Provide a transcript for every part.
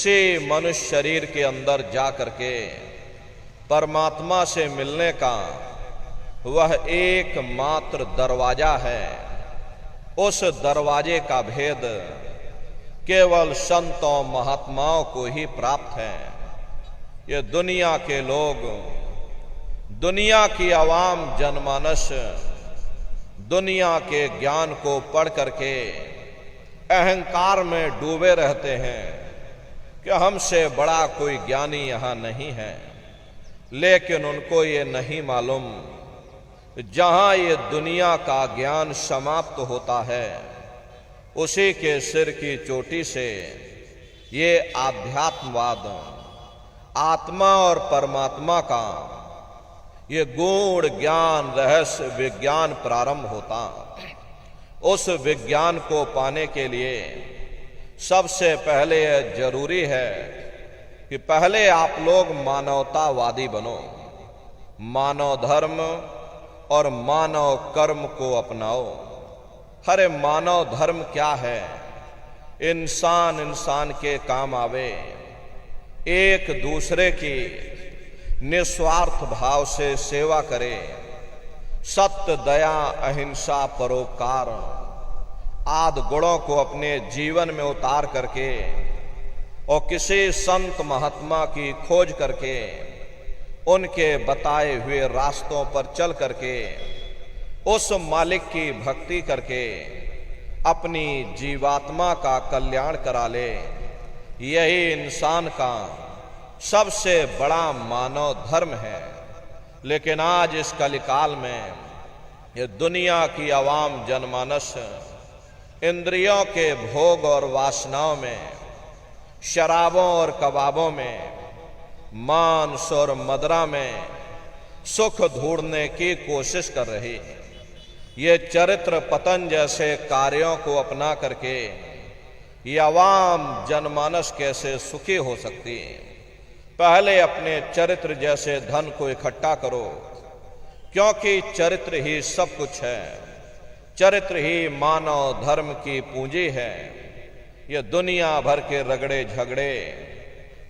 से मनुष्य शरीर के अंदर जा करके परमात्मा से मिलने का वह एकमात्र दरवाजा है। उस दरवाजे का भेद केवल संतों महात्माओं को ही प्राप्त है। ये दुनिया के लोग, दुनिया की आवाम जनमानस दुनिया के ज्ञान को पढ़ करके अहंकार में डूबे रहते हैं कि हमसे बड़ा कोई ज्ञानी यहां नहीं है। लेकिन उनको ये नहीं मालूम, जहां ये दुनिया का ज्ञान समाप्त होता है उसी के सिर की चोटी से ये आध्यात्मवाद, आत्मा और परमात्मा का ये गूढ़ ज्ञान, रहस्य विज्ञान प्रारंभ होता। उस विज्ञान को पाने के लिए सबसे पहले यह जरूरी है कि पहले आप लोग मानवतावादी बनो, मानव धर्म और मानव कर्म को अपनाओ। अरे मानव धर्म क्या है? इंसान इंसान के काम आवे, एक दूसरे की निस्वार्थ भाव से सेवा करे, सत्य, दया, अहिंसा, परोपकार आदि गुणों को अपने जीवन में उतार करके और किसी संत महात्मा की खोज करके उनके बताए हुए रास्तों पर चल करके उस मालिक की भक्ति करके अपनी जीवात्मा का कल्याण करा ले। यही इंसान का सबसे बड़ा मानव धर्म है। लेकिन आज इस कलिकाल में ये दुनिया की आवाम जनमानस इंद्रियों के भोग और वासनाओं में, शराबों और कबाबों में, मांस और मदिरा में सुख ढूंढने की कोशिश कर रही है। ये चरित्र पतन जैसे कार्यों को अपना करके ये आवाम जनमानस कैसे सुखी हो सकती है? पहले अपने चरित्र जैसे धन को इकट्ठा करो, क्योंकि चरित्र ही सब कुछ है। चरित्र ही मानव धर्म की पूंजी है। ये दुनिया भर के रगड़े झगड़े,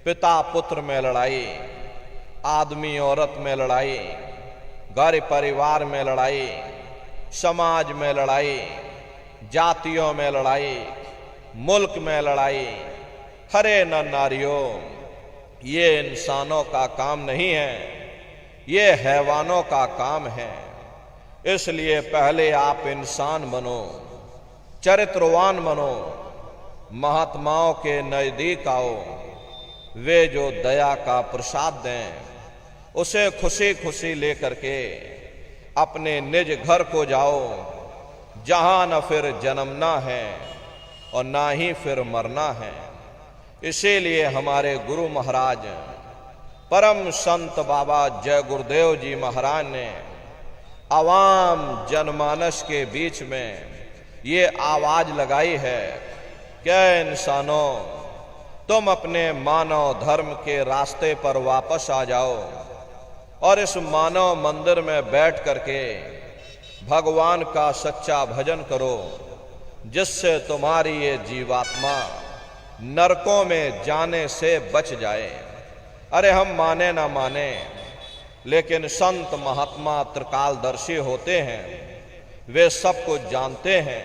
पिता पुत्र में लड़ाई, आदमी औरत में लड़ाई, घर परिवार में लड़ाई, समाज में लड़ाई, जातियों में लड़ाई, मुल्क में लड़ाई, हरे न नारियों, ये इंसानों का काम नहीं है, ये हैवानों का काम है। इसलिए पहले आप इंसान बनो, चरित्रवान बनो, महात्माओं के नजदीक आओ। वे जो दया का प्रसाद दें उसे खुशी खुशी लेकर के अपने निज घर को जाओ, जहां न फिर जन्मना है और ना ही फिर मरना है। इसीलिए हमारे गुरु महाराज परम संत बाबा जय गुरुदेव जी महाराज ने आवाम जनमानस के बीच में ये आवाज लगाई है, क्या इंसानों, तुम अपने मानव धर्म के रास्ते पर वापस आ जाओ और इस मानव मंदिर में बैठ करके भगवान का सच्चा भजन करो, जिससे तुम्हारी ये जीवात्मा नरकों में जाने से बच जाए। अरे हम माने ना माने, लेकिन संत महात्मा त्रिकालदर्शी होते हैं, वे सब कुछ जानते हैं।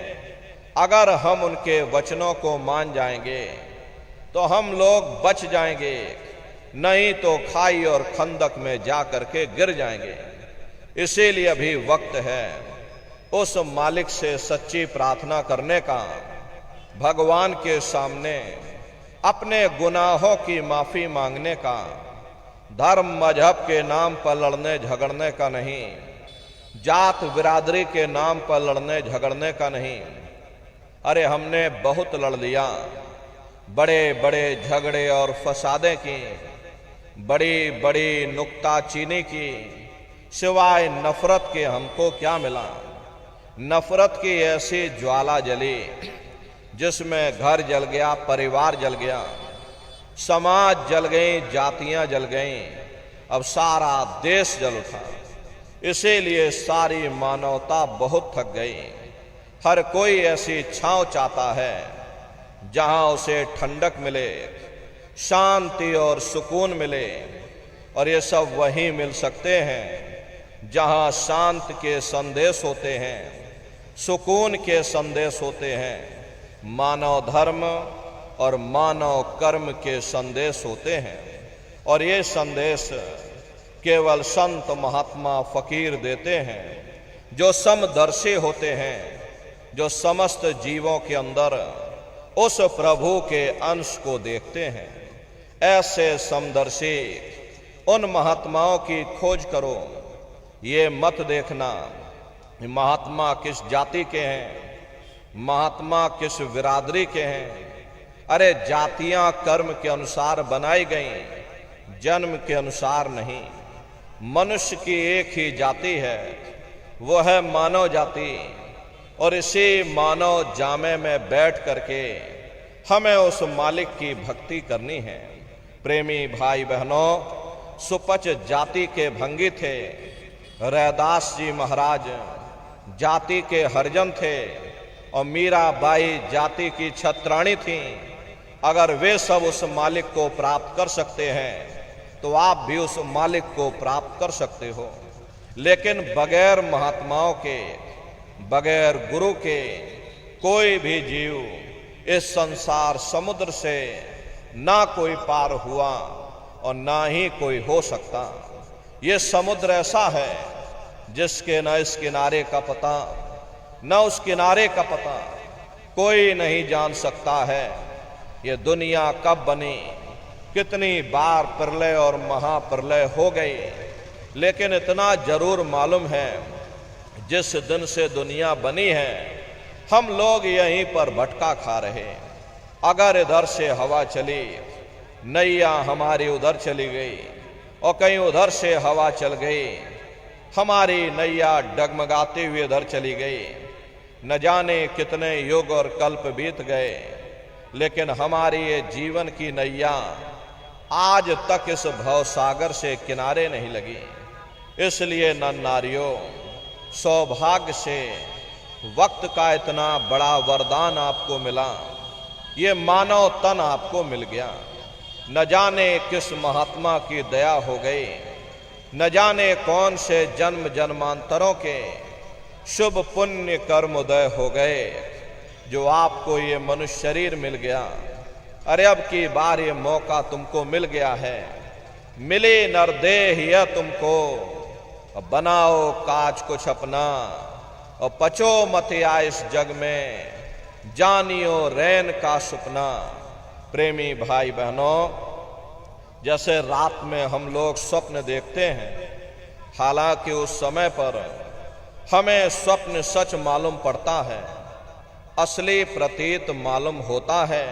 अगर हम उनके वचनों को मान जाएंगे तो हम लोग बच जाएंगे, नहीं तो खाई और खंदक में जा करके गिर जाएंगे। इसीलिए अभी वक्त है उस मालिक से सच्ची प्रार्थना करने का, भगवान के सामने अपने गुनाहों की माफी मांगने का। धर्म मजहब के नाम पर लड़ने झगड़ने का नहीं, जात बिरादरी के नाम पर लड़ने झगड़ने का नहीं। अरे हमने बहुत लड़ लिया, बड़े बड़े झगड़े और फसादें की, बड़ी बड़ी नुक्ताचीनी की, सिवाय नफरत के हमको क्या मिला? नफरत की ऐसी ज्वाला जली जिसमें घर जल गया, परिवार जल गया, समाज जल गई, जातियां जल गईं, अब सारा देश जल उठा। इसीलिए सारी मानवता बहुत थक गई। हर कोई ऐसी छांव चाहता है जहां उसे ठंडक मिले, शांति और सुकून मिले। और ये सब वहीं मिल सकते हैं जहां शांति के संदेश होते हैं, सुकून के संदेश होते हैं, मानव धर्म और मानव कर्म के संदेश होते हैं। और ये संदेश केवल संत महात्मा फकीर देते हैं जो समदर्शी होते हैं, जो समस्त जीवों के अंदर उस प्रभु के अंश को देखते हैं। ऐसे समदर्शी उन महात्माओं की खोज करो। ये मत देखना महात्मा किस जाति के हैं, महात्मा किस बिरादरी के हैं। अरे जातियां कर्म के अनुसार बनाई गई, जन्म के अनुसार नहीं। मनुष्य की एक ही जाति है, वो है मानव जाति। और इसी मानव जामे में बैठ करके हमें उस मालिक की भक्ति करनी है। प्रेमी भाई बहनों, सुपच जाति के भंगी थे। रैदास जी महाराज जाति के हरिजन थे और मीराबाई जाति की छत्राणी थी। अगर वे सब उस मालिक को प्राप्त कर सकते हैं तो आप भी उस मालिक को प्राप्त कर सकते हो। लेकिन बगैर महात्माओं के, बगैर गुरु के कोई भी जीव इस संसार समुद्र से ना कोई पार हुआ और ना ही कोई हो सकता। ये समुद्र ऐसा है जिसके न इस किनारे का पता न उस किनारे का पता कोई नहीं जान सकता है। ये दुनिया कब बनी, कितनी बार प्रलय और महाप्रलय हो गई, लेकिन इतना जरूर मालूम है जिस दिन से दुनिया बनी है हम लोग यहीं पर भटका खा रहे। अगर इधर से हवा चली, नैया हमारी उधर चली गई और कहीं उधर से हवा चल गई, हमारी नैया डगमगाते हुए इधर चली गई। न जाने कितने युग और कल्प बीत गए, लेकिन हमारी ये जीवन की नैया आज तक इस भवसागर से किनारे नहीं लगी। इसलिए नर नारियों, सौभाग्य से वक्त का इतना बड़ा वरदान आपको मिला, ये मानव तन आपको मिल गया। न जाने किस महात्मा की दया हो गई, न जाने कौन से जन्म जन्मांतरों के शुभ पुण्य कर्म उदय हो गए जो आपको ये मनुष्य शरीर मिल गया। अरे अब की बार ये मौका तुमको मिल गया है, मिले नरदेह यह तुमको, बनाओ काज कुछ अपना और पचो मत या इस जग में, जानियो रैन का सुपना। प्रेमी भाई बहनों, जैसे रात में हम लोग स्वप्न देखते हैं, हालांकि उस समय पर हमें स्वप्न सच मालूम पड़ता है, असली प्रतीत मालूम होता है।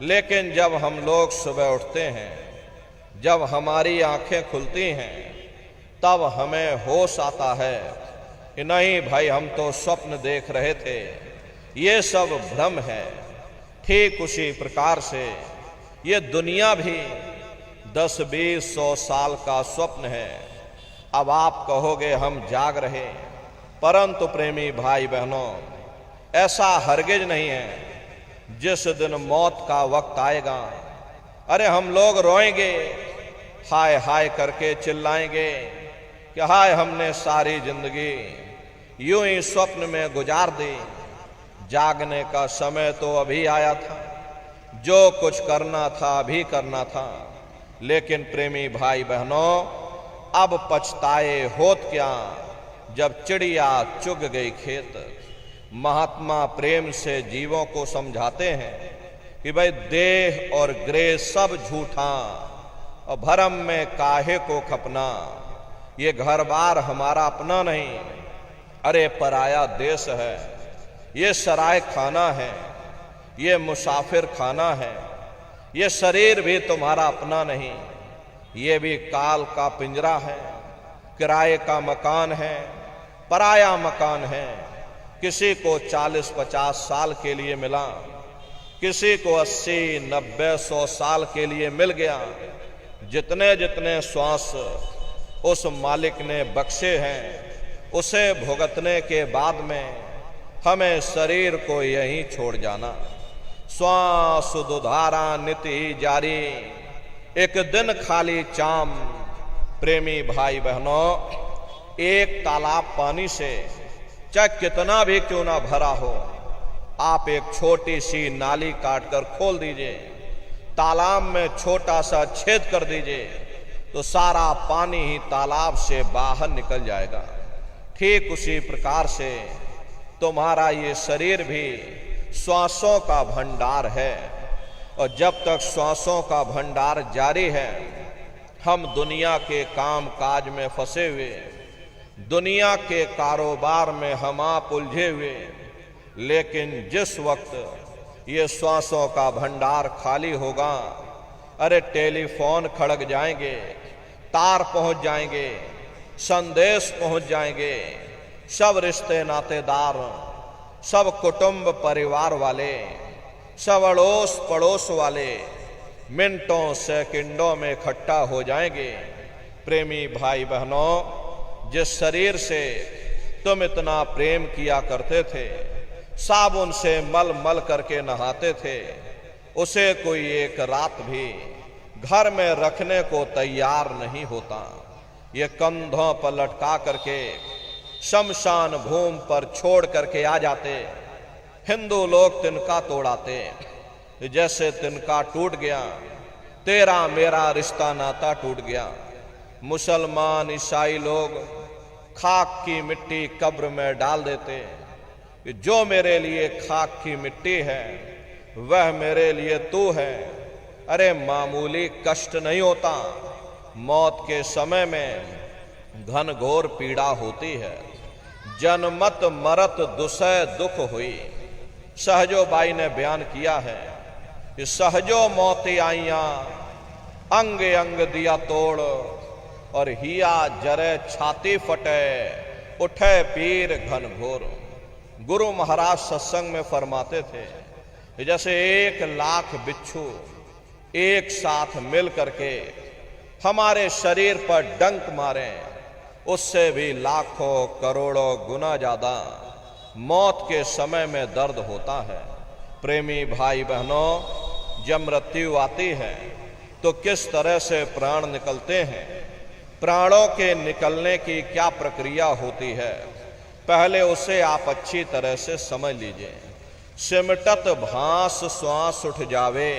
लेकिन जब हम लोग सुबह उठते हैं, जब हमारी आंखें खुलती हैं, तब हमें होश आता है कि नहीं भाई, हम तो स्वप्न देख रहे थे, ये सब भ्रम है। ठीक उसी प्रकार से ये दुनिया भी 10-20-100 साल का स्वप्न है। अब आप कहोगे हम जाग रहे, परंतु प्रेमी भाई बहनों, ऐसा हरगिज नहीं है। जिस दिन मौत का वक्त आएगा, अरे हम लोग रोएंगे, हाय हाय करके चिल्लाएंगे कि हाय हमने सारी जिंदगी यूं ही स्वप्न में गुजार दी। जागने का समय तो अभी आया था, जो कुछ करना था अभी करना था। लेकिन प्रेमी भाई बहनों, अब पछताए होत क्या जब चिड़िया चुग गई खेत। महात्मा प्रेम से जीवों को समझाते हैं कि भाई देह और ग्रह सब झूठा और भरम में काहे को खपना। ये घर बार हमारा अपना नहीं, अरे पराया देश है। ये सराय खाना है, ये मुसाफिर खाना है। ये शरीर भी तुम्हारा अपना नहीं, ये भी काल का पिंजरा है, किराए का मकान है, पराया मकान है। किसी को 40-50 साल के लिए मिला, किसी को 80-90-100 साल के लिए मिल गया। जितने जितने श्वास उस मालिक ने बख्शे हैं, उसे भुगतने के बाद में हमें शरीर को यहीं छोड़ जाना। श्वास दुधारा निति जारी, एक दिन खाली चाम। प्रेमी भाई बहनों, एक तालाब पानी से चाहे कितना भी क्यों ना भरा हो, आप एक छोटी सी नाली काटकर खोल दीजिए, तालाब में छोटा सा छेद कर दीजिए, तो सारा पानी ही तालाब से बाहर निकल जाएगा। ठीक उसी प्रकार से तुम्हारा ये शरीर भी श्वासों का भंडार है, और जब तक श्वासों का भंडार जारी है, हम दुनिया के काम काज में फंसे हुए, दुनिया के कारोबार में हम आप उलझे हुए, लेकिन जिस वक्त ये श्वासों का भंडार खाली होगा, अरे टेलीफोन खड़क जाएंगे, तार पहुंच जाएंगे, संदेश पहुंच जाएंगे, सब रिश्ते नातेदार, सब कुटुंब परिवार वाले, सब अड़ोस पड़ोस वाले मिनटों सेकंडों में इकट्ठा हो जाएंगे। प्रेमी भाई बहनों, जिस शरीर से तुम इतना प्रेम किया करते थे, साबुन से मल मल करके नहाते थे, उसे कोई एक रात भी घर में रखने को तैयार नहीं होता। ये कंधों पर लटका करके शमशान भूमि पर छोड़ करके आ जाते। हिंदू लोग तिनका तोड़ाते, जैसे तिनका टूट गया, तेरा मेरा रिश्ता नाता टूट गया। मुसलमान ईसाई लोग खाक की मिट्टी कब्र में डाल देते, जो मेरे लिए खाक की मिट्टी है वह मेरे लिए तू है। अरे मामूली कष्ट नहीं होता, मौत के समय में घनघोर पीड़ा होती है। जनमत मरत दुसह दुख हुई, सहजो बाई ने बयान किया है कि सहजो मौती आइया, अंग अंग दिया तोड़, और हिया जरे छाती फटे, उठे पीर घनघोर। गुरु महाराज सत्संग में फरमाते थे, जैसे 1,00,000 बिच्छू एक साथ मिल करके हमारे शरीर पर डंक मारे, उससे भी लाखों करोड़ों गुना ज्यादा मौत के समय में दर्द होता है। प्रेमी भाई बहनों, जब मृत्यु आती है तो किस तरह से प्राण निकलते हैं, प्राणों के निकलने की क्या प्रक्रिया होती है, पहले उसे आप अच्छी तरह से समझ लीजिए। सिमटत भांस श्वास उठ जावे,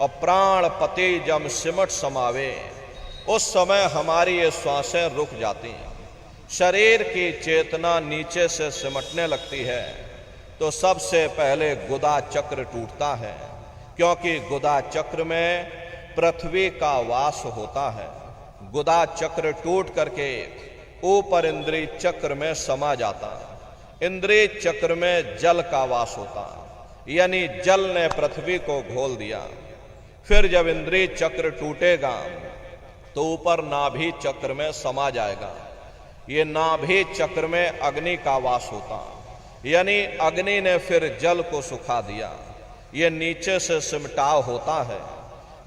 और प्राण पति जब सिमट समावे, उस समय हमारी ये श्वासें रुक जाती हैं, शरीर की चेतना नीचे से सिमटने लगती है। तो सबसे पहले गुदा चक्र टूटता है, क्योंकि गुदा चक्र में पृथ्वी का वास होता है। गुदा चक्र टूट करके ऊपर इंद्रिय चक्र में समा जाता, इंद्रिय चक्र में जल का वास होता, यानी जल ने पृथ्वी को घोल दिया। फिर जब इंद्रिय चक्र टूटेगा तो ऊपर नाभि चक्र में समा जाएगा। ये नाभि चक्र में अग्नि का वास होता, यानी अग्नि ने फिर जल को सुखा दिया। ये नीचे से सिमटाव होता है,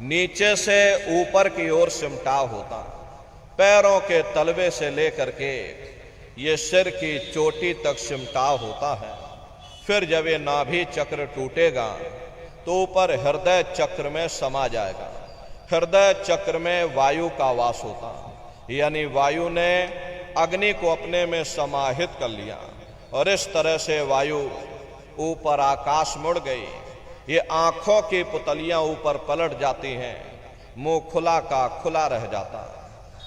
नीचे से ऊपर की ओर सिमटाव होता, पैरों के तलवे से लेकर के ये सिर की चोटी तक सिमटाव होता है। फिर जब ये नाभि चक्र टूटेगा तो ऊपर हृदय चक्र में समा जाएगा। हृदय चक्र में वायु का वास होता, यानी वायु ने अग्नि को अपने में समाहित कर लिया, और इस तरह से वायु ऊपर आकाश मुड़ गई। ये आंखों की पुतलियां ऊपर पलट जाती हैं, मुंह खुला का खुला रह जाता।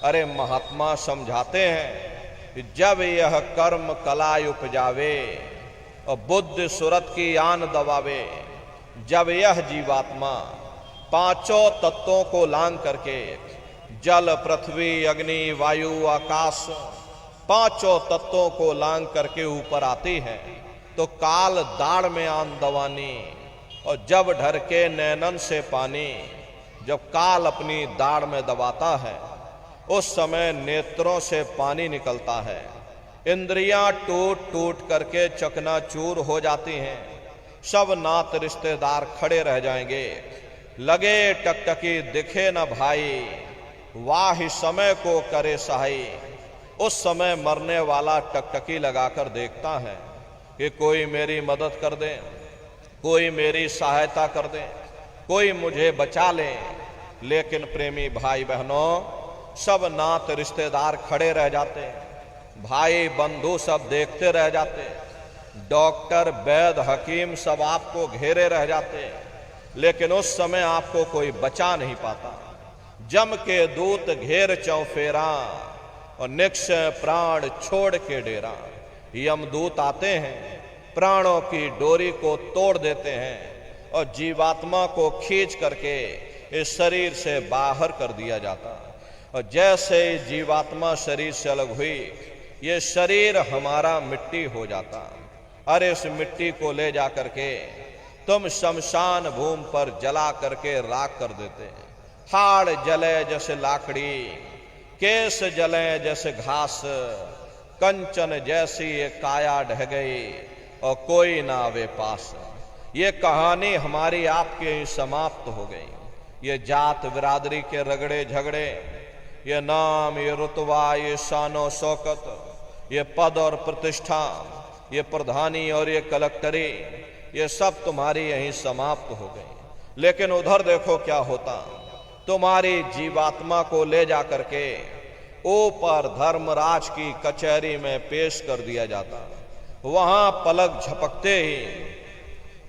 अरे महात्मा समझाते हैं कि जब यह कर्म कलाय उपजावे और बुद्धि सुरत की आन दबावे, जब यह जीवात्मा पांचों तत्वों को लांग करके जल पृथ्वी अग्नि वायु आकाश पांचों तत्वों को लांग करके ऊपर आती है, तो काल दाढ़ में आन दवानी, और जब ढरके नैनन से पानी, जब काल अपनी दाढ़ में दबाता है उस समय नेत्रों से पानी निकलता है। इंद्रियां टूट टूट करके चकनाचूर हो जाती हैं, सब नात रिश्तेदार खड़े रह जाएंगे, लगे टकटकी दिखे न भाई, वाह समय को करे सहाई। उस समय मरने वाला टकटकी लगाकर देखता है कि कोई मेरी मदद कर दे, कोई मेरी सहायता कर दे, कोई मुझे बचा ले। लेकिन प्रेमी भाई बहनों, सब नात रिश्तेदार खड़े रह जाते, भाई बंधु सब देखते रह जाते, डॉक्टर वैद्य हकीम सब आपको घेरे रह जाते, लेकिन उस समय आपको कोई बचा नहीं पाता। जम के दूत घेर चौफेरा और निक्षय प्राण छोड़ के डेरा। यमदूत आते हैं, प्राणों की डोरी को तोड़ देते हैं और जीवात्मा को खींच करके इस शरीर से बाहर कर दिया जाता। और जैसे जीवात्मा शरीर से अलग हुई, ये शरीर हमारा मिट्टी हो जाता। अरे इस मिट्टी को ले जा करके तुम शमशान भूमि पर जला करके राख कर देते हैं। हाड़ जले जैसे लाकड़ी, केस जले जैसे घास, कंचन जैसी ये काया ढह गई और कोई ना आवे पास। ये कहानी हमारी आपके ही समाप्त हो गई। ये जात बिरादरी के रगड़े झगड़े, ये नाम, ये रुतबा, ये शानो शौकत, ये पद और प्रतिष्ठा, ये प्रधानी और ये कलेक्टरी, ये सब तुम्हारी यहीं समाप्त हो गई। लेकिन उधर देखो क्या होता, तुम्हारी जीवात्मा को ले जा करके ऊपर धर्मराज की कचहरी में पेश कर दिया जाता। वहां पलक झपकते ही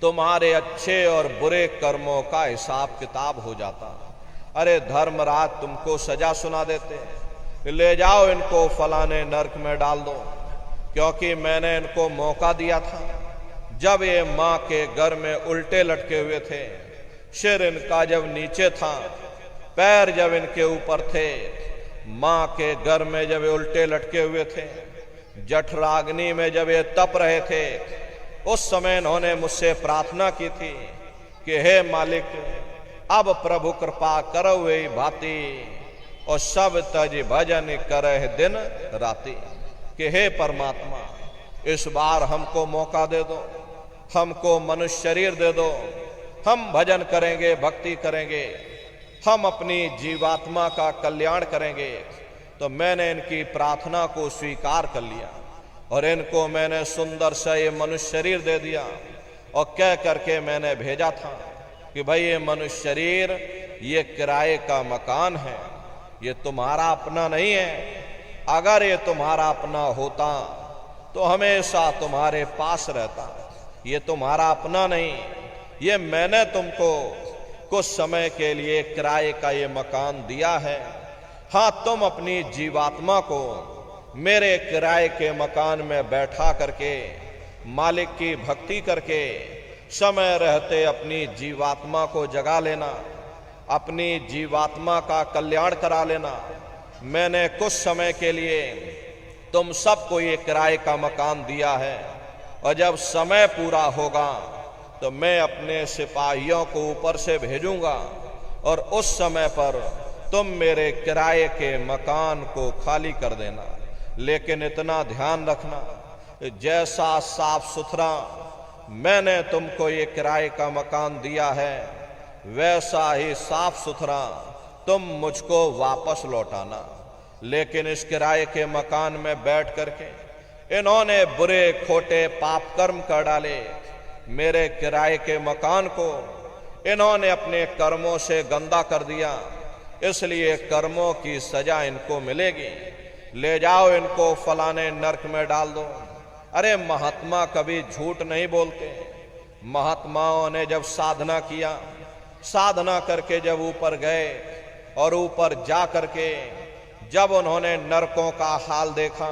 तुम्हारे अच्छे और बुरे कर्मों का हिसाब किताब हो जाता। अरे धर्मराज तुमको सजा सुना देते, ले जाओ इनको फलाने नरक में डाल दो, क्योंकि मैंने इनको मौका दिया था। जब ये माँ के घर में उल्टे लटके हुए थे, सिर इनका जब नीचे था, पैर जब इनके ऊपर थे, माँ के घर में जब ये उल्टे लटके हुए थे, जठराग्नि में जब ये तप रहे थे, उस समय इन्होंने मुझसे प्रार्थना की थी कि हे मालिक, अब प्रभु कृपा करो वे भांति और सब तज भजन करह दिन राति। कि हे परमात्मा, इस बार हमको मौका दे दो, हमको मनुष्य शरीर दे दो, हम भजन करेंगे, भक्ति करेंगे, हम अपनी जीवात्मा का कल्याण करेंगे। तो मैंने इनकी प्रार्थना को स्वीकार कर लिया और इनको मैंने सुंदर सा ये मनुष्य शरीर दे दिया और कह करके मैंने भेजा था कि भाई ये मनुष्य शरीर ये किराए का मकान है, ये तुम्हारा अपना नहीं है। अगर ये तुम्हारा अपना होता तो हमेशा तुम्हारे पास रहता। ये तुम्हारा अपना नहीं, ये मैंने तुमको कुछ समय के लिए किराए का ये मकान दिया है। हाँ, तुम अपनी जीवात्मा को मेरे किराए के मकान में बैठा करके मालिक की भक्ति करके समय रहते अपनी जीवात्मा को जगा लेना, अपनी जीवात्मा का कल्याण करा लेना। मैंने कुछ समय के लिए तुम सबको ये किराए का मकान दिया है और जब समय पूरा होगा तो मैं अपने सिपाहियों को ऊपर से भेजूंगा और उस समय पर तुम मेरे किराए के मकान को खाली कर देना। लेकिन इतना ध्यान रखना, जैसा साफ सुथरा मैंने तुमको ये किराए का मकान दिया है, वैसा ही साफ सुथरा तुम मुझको वापस लौटाना। लेकिन इस किराए के मकान में बैठ करके इन्होंने बुरे खोटे पाप कर्म कर डाले। मेरे किराए के मकान को इन्होंने अपने कर्मों से गंदा कर दिया, इसलिए कर्मों की सजा इनको मिलेगी। ले जाओ इनको फलाने नरक में डाल दो। अरे महात्मा कभी झूठ नहीं बोलते। महात्माओं ने जब साधना किया, साधना करके जब ऊपर गए और ऊपर जा करके जब उन्होंने नरकों का हाल देखा,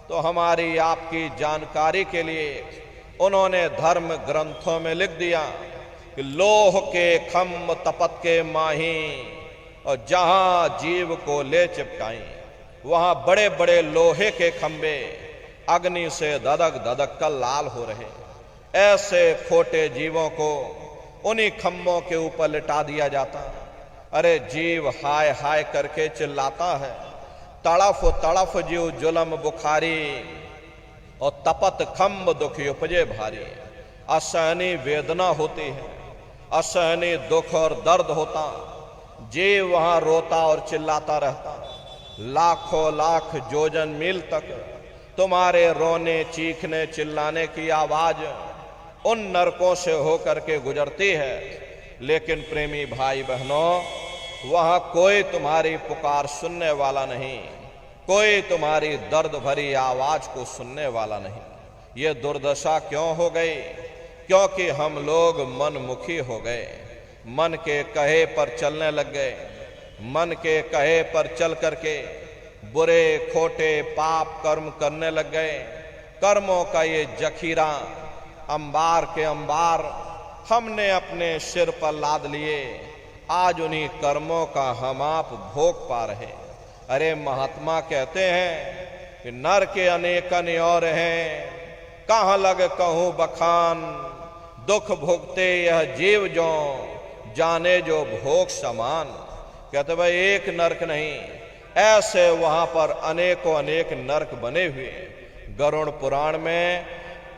तो हमारी आपकी जानकारी के लिए उन्होंने धर्म ग्रंथों में लिख दिया कि लोह के खम्भ तपत के माही, और जहां जीव को ले चिपटाई वहां बड़े बड़े लोहे के खंबे अग्नि से धधक धधक कर लाल हो रहे। ऐसे खोटे जीवों को उन्हीं खंभों के ऊपर लिटा दिया जाता। अरे जीव हाय हाय करके चिल्लाता है, तड़फ तड़फ जीव जुलम बुखारी और तपत खम्भ दुख उपजे भारी। असहनीय वेदना होती है, असहनीय दुख और दर्द होता। जीव वहां रोता और चिल्लाता रहता। लाखों लाख जोजन मील तक तुम्हारे रोने चीखने चिल्लाने की आवाज उन नरकों से होकर के गुजरती है। लेकिन प्रेमी भाई बहनों, वहां कोई तुम्हारी पुकार सुनने वाला नहीं, कोई तुम्हारी दर्द भरी आवाज को सुनने वाला नहीं। ये दुर्दशा क्यों हो गई? क्योंकि हम लोग मनमुखी हो गए, मन के कहे पर चलने लग गए। मन के कहे पर चल करके बुरे खोटे पाप कर्म करने लग गए। कर्मों का ये जखीरा अंबार के अंबार हमने अपने सिर पर लाद लिए। आज उन्हीं कर्मों का हम आप भोग पा रहे। अरे महात्मा कहते हैं कि नर के अनेकन और हैं, कहाँ लग कहूँ बखान, दुख भोगते यह जीव जो जाने जो भोग समान। कहते भाई एक नरक नहीं, ऐसे वहां पर अनेकों अनेक नरक बने हुए। गरुड़ पुराण में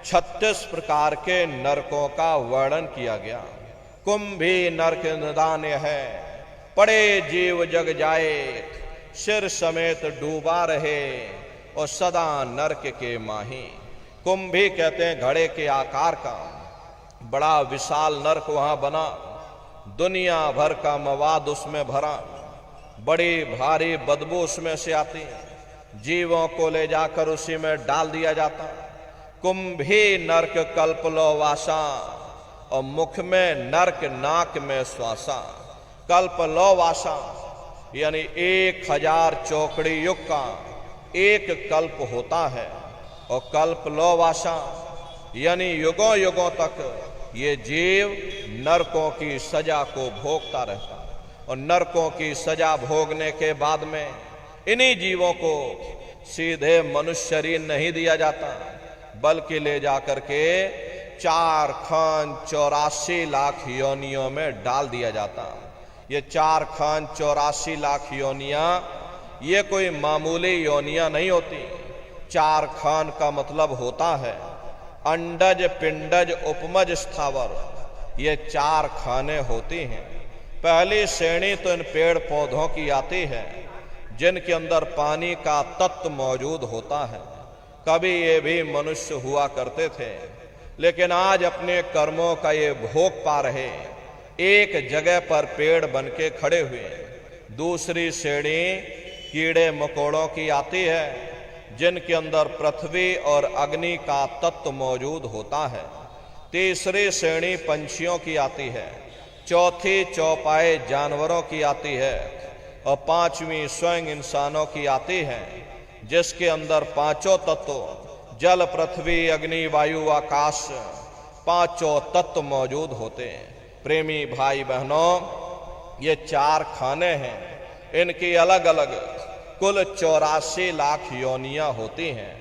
36 प्रकार के नरकों का वर्णन किया गया। कुंभी नरक निदान्य है, पड़े जीव जग जाए, सिर समेत डूबा रहे और सदा नरक के माही। कुंभी कहते हैं घड़े के आकार का बड़ा विशाल नरक वहां बना, दुनिया भर का मवाद उसमें भरा, बड़ी भारी बदबू उसमें से आती, जीवों को ले जाकर उसी में डाल दिया जाता। कुंभी नरक कल्पलो वासा, और मुख में नरक नाक में श्वासा। कल्पलो वासा यानी 1000 चौकड़ी युग का एक कल्प होता है, और कल्पलो वासा यानी युगों युगों तक ये जीव नरकों की सजा को भोगता रहता। और नरकों की सजा भोगने के बाद में इन्हीं जीवों को सीधे मनुष्य शरीर नहीं दिया जाता, बल्कि ले जाकर के 4 खान 84 लाख योनियों में डाल दिया जाता। ये 4 खान 84 लाख योनियां ये कोई मामूली योनियां नहीं होती। 4 खान का मतलब होता है अंडज पिंडज उपमज स्थावर, ये 4 खाने होती हैं। पहली श्रेणी तो इन पेड़ पौधों की आती है जिनके अंदर पानी का तत्व मौजूद होता है। कभी ये भी मनुष्य हुआ करते थे, लेकिन आज अपने कर्मों का ये भोग पा रहे, एक जगह पर पेड़ बन के खड़े हुए। दूसरी श्रेणी कीड़े मकोड़ों की आती है जिनके अंदर पृथ्वी और अग्नि का तत्व मौजूद होता है। तीसरी श्रेणी पंछियों की आती है, चौथी चौपाए जानवरों की आती है, और 5वीं स्वयं इंसानों की आती है, जिसके अंदर 5 तत्व जल पृथ्वी अग्नि वायु आकाश 5 तत्व मौजूद होते हैं। प्रेमी भाई बहनों, ये 4 खाने हैं, इनकी अलग अलग कुल 84 लाख योनियां होती हैं।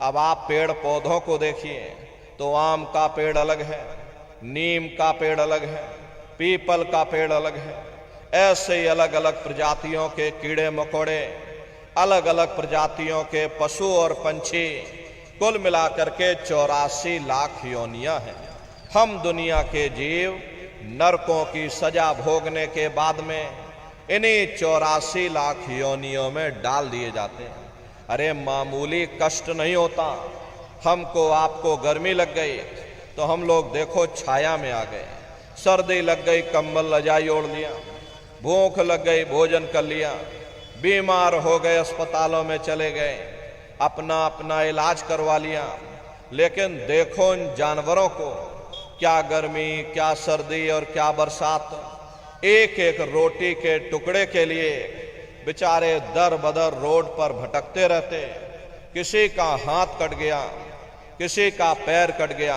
अब आप पेड़ पौधों को देखिए तो आम का पेड़ अलग है, नीम का पेड़ अलग है, पीपल का पेड़ अलग है। ऐसे ही अलग अलग प्रजातियों के कीड़े मकोड़े, अलग अलग प्रजातियों के पशु और पंछी, कुल मिलाकर के 84 लाख योनियां हैं। हम दुनिया के जीव नरकों की सजा भोगने के बाद में इन्हीं 84 लाख योनियों में डाल दिए जाते हैं। अरे मामूली कष्ट नहीं होता। हमको आपको गर्मी लग गई तो हम लोग देखो छाया में आ गए, सर्दी लग गई कंबल रजाई ओढ़ लिया, भूख लग गई भोजन कर लिया, बीमार हो गए अस्पतालों में चले गए, अपना अपना इलाज करवा लिया। लेकिन देखो इन जानवरों को, क्या गर्मी, क्या सर्दी और क्या बरसात, एक एक रोटी के टुकड़े के लिए बेचारे दर बदर रोड पर भटकते रहते। किसी का हाथ कट गया, किसी का पैर कट गया,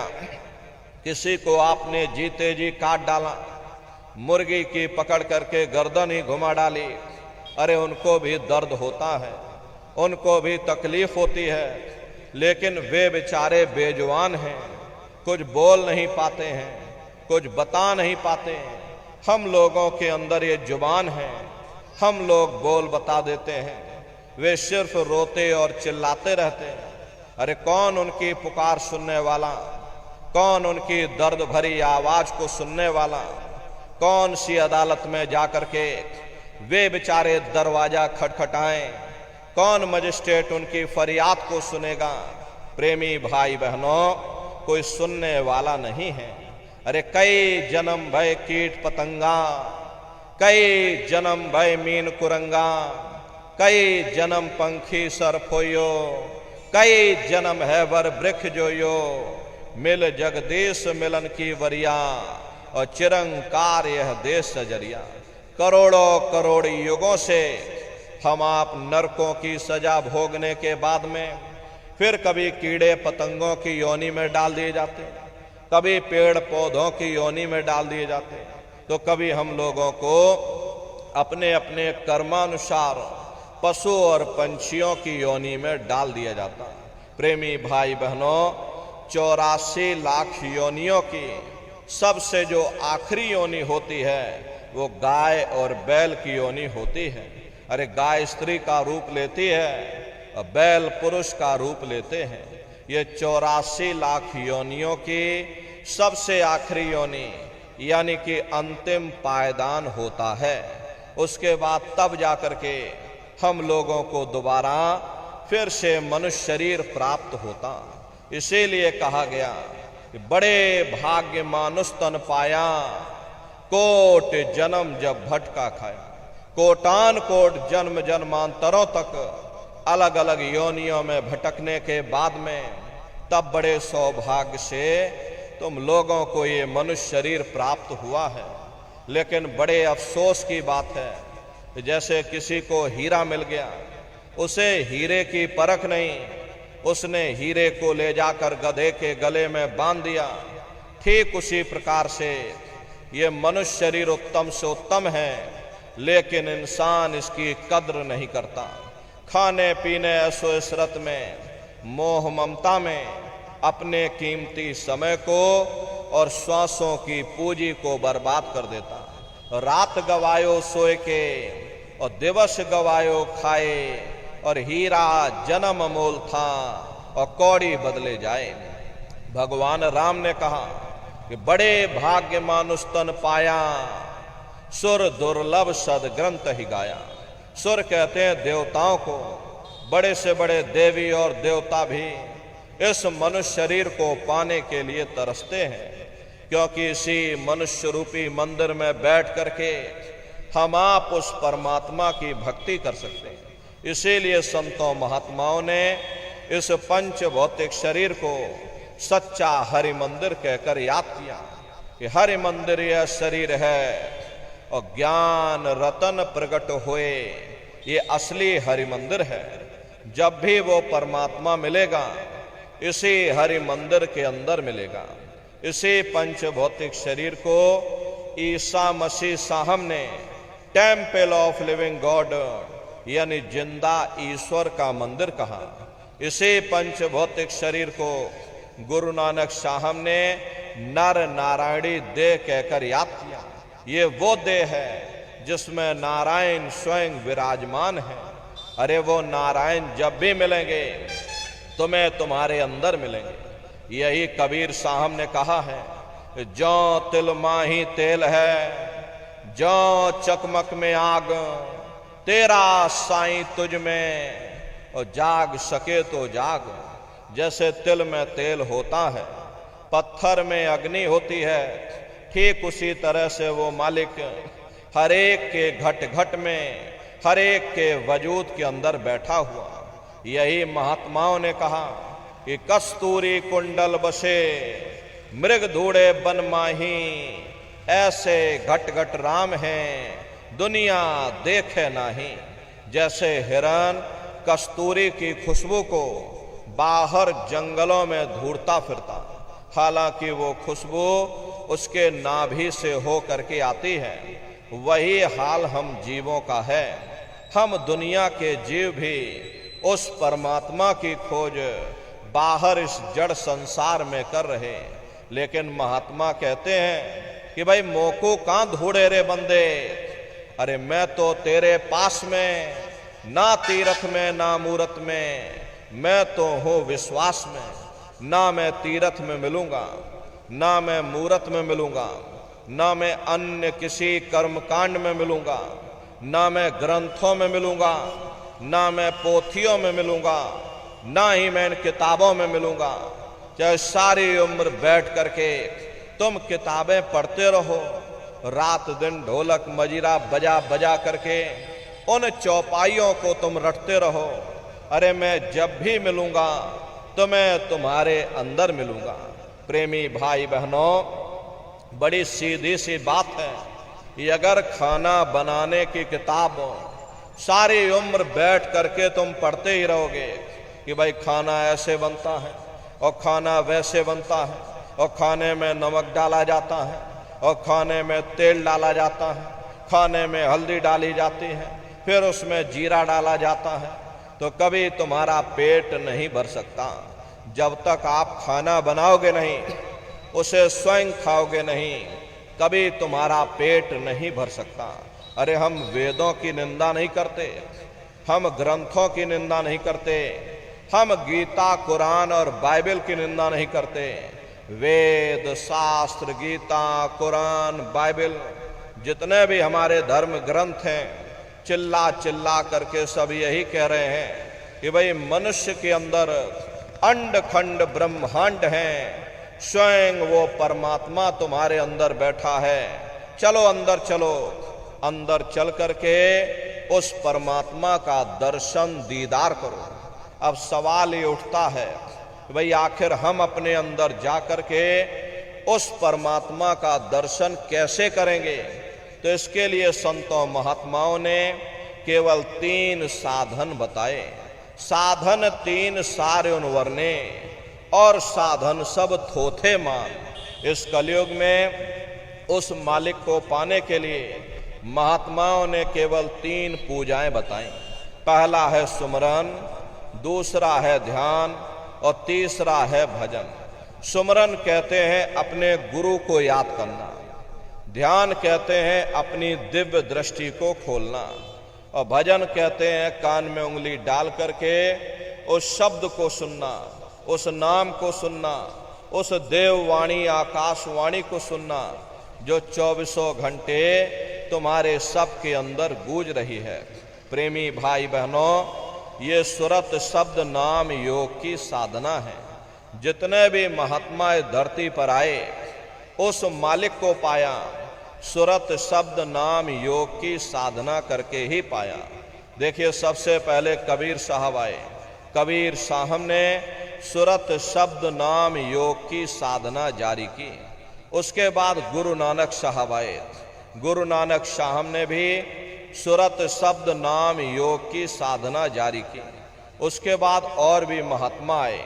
किसी को आपने जीते जी काट डाला, मुर्गी की पकड़ करके गर्दन ही घुमा डाली। अरे उनको भी दर्द होता है, उनको भी तकलीफ होती है, लेकिन वे बेचारे बेजुबान हैं, कुछ बोल नहीं पाते हैं, कुछ बता नहीं पाते हैं। हम लोगों के अंदर ये जुबान है, हम लोग बोल बता देते हैं, वे सिर्फ रोते और चिल्लाते रहते हैं। अरे कौन उनकी पुकार सुनने वाला, कौन उनकी दर्द भरी आवाज को सुनने वाला, कौन सी अदालत में जाकर के वे बेचारे दरवाजा खटखटाएं, कौन मजिस्ट्रेट उनकी फरियाद को सुनेगा। प्रेमी भाई बहनों, कोई सुनने वाला नहीं है। अरे कई जन्म भय कीट पतंगा, कई जन्म भय मीन कुरंगा, कई जन्म पंखी सरफोयो, कई जन्म है वर वृक्ष जोयो, मिल जगदीश मिलन की वरिया, और चिरंकार यह देश सजरिया। करोड़ों करोड़ युगों से हम आप नरकों की सजा भोगने के बाद में फिर कभी कीड़े पतंगों की योनि में डाल दिए जाते, कभी पेड़ पौधों की योनि में डाल दिए जाते, तो कभी हम लोगों को अपने अपने कर्मानुसार पशु और पंछियों की योनि में डाल दिया जाता। प्रेमी भाई बहनों, 84 लाख योनियों की सबसे जो आखिरी योनि होती है वो गाय और बैल की योनि होती है। अरे गाय स्त्री का रूप लेती है और बैल पुरुष का रूप लेते हैं। ये 84 लाख योनियों की सबसे आखिरी योनि यानी कि अंतिम पायदान होता है। उसके बाद तब जाकर के हम लोगों को दोबारा फिर से मनुष्य शरीर प्राप्त होता। इसीलिए कहा गया कि बड़े भाग्य मानुष तन पाया, कोट जन्म जब भटका खाया। कोटान कोट जन्म जन्मांतरों तक अलग अलग योनियों में भटकने के बाद में तब बड़े सौभाग्य से तुम लोगों को ये मनुष्य शरीर प्राप्त हुआ है। लेकिन बड़े अफसोस की बात है कि जैसे किसी को हीरा मिल गया, उसे हीरे की परख नहीं, उसने हीरे को ले जाकर गधे के गले में बांध दिया। ठीक उसी प्रकार से ये मनुष्य शरीर उत्तम से उत्तम है, लेकिन इंसान इसकी कद्र नहीं करता। खाने पीने ऐशो इशरत में, मोह ममता में अपने कीमती समय को और श्वासों की पूंजी को बर्बाद कर देता। रात गवायो सोए के और दिवस गवायो खाए, और हीरा जन्म अमोल था और कौड़ी बदले जाए। भगवान राम ने कहा कि बड़े भाग्य मानुष तन पाया, सुर दुर्लभ सद ग्रंथ ही गाया। सुर कहते हैं देवताओं को। बड़े से बड़े देवी और देवता भी इस मनुष्य शरीर को पाने के लिए तरसते हैं, क्योंकि इसी मनुष्य रूपी मंदिर में बैठ करके हम आप उस परमात्मा की भक्ति कर सकते हैं। इसीलिए संतों महात्माओं ने इस पंच भौतिक शरीर को सच्चा हरि मंदिर कहकर याद किया कि हरि मंदिर यह शरीर है और ज्ञान रतन प्रकट हुए, ये असली हरि मंदिर है। जब भी वो परमात्मा मिलेगा इसी हरि मंदिर के अंदर मिलेगा। इसी पंच भौतिक शरीर को ईसा मसीह साहब ने टेम्पल ऑफ लिविंग गॉड यानी जिंदा ईश्वर का मंदिर कहा। इसी पंच भौतिक शरीर को गुरु नानक साहब ने नर नारायणी देह कहकर याद किया। ये वो देह है जिसमें नारायण स्वयं विराजमान है। अरे वो नारायण जब भी मिलेंगे तुम्हें तुम्हारे अंदर मिलेंगे। यही कबीर साहब ने कहा है, जो तिल माही तेल है, जो चकमक में आग, तेरा साईं तुझ में, और जाग सके तो जाग। जैसे तिल में तेल होता है, पत्थर में अग्नि होती है, ठीक उसी तरह से वो मालिक हर एक के घट घट में, हर एक के वजूद के अंदर बैठा हुआ। यही महात्माओं ने कहा कि कस्तूरी कुंडल बसे, मृग धूड़े बन माही, ऐसे घट घट राम हैं दुनिया देखे नाही। जैसे हिरण कस्तूरी की खुशबू को बाहर जंगलों में ढूंढता फिरता, हालांकि वो खुशबू उसके नाभि से हो करके आती है, वही हाल हम जीवों का है। हम दुनिया के जीव भी उस परमात्मा की खोज बाहर इस जड़ संसार में कर रहे, लेकिन महात्मा कहते हैं कि भाई मोको कहां ढूंढे रे बंदे। अरे मैं तो तेरे पास में, ना तीरथ में ना मूरत में, मैं तो हूं विश्वास में। ना मैं तीरथ में मिलूंगा, ना मैं मूरत में मिलूंगा, ना मैं अन्य किसी कर्मकांड में मिलूंगा, ना मैं ग्रंथों में मिलूंगा, ना मैं पोथियों में मिलूंगा, ना ही मैं इन किताबों में मिलूंगा। चाहे सारी उम्र बैठ करके तुम किताबें पढ़ते रहो, रात दिन ढोलक मजीरा बजा बजा करके उन चौपाइयों को तुम रटते रहो, अरे मैं जब भी मिलूंगा तो मैं तुम्हारे अंदर मिलूंगा। प्रेमी भाई बहनों, बड़ी सीधी सी बात है, ये अगर खाना बनाने की किताब सारी उम्र बैठ करके तुम पढ़ते ही रहोगे कि भाई खाना ऐसे बनता है और खाना वैसे बनता है और खाने में नमक डाला जाता है और खाने में तेल डाला जाता है, खाने में हल्दी डाली जाती है, फिर उसमें जीरा डाला जाता है, तो कभी तुम्हारा पेट नहीं भर सकता जब तक आप खाना बनाओगे नहीं, उसे स्वयं खाओगे नहीं, कभी तुम्हारा पेट नहीं भर सकता। अरे हम वेदों की निंदा नहीं करते, हम ग्रंथों की निंदा नहीं करते, हम गीता कुरान और बाइबल की निंदा नहीं करते। वेद शास्त्र गीता कुरान बाइबल जितने भी हमारे धर्म ग्रंथ हैं, चिल्ला चिल्ला करके सब यही कह रहे हैं कि भाई मनुष्य के अंदर अंड खंड ब्रह्मांड हैं, स्वयं वो परमात्मा तुम्हारे अंदर बैठा है, चलो अंदर चलो, अंदर चल करके उस परमात्मा का दर्शन दीदार करो। अब सवाल ये उठता है भाई आखिर हम अपने अंदर जा करके उस परमात्मा का दर्शन कैसे करेंगे? तो इसके लिए संतों महात्माओं ने केवल 3 साधन बताए। साधन 3 सारे वर्णे और साधन सब थोथे मान। इस कलयुग में उस मालिक को पाने के लिए महात्माओं ने केवल 3 पूजाएं बताई। पहला है सुमरन, दूसरा है ध्यान और तीसरा है भजन। सुमरन कहते हैं अपने गुरु को याद करना, ध्यान कहते हैं अपनी दिव्य दृष्टि को खोलना, और भजन कहते हैं कान में उंगली डाल करके उस शब्द को सुनना, उस नाम को सुनना, उस देववाणी आकाशवाणी को सुनना जो 24 घंटे तुम्हारे सबके अंदर गूंज रही है। प्रेमी भाई बहनों, ये सुरत शब्द नाम योग की साधना है। जितने भी महात्मा धरती पर आए उस मालिक को पाया, सुरत शब्द नाम योग की साधना करके ही पाया। देखिए सबसे पहले कबीर साहब आए, कबीर साहब ने सुरत शब्द नाम योग की साधना जारी की। उसके बाद गुरु नानक साहब आए, गुरु नानक साहब ने भी सुरत शब्द नाम योग की साधना जारी की। उसके बाद और भी महात्मा आए,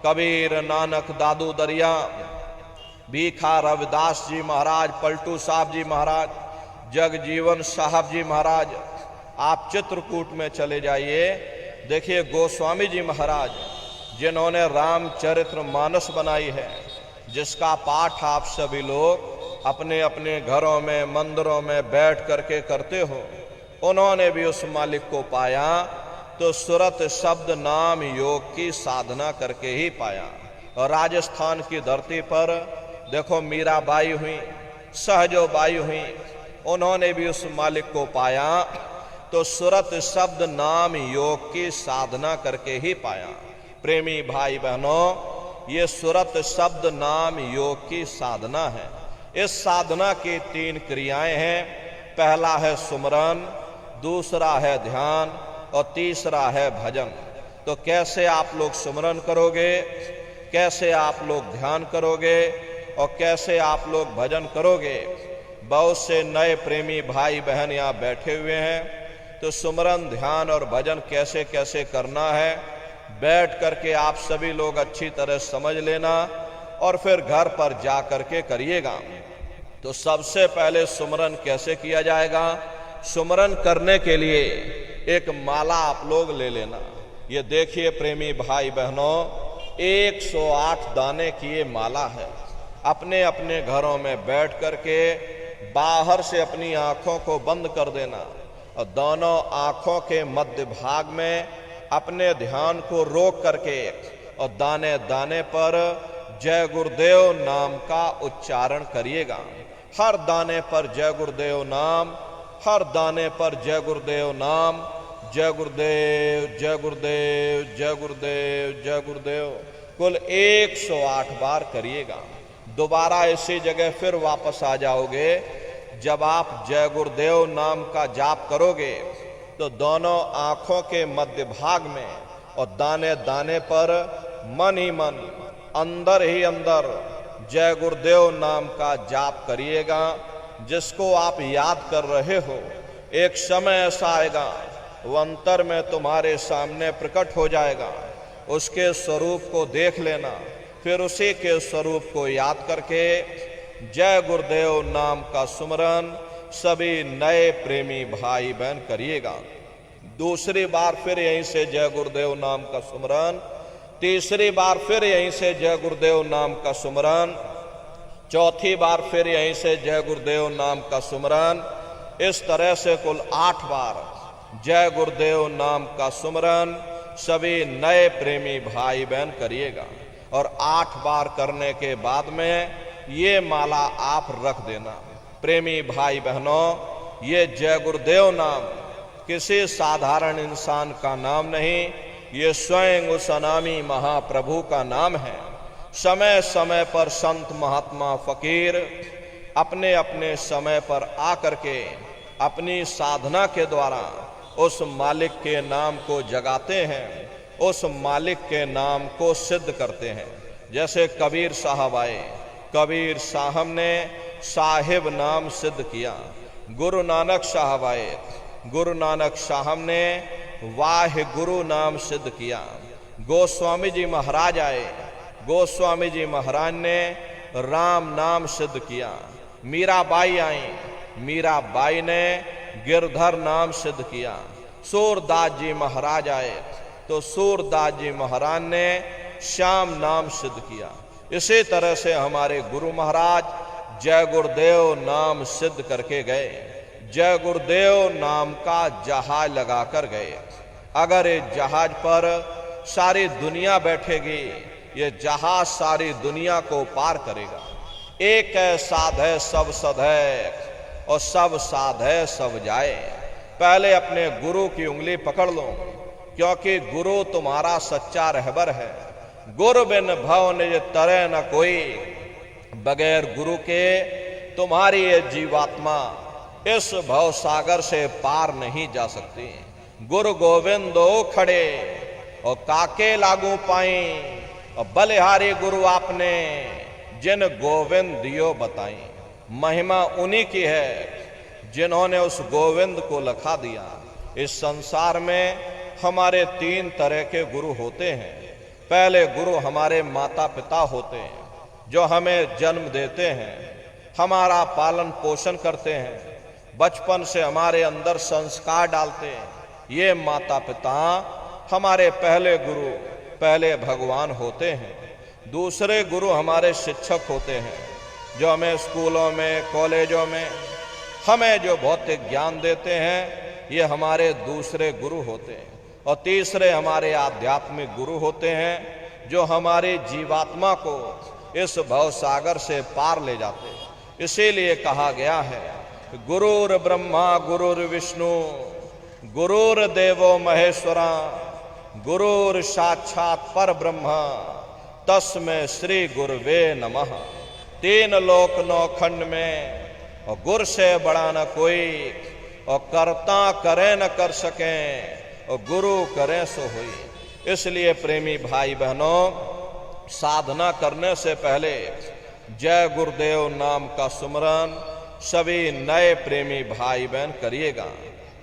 कबीर नानक दादू दरिया, भीखा रविदास जी महाराज, पलटू साहब जी महाराज, जगजीवन साहब जी महाराज। आप चित्रकूट में चले जाइए, देखिए गोस्वामी जी महाराज जिन्होंने रामचरित्र मानस बनाई है, जिसका पाठ आप सभी लोग अपने अपने घरों में मंदिरों में बैठ करके करते हो, उन्होंने भी उस मालिक को पाया तो सुरत शब्द नाम योग की साधना करके ही पाया। और राजस्थान की धरती पर देखो मीराबाई हुई, सहजोबाई हुई, उन्होंने भी उस मालिक को पाया तो सुरत शब्द नाम योग की साधना करके ही पाया। प्रेमी भाई बहनों, ये सुरत शब्द नाम योग की साधना है। इस साधना की 3 क्रियाएं हैं। पहला है सुमरन, दूसरा है ध्यान और तीसरा है भजन। तो कैसे आप लोग सुमरन करोगे, कैसे आप लोग ध्यान करोगे और कैसे आप लोग भजन करोगे? बहुत से नए प्रेमी भाई बहन यहाँ बैठे हुए हैं, तो सुमरन ध्यान और भजन कैसे कैसे करना है बैठ करके आप सभी लोग अच्छी तरह समझ लेना और फिर घर पर जा करके करिएगा। तो सबसे पहले सुमरन कैसे किया जाएगा? सुमरन करने के लिए एक माला आप लोग ले लेना। ये देखिए प्रेमी भाई बहनों, 108 दाने की ये माला है। अपने अपने घरों में बैठ करके बाहर से अपनी आंखों को बंद कर देना और दोनों आंखों के मध्य भाग में अपने ध्यान को रोक करके और दाने दाने पर जय गुरुदेव नाम का उच्चारण करिएगा। हर दाने पर जय गुरुदेव नाम, हर दाने पर जय गुरुदेव नाम, जय गुरुदेव जय गुरुदेव जय गुरुदेव जय गुरुदेव। कुल 108 बार करिएगा। दोबारा इसी जगह फिर वापस आ जाओगे। जब आप जय गुरुदेव नाम का जाप करोगे तो दोनों आंखों के मध्य भाग में और दाने दाने पर मन ही मन, अंदर ही अंदर जय गुरुदेव नाम का जाप करिएगा। जिसको आप याद कर रहे हो, एक समय ऐसा आएगा वो अंतर में तुम्हारे सामने प्रकट हो जाएगा। उसके स्वरूप को देख लेना, फिर उसी के स्वरूप को याद करके जय गुरुदेव नाम का सुमरन सभी नए प्रेमी भाई बहन करिएगा। दूसरी बार फिर यहीं से जय गुरुदेव नाम का सुमरन, तीसरी बार फिर यहीं से जय गुरुदेव नाम का सुमरन, चौथी बार फिर यहीं से जय गुरुदेव नाम का सुमरन। इस तरह से कुल 8 बार जय गुरुदेव नाम का सुमरन सभी नए प्रेमी भाई बहन करिएगा। और 8 बार करने के बाद में ये माला आप रख देना। प्रेमी भाई बहनों, ये जय गुरुदेव नाम किसी साधारण इंसान का नाम नहीं, ये स्वयं उस अनामी महाप्रभु का नाम है। समय समय पर संत महात्मा फकीर अपने अपने समय पर आकर के अपनी साधना के द्वारा उस मालिक के नाम को जगाते हैं, उस मालिक के नाम को सिद्ध करते हैं। जैसे कबीर साहब आए, कबीर साहब ने साहिब नाम सिद्ध किया। गुरु नानक साहब आए, गुरु नानक साहब ने वाह गुरु नाम सिद्ध किया। गोस्वामी जी महाराज आए, गोस्वामी जी महाराज ने राम नाम सिद्ध किया। मीराबाई आई, मीराबाई ने गिरधर नाम सिद्ध किया। सूरदास जी महाराज आए तो सूरदास जी महाराज ने श्याम नाम सिद्ध किया। इसी तरह से हमारे गुरु महाराज जय गुरुदेव नाम सिद्ध करके गए। जय गुरुदेव नाम का जहाज लगा कर गए। अगर इस जहाज पर सारी दुनिया बैठेगी, ये जहाज सारी दुनिया को पार करेगा। एक है साध है सब सद है, और सब साध है सब जाए। पहले अपने गुरु की उंगली पकड़ लो, क्योंकि गुरु तुम्हारा सच्चा रहबर है। गुरु बिन भव निज तरे न कोई, बगैर गुरु के तुम्हारी ये जीवात्मा इस भव सागर से पार नहीं जा सकती। गुरु गोविंदो खड़े और काके लागू पाई, और बलिहारी गुरु आपने जिन गोविंद दियो बताई। महिमा उन्हीं की है जिन्होंने उस गोविंद को लखा दिया। इस संसार में हमारे 3 तरह के गुरु होते हैं। पहले गुरु हमारे माता पिता होते हैं, जो हमें जन्म देते हैं, हमारा पालन पोषण करते हैं, बचपन से हमारे अंदर संस्कार डालते हैं। ये माता पिता हमारे पहले गुरु, पहले भगवान होते हैं। दूसरे गुरु हमारे शिक्षक होते हैं, जो हमें स्कूलों में, कॉलेजों में हमें जो भौतिक ज्ञान देते हैं, ये हमारे दूसरे गुरु होते हैं। और तीसरे हमारे आध्यात्मिक गुरु होते हैं, जो हमारी जीवात्मा को इस भव सागर से पार ले जाते हैं। इसीलिए कहा गया है, गुरुर ब्रह्मा गुरुर विष्णु गुरुर्देवो महेश्वरा गुरुर साक्षात पर ब्रह्मा तस्मै श्री गुरुवे नमः। 3 लोक 9 खंड में और गुर से बड़ा न कोई, और करता करे न कर सकें, और गुरु करें सो हुई। इसलिए प्रेमी भाई बहनों, साधना करने से पहले जय गुरुदेव नाम का सुमरन सभी नए प्रेमी भाई बहन करिएगा।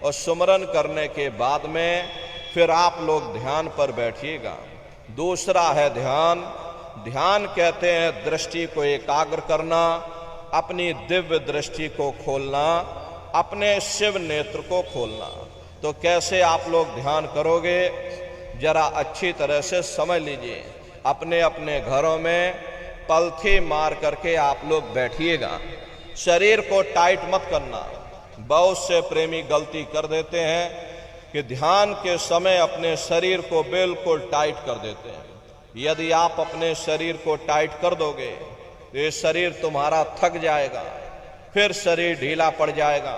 और सुमरन करने के बाद में फिर आप लोग ध्यान पर बैठिएगा। दूसरा है ध्यान। ध्यान कहते हैं दृष्टि को एकाग्र करना, अपनी दिव्य दृष्टि को खोलना, अपने शिव नेत्र को खोलना। तो कैसे आप लोग ध्यान करोगे, जरा अच्छी तरह से समझ लीजिए। अपने अपने घरों में पलथी मार करके आप लोग बैठिएगा। शरीर को टाइट मत करना। बहुत से प्रेमी गलती कर देते हैं कि ध्यान के समय अपने शरीर को बिल्कुल टाइट कर देते हैं। यदि आप अपने शरीर को टाइट कर दोगे तो ये शरीर तुम्हारा थक जाएगा, फिर शरीर ढीला पड़ जाएगा,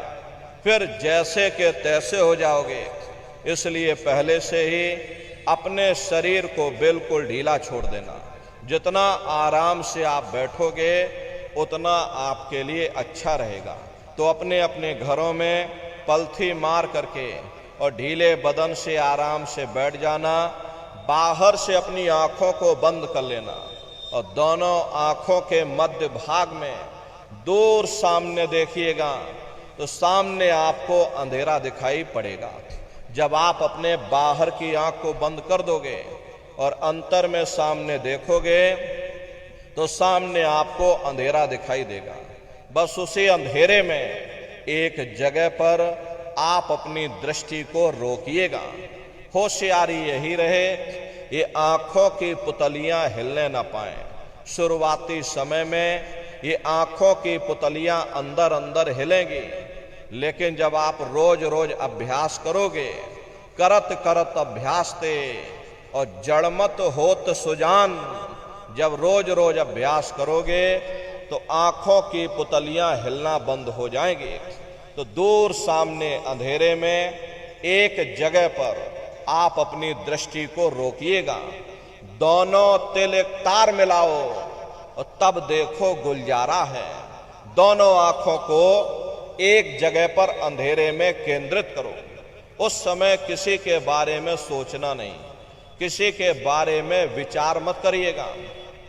फिर जैसे के तैसे हो जाओगे। इसलिए पहले से ही अपने शरीर को बिल्कुल ढीला छोड़ देना। जितना आराम से आप बैठोगे उतना आपके लिए अच्छा रहेगा। तो अपने अपने घरों में पलथी मार करके और ढीले बदन से आराम से बैठ जाना। बाहर से अपनी आंखों को बंद कर लेना और दोनों आंखों के मध्य भाग में दूर सामने देखिएगा तो सामने आपको अंधेरा दिखाई पड़ेगा। जब आप अपने बाहर की आंख को बंद कर दोगे और अंतर में सामने देखोगे तो सामने आपको अंधेरा दिखाई देगा। बस उसी अंधेरे में एक जगह पर आप अपनी दृष्टि को रोकिएगा। होशियारी यही रहे ये आंखों की पुतलियां हिलने ना पाएं। शुरुआती समय में ये आंखों की पुतलियां अंदर अंदर हिलेंगी, लेकिन जब आप रोज रोज अभ्यास करोगे, करत करत अभ्यास ते और जड़मत होत सुजान, जब रोज रोज अभ्यास करोगे तो आंखों की पुतलियां हिलना बंद हो जाएंगी। तो दूर सामने अंधेरे में एक जगह पर आप अपनी दृष्टि को रोकिएगा। दोनों तिल एक तार मिलाओ और तब देखो गुलजारा है। दोनों आंखों को एक जगह पर अंधेरे में केंद्रित करो। उस समय किसी के बारे में सोचना नहीं, किसी के बारे में विचार मत करिएगा।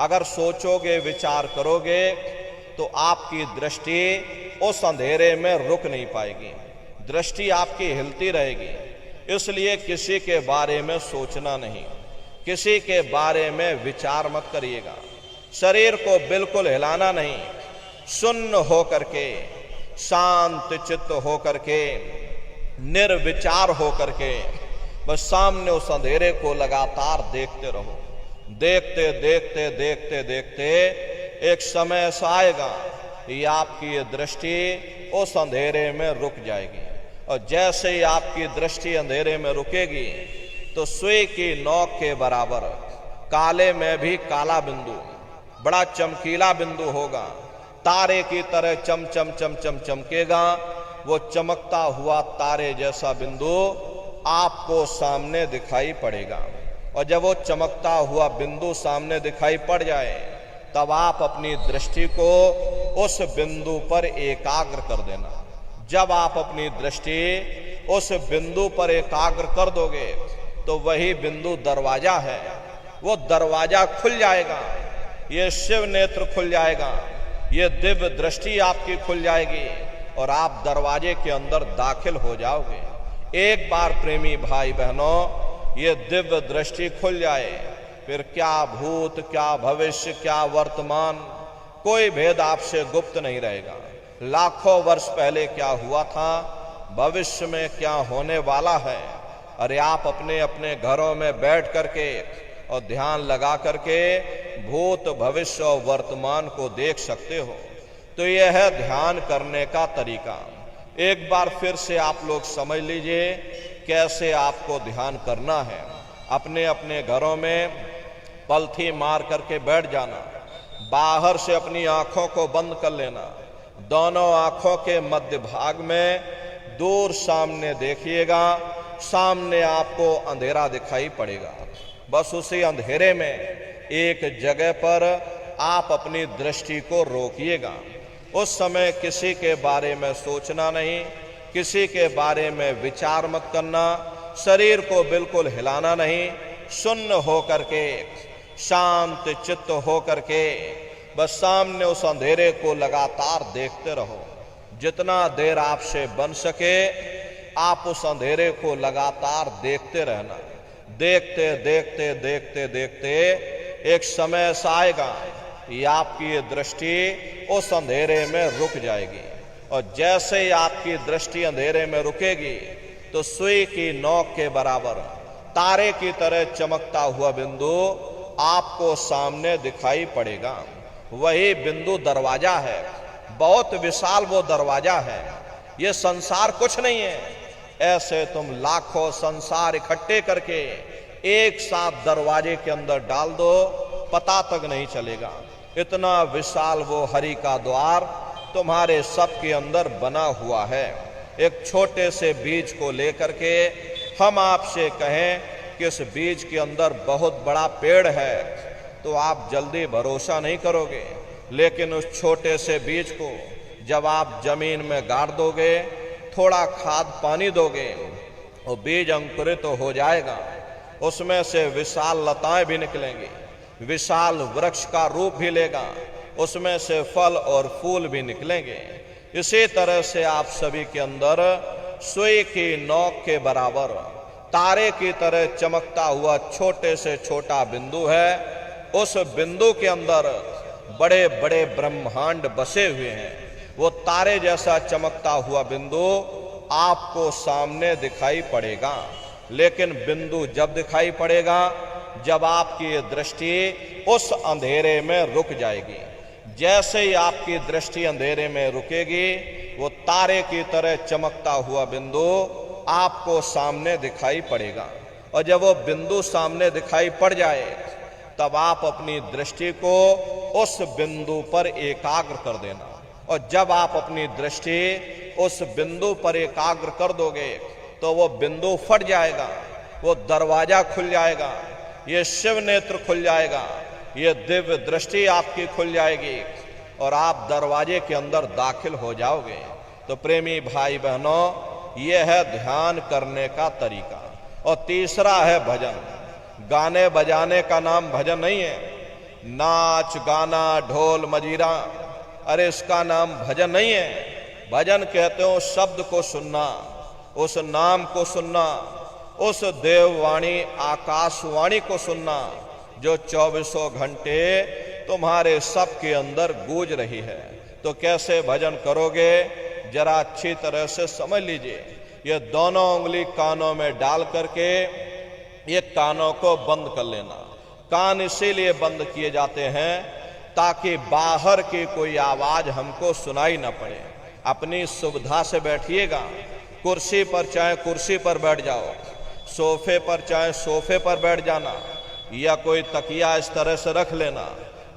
अगर सोचोगे, विचार करोगे तो आपकी दृष्टि उस अंधेरे में रुक नहीं पाएगी, दृष्टि आपकी हिलती रहेगी। इसलिए किसी के बारे में सोचना नहीं, किसी के बारे में विचार मत करिएगा। शरीर को बिल्कुल हिलाना नहीं, शून्य हो करके, शांत चित्त हो करके, निर्विचार हो करके बस सामने उस अंधेरे को लगातार देखते रहो। देखते देखते देखते देखते एक समय ऐसा आएगा कि आपकी ये दृष्टि उस अंधेरे में रुक जाएगी। और जैसे ही आपकी दृष्टि अंधेरे में रुकेगी तो सुई की नोक के बराबर काले में भी काला बिंदु, बड़ा चमकीला बिंदु होगा, तारे की तरह चम चम चम चम चमकेगा। वो चमकता हुआ तारे जैसा बिंदु आपको सामने दिखाई पड़ेगा। और जब वो चमकता हुआ बिंदु सामने दिखाई पड़ जाए तब आप अपनी दृष्टि को उस बिंदु पर एकाग्र कर देना। जब आप अपनी दृष्टि उस बिंदु पर एकाग्र कर दोगे तो वही बिंदु दरवाजा है। वो दरवाजा खुल जाएगा, ये शिव नेत्र खुल जाएगा, ये दिव्य दृष्टि आपकी खुल जाएगी और आप दरवाजे के अंदर दाखिल हो जाओगे। एक बार प्रेमी भाई बहनों ये दिव्य दृष्टि खुल जाए, फिर क्या भूत, क्या भविष्य, क्या वर्तमान, कोई भेद आपसे गुप्त नहीं रहेगा। लाखों वर्ष पहले क्या हुआ था, भविष्य में क्या होने वाला है, अरे आप अपने अपने घरों में बैठ करके और ध्यान लगा करके भूत, भविष्य और वर्तमान को देख सकते हो। तो यह है ध्यान करने का तरीका। एक बार फिर से आप लोग समझ लीजिए कैसे आपको ध्यान करना है। अपने अपने घरों में पलथी मार करके बैठ जाना, बाहर से अपनी आंखों को बंद कर लेना, दोनों आंखों के मध्य भाग में दूर सामने देखिएगा, सामने आपको अंधेरा दिखाई पड़ेगा। बस उसी अंधेरे में एक जगह पर आप अपनी दृष्टि को रोकिएगा। उस समय किसी के बारे में सोचना नहीं, किसी के बारे में विचार मत करना, शरीर को बिल्कुल हिलाना नहीं, शून्य हो करके, शांत चित्त हो करके बस सामने उस अंधेरे को लगातार देखते रहो। जितना देर आपसे बन सके आप उस अंधेरे को लगातार देखते रहना। देखते देखते देखते देखते एक समय ऐसा आएगा कि आपकी ये दृष्टि उस अंधेरे में रुक जाएगी। और जैसे ही आपकी दृष्टि अंधेरे में रुकेगी तो सुई की नोक के बराबर तारे की तरह चमकता हुआ बिंदु आपको सामने दिखाई पड़ेगा। वही बिंदु दरवाजा है, बहुत विशाल वो दरवाजा है। ये संसार कुछ नहीं है। ऐसे तुम लाखों संसार इकट्ठे करके एक साथ दरवाजे के अंदर डाल दो, पता तक नहीं चलेगा। इतना विशाल वो हरि का द्वार तुम्हारे सबके अंदर बना हुआ है। एक छोटे से बीज को लेकर के हम आपसे कहें किस बीज के अंदर बहुत बड़ा पेड़ है तो आप जल्दी भरोसा नहीं करोगे, लेकिन उस छोटे से बीज को जब आप जमीन में गाड़ दोगे, थोड़ा खाद पानी दोगे, वो बीज अंकुरित तो हो जाएगा, उसमें से विशाल लताएं भी निकलेंगी, विशाल वृक्ष का रूप भी लेगा, उसमें से फल और फूल भी निकलेंगे। इसी तरह से आप सभी के अंदर सुई की नोक के बराबर तारे की तरह चमकता हुआ छोटे से छोटा बिंदु है। उस बिंदु के अंदर बड़े बड़े ब्रह्मांड बसे हुए हैं। वो तारे जैसा चमकता हुआ बिंदु आपको सामने दिखाई पड़ेगा, लेकिन बिंदु जब दिखाई पड़ेगा जब आपकी ये दृष्टि उस अंधेरे में रुक जाएगी। जैसे ही आपकी दृष्टि अंधेरे में रुकेगी, वो तारे की तरह चमकता हुआ बिंदु आपको सामने दिखाई पड़ेगा। और जब वो बिंदु सामने दिखाई पड़ जाए, तब आप अपनी दृष्टि को उस बिंदु पर एकाग्र कर देना। और जब आप अपनी दृष्टि उस बिंदु पर एकाग्र कर दोगे, तो वो बिंदु फट जाएगा, वो दरवाजा खुल जाएगा, ये शिव नेत्र खुल जाएगा, ये दिव्य दृष्टि आपकी खुल जाएगी और आप दरवाजे के अंदर दाखिल हो जाओगे। तो प्रेमी भाई बहनों, ये है ध्यान करने का तरीका। और तीसरा है भजन। गाने बजाने का नाम भजन नहीं है। नाच गाना ढोल मजीरा, अरे इसका नाम भजन नहीं है। भजन कहते हो शब्द को सुनना, उस नाम को सुनना, उस देववाणी आकाशवाणी को सुनना जो 24 घंटे तुम्हारे सबके अंदर गूंज रही है। तो कैसे भजन करोगे, जरा अच्छी तरह से समझ लीजिए। ये दोनों उंगली कानों में डाल करके ये कानों को बंद कर लेना। कान इसीलिए बंद किए जाते हैं ताकि बाहर की कोई आवाज हमको सुनाई न पड़े। अपनी सुविधा से बैठिएगा, कुर्सी पर चाहे कुर्सी पर बैठ जाओ, सोफे पर चाहे सोफे पर बैठ जाना, या कोई तकिया इस तरह से रख लेना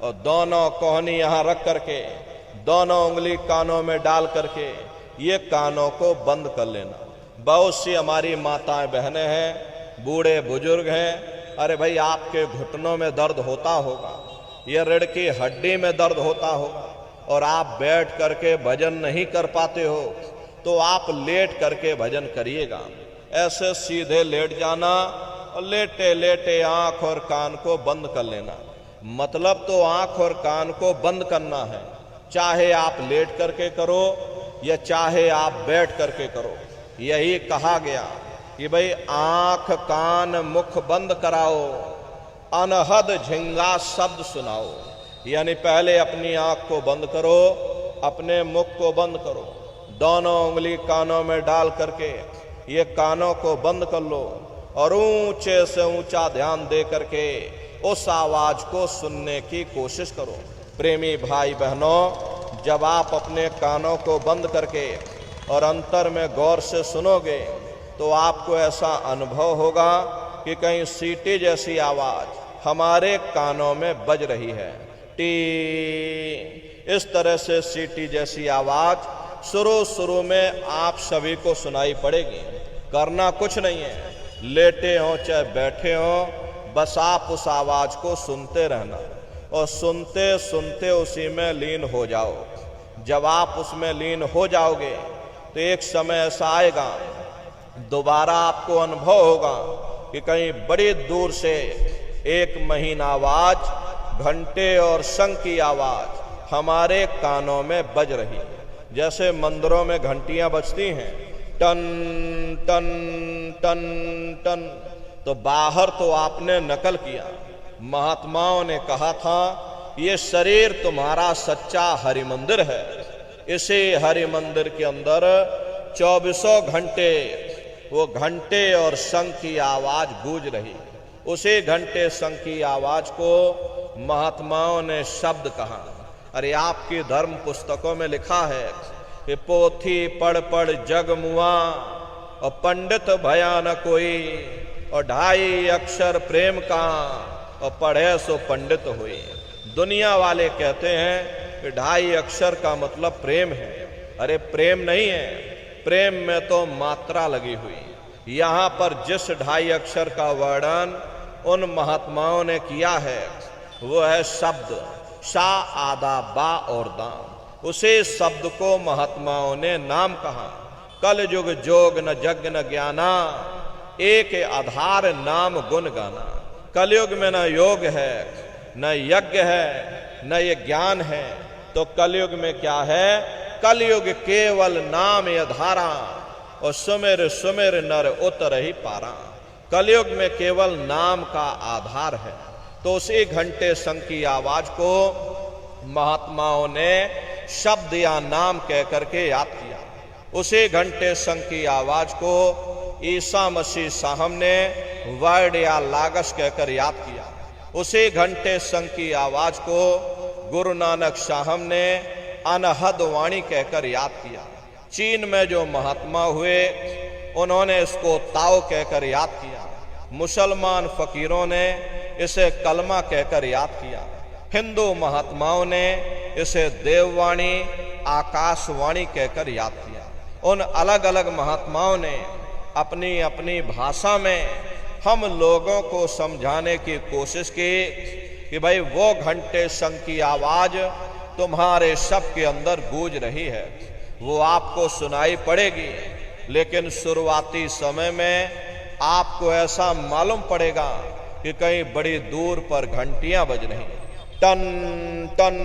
और दोनों कोहनी यहाँ रख करके दोनों उंगली कानों में डाल करके ये कानों को बंद कर लेना। बहुत सी हमारी माताएं बहनें हैं, बूढ़े बुजुर्ग हैं, अरे भाई आपके घुटनों में दर्द होता होगा, ये रीढ़ की हड्डी में दर्द होता होगा और आप बैठ करके भजन नहीं कर पाते हो, तो आप लेट करके भजन करिएगा। ऐसे सीधे लेट जाना और लेटे लेटे आंख और कान को बंद कर लेना। मतलब तो आंख और कान को बंद करना है, चाहे आप लेट करके करो या चाहे आप बैठ करके करो। यही कहा गया कि भाई आंख कान मुख बंद कराओ, अनहद झिंगा शब्द सुनाओ। यानी पहले अपनी आंख को बंद करो, अपने मुख को बंद करो, दोनों उंगली कानों में डाल करके ये कानों को बंद कर लो और ऊंचे से ऊंचा ध्यान दे करके उस आवाज को सुनने की कोशिश करो। प्रेमी भाई बहनों, जब आप अपने कानों को बंद करके और अंतर में गौर से सुनोगे, तो आपको ऐसा अनुभव होगा कि कहीं सीटी जैसी आवाज हमारे कानों में बज रही है। टी, इस तरह से सीटी जैसी आवाज शुरू में आप सभी को सुनाई पड़ेगी। करना कुछ नहीं है, लेटे हो चाहे बैठे हो, बस आप उस आवाज को सुनते रहना और सुनते सुनते उसी में लीन हो जाओ। जब आप उसमें लीन हो जाओगे तो एक समय ऐसा आएगा, दोबारा आपको अनुभव होगा कि कहीं बड़ी दूर से एक महीन आवाज, घंटे और शंख की आवाज हमारे कानों में बज रही है। जैसे मंदिरों में घंटियां बजती हैं, टन टन टन टन, तो बाहर तो आपने नकल किया। महात्माओं ने कहा था ये शरीर तुम्हारा सच्चा हरि मंदिर है। इसी हरि मंदिर के अंदर 24 घंटे वो घंटे और शंख की आवाज गूंज रही। उसी घंटे शंख की आवाज को महात्माओं ने शब्द कहा। अरे आपकी धर्म पुस्तकों में लिखा है कि पोथी पढ़ पढ़ जग मुआ और पंडित भया न कोई, और 2.5 अक्षर प्रेम का और पढ़े सो पंडित हुई। दुनिया वाले कहते हैं कि 2.5 अक्षर का मतलब प्रेम है। अरे प्रेम नहीं है, प्रेम में तो मात्रा लगी हुई। यहां पर जिस 2.5 अक्षर का वर्णन उन महात्माओं ने किया है वो है शब्द शा आदा बा और दाम। उसी शब्द को महात्माओं ने नाम कहा। कल युग जोग न जग न ज्ञाना, एक आधार नाम गुण गाना। कलयुग में न योग है न यज्ञ है न ये ज्ञान है, तो कलयुग में क्या है? कलयुग केवल नाम आधारा, और सुमिर सुमिर नर उतर ही पारा। कलयुग में केवल नाम का आधार है। तो उसी घंटे संग की आवाज को महात्माओं ने शब्द या नाम कह करके याद किया। उसी घंटे संग की आवाज को ईसा मसीह साहब ने वर्ड या लागस कहकर याद किया। उसी घंटे संग की आवाज को गुरु नानक साहब ने अनहद वाणी कहकर याद किया। चीन में जो महात्मा हुए उन्होंने इसको ताओ कहकर याद किया। मुसलमान फकीरों ने इसे कलमा कहकर याद किया। हिंदू महात्माओं ने इसे देववाणी आकाशवाणी कहकर याद किया। उन अलग अलग महात्माओं ने अपनी अपनी भाषा में हम लोगों को समझाने की कोशिश की कि भाई वो घंटे संग की आवाज तुम्हारे सब के अंदर गूंज रही है, वो आपको सुनाई पड़ेगी। लेकिन शुरुआती समय में आपको ऐसा मालूम पड़ेगा कि कहीं बड़ी दूर पर घंटियां बज रही, टन टन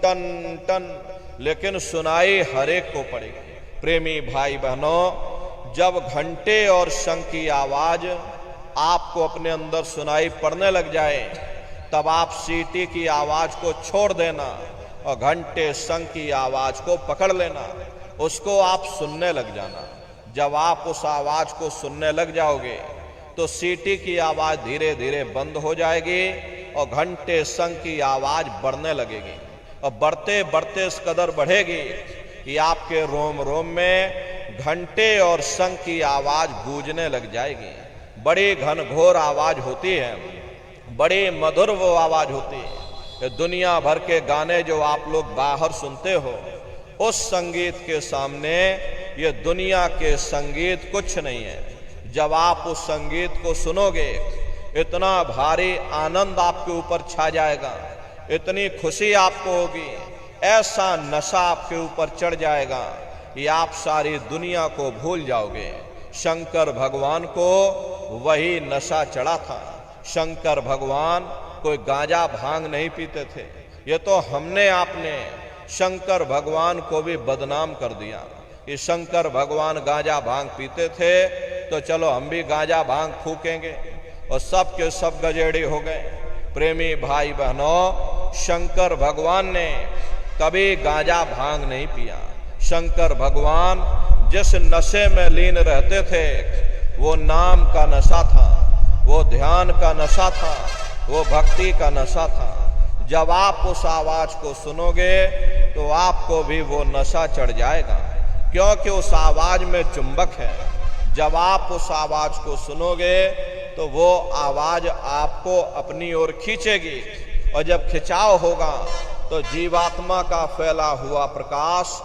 टन टन, लेकिन सुनाई हर एक को पड़ेगी। प्रेमी भाई बहनों, जब घंटे और शंख की आवाज आपको अपने अंदर सुनाई पड़ने लग जाए तब आप सीटी की आवाज को छोड़ देना और घंटे शंख की आवाज को पकड़ लेना, उसको आप सुनने लग जाना। जब आप उस आवाज को सुनने लग जाओगे तो सीटी की आवाज धीरे धीरे बंद हो जाएगी और घंटे शंख की आवाज बढ़ने लगेगी, और बढ़ते बढ़ते इस कदर बढ़ेगी कि आपके रोम रोम में घंटे और शंख की आवाज गूंजने लग जाएगी। बड़ी घनघोर आवाज होती है, बड़ी मधुर वो आवाज होती है। दुनिया भर के गाने जो आप लोग बाहर सुनते हो, उस संगीत के सामने ये दुनिया के संगीत कुछ नहीं है। जब आप उस संगीत को सुनोगे इतना भारी आनंद आपके ऊपर छा जाएगा, इतनी खुशी आपको होगी, ऐसा नशा आपके ऊपर चढ़ जाएगा कि आप सारी दुनिया को भूल जाओगे। शंकर भगवान को वही नशा चढ़ा था। शंकर भगवान कोई गांजा भांग नहीं पीते थे। ये तो हमने आपने शंकर भगवान को भी बदनाम कर दिया कि शंकर भगवान गांजा भांग पीते थे तो चलो हम भी गांजा भांग फूकेंगे, और सब के सब गजेड़ी हो गए। प्रेमी भाई बहनों, शंकर भगवान ने कभी गांजा भांग नहीं पिया। शंकर भगवान जिस नशे में लीन रहते थे वो नाम का नशा था, वो ध्यान का नशा था, वो भक्ति का नशा था। जब आप उस आवाज को सुनोगे तो आपको भी वो नशा चढ़ जाएगा, क्योंकि उस आवाज में चुंबक है। जब आप उस आवाज को सुनोगे तो वो आवाज आपको अपनी ओर खींचेगी, और जब खिंचाव होगा तो जीवात्मा का फैला हुआ प्रकाश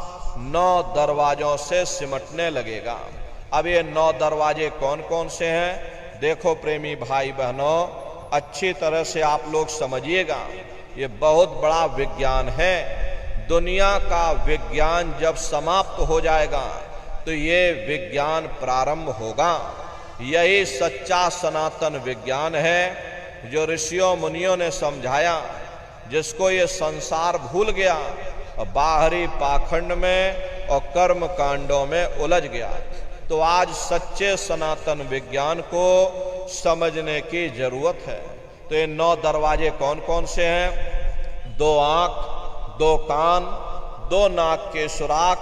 9 दरवाजों से सिमटने लगेगा। अब ये 9 दरवाजे कौन कौन से हैं? देखो प्रेमी भाई बहनों, अच्छी तरह से आप लोग समझिएगा, ये बहुत बड़ा विज्ञान है। दुनिया का विज्ञान जब समाप्त हो जाएगा तो ये विज्ञान प्रारंभ होगा। यही सच्चा सनातन विज्ञान है जो ऋषियों मुनियों ने समझाया, जिसको ये संसार भूल गया और बाहरी पाखंड में और कर्म कांडों में उलझ गया। तो आज सच्चे सनातन विज्ञान को समझने की जरूरत है। तो ये 9 दरवाजे कौन कौन से हैं? 2 आंख, 2 कान, 2 नाक के सुराख,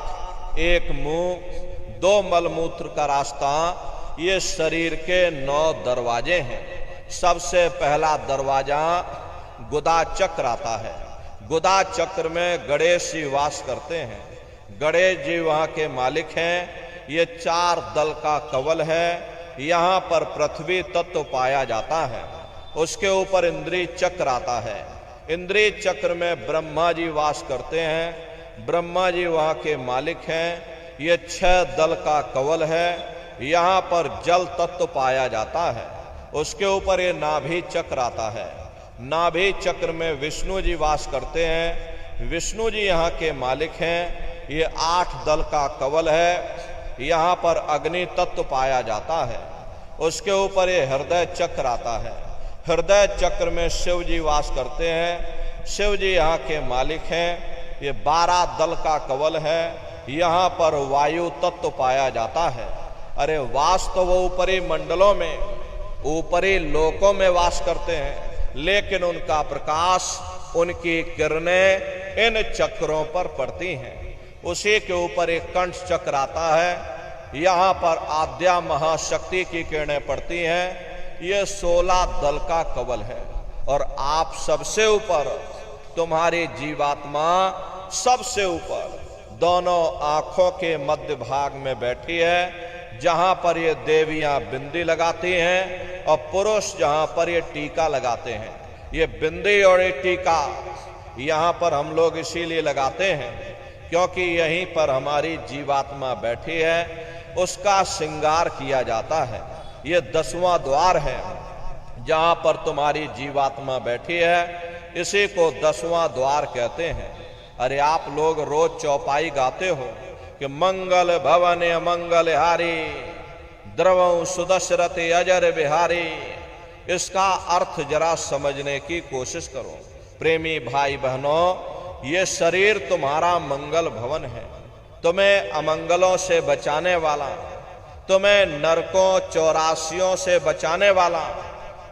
1 मुंह, 2 मलमूत्र का रास्ता, ये शरीर के 9 दरवाजे हैं। सबसे पहला दरवाजा गुदा चक्र आता है। गुदा चक्र में गणेश जी वास करते हैं। गणेश जी वहाँ के मालिक हैं। ये 4 दल का कवल है। यहाँ पर पृथ्वी तत्व पाया जाता है। उसके ऊपर इंद्रिय चक्र आता है। इंद्रिय चक्र में ब्रह्मा जी वास करते हैं। ब्रह्मा जी वहाँ के मालिक हैं। ये 6 दल का कवल है। यहां पर जल तत्व पाया जाता है। उसके ऊपर ये नाभि चक्र आता है। नाभि चक्र में विष्णु जी वास करते हैं। विष्णु जी यहाँ के मालिक हैं। ये 8 दल का कवल है। यहाँ पर अग्नि तत्व पाया जाता है। उसके ऊपर ये हृदय चक्र आता है। हृदय चक्र में शिव जी वास करते हैं। शिव जी यहाँ के मालिक हैं। ये 12 दल का कवल है। यहाँ पर वायु तत्व पाया जाता है। अरे वास तो वो ऊपरी मंडलों में, ऊपरी लोकों में वास करते हैं, लेकिन उनका प्रकाश, उनकी किरणें इन चक्रों पर पड़ती हैं। उसी के ऊपर एक कंठ चक्र आता है। यहाँ पर आद्या महाशक्ति की किरणें पड़ती हैं। ये 16 दल का कवल है। और आप सबसे ऊपर, तुम्हारी जीवात्मा सबसे ऊपर दोनों आंखों के मध्य भाग में बैठी है, जहां पर ये देवियां बिंदी लगाती हैं और पुरुष जहां पर ये टीका लगाते हैं। ये बिंदी और ये टीका यहाँ पर हम लोग इसीलिए लगाते हैं क्योंकि यहीं पर हमारी जीवात्मा बैठी है, उसका श्रृंगार किया जाता है। ये 10वां द्वार है जहां पर तुम्हारी जीवात्मा बैठी है। इसी को 10वां द्वार कहते हैं। अरे आप लोग रोज चौपाई गाते हो कि मंगल भवन मंगल हारी, द्रवं सुदशरथ अजर बिहारी। इसका अर्थ जरा समझने की कोशिश करो। प्रेमी भाई बहनों, ये शरीर तुम्हारा मंगल भवन है, तुम्हें अमंगलों से बचाने वाला, तुम्हें नरकों 84 से बचाने वाला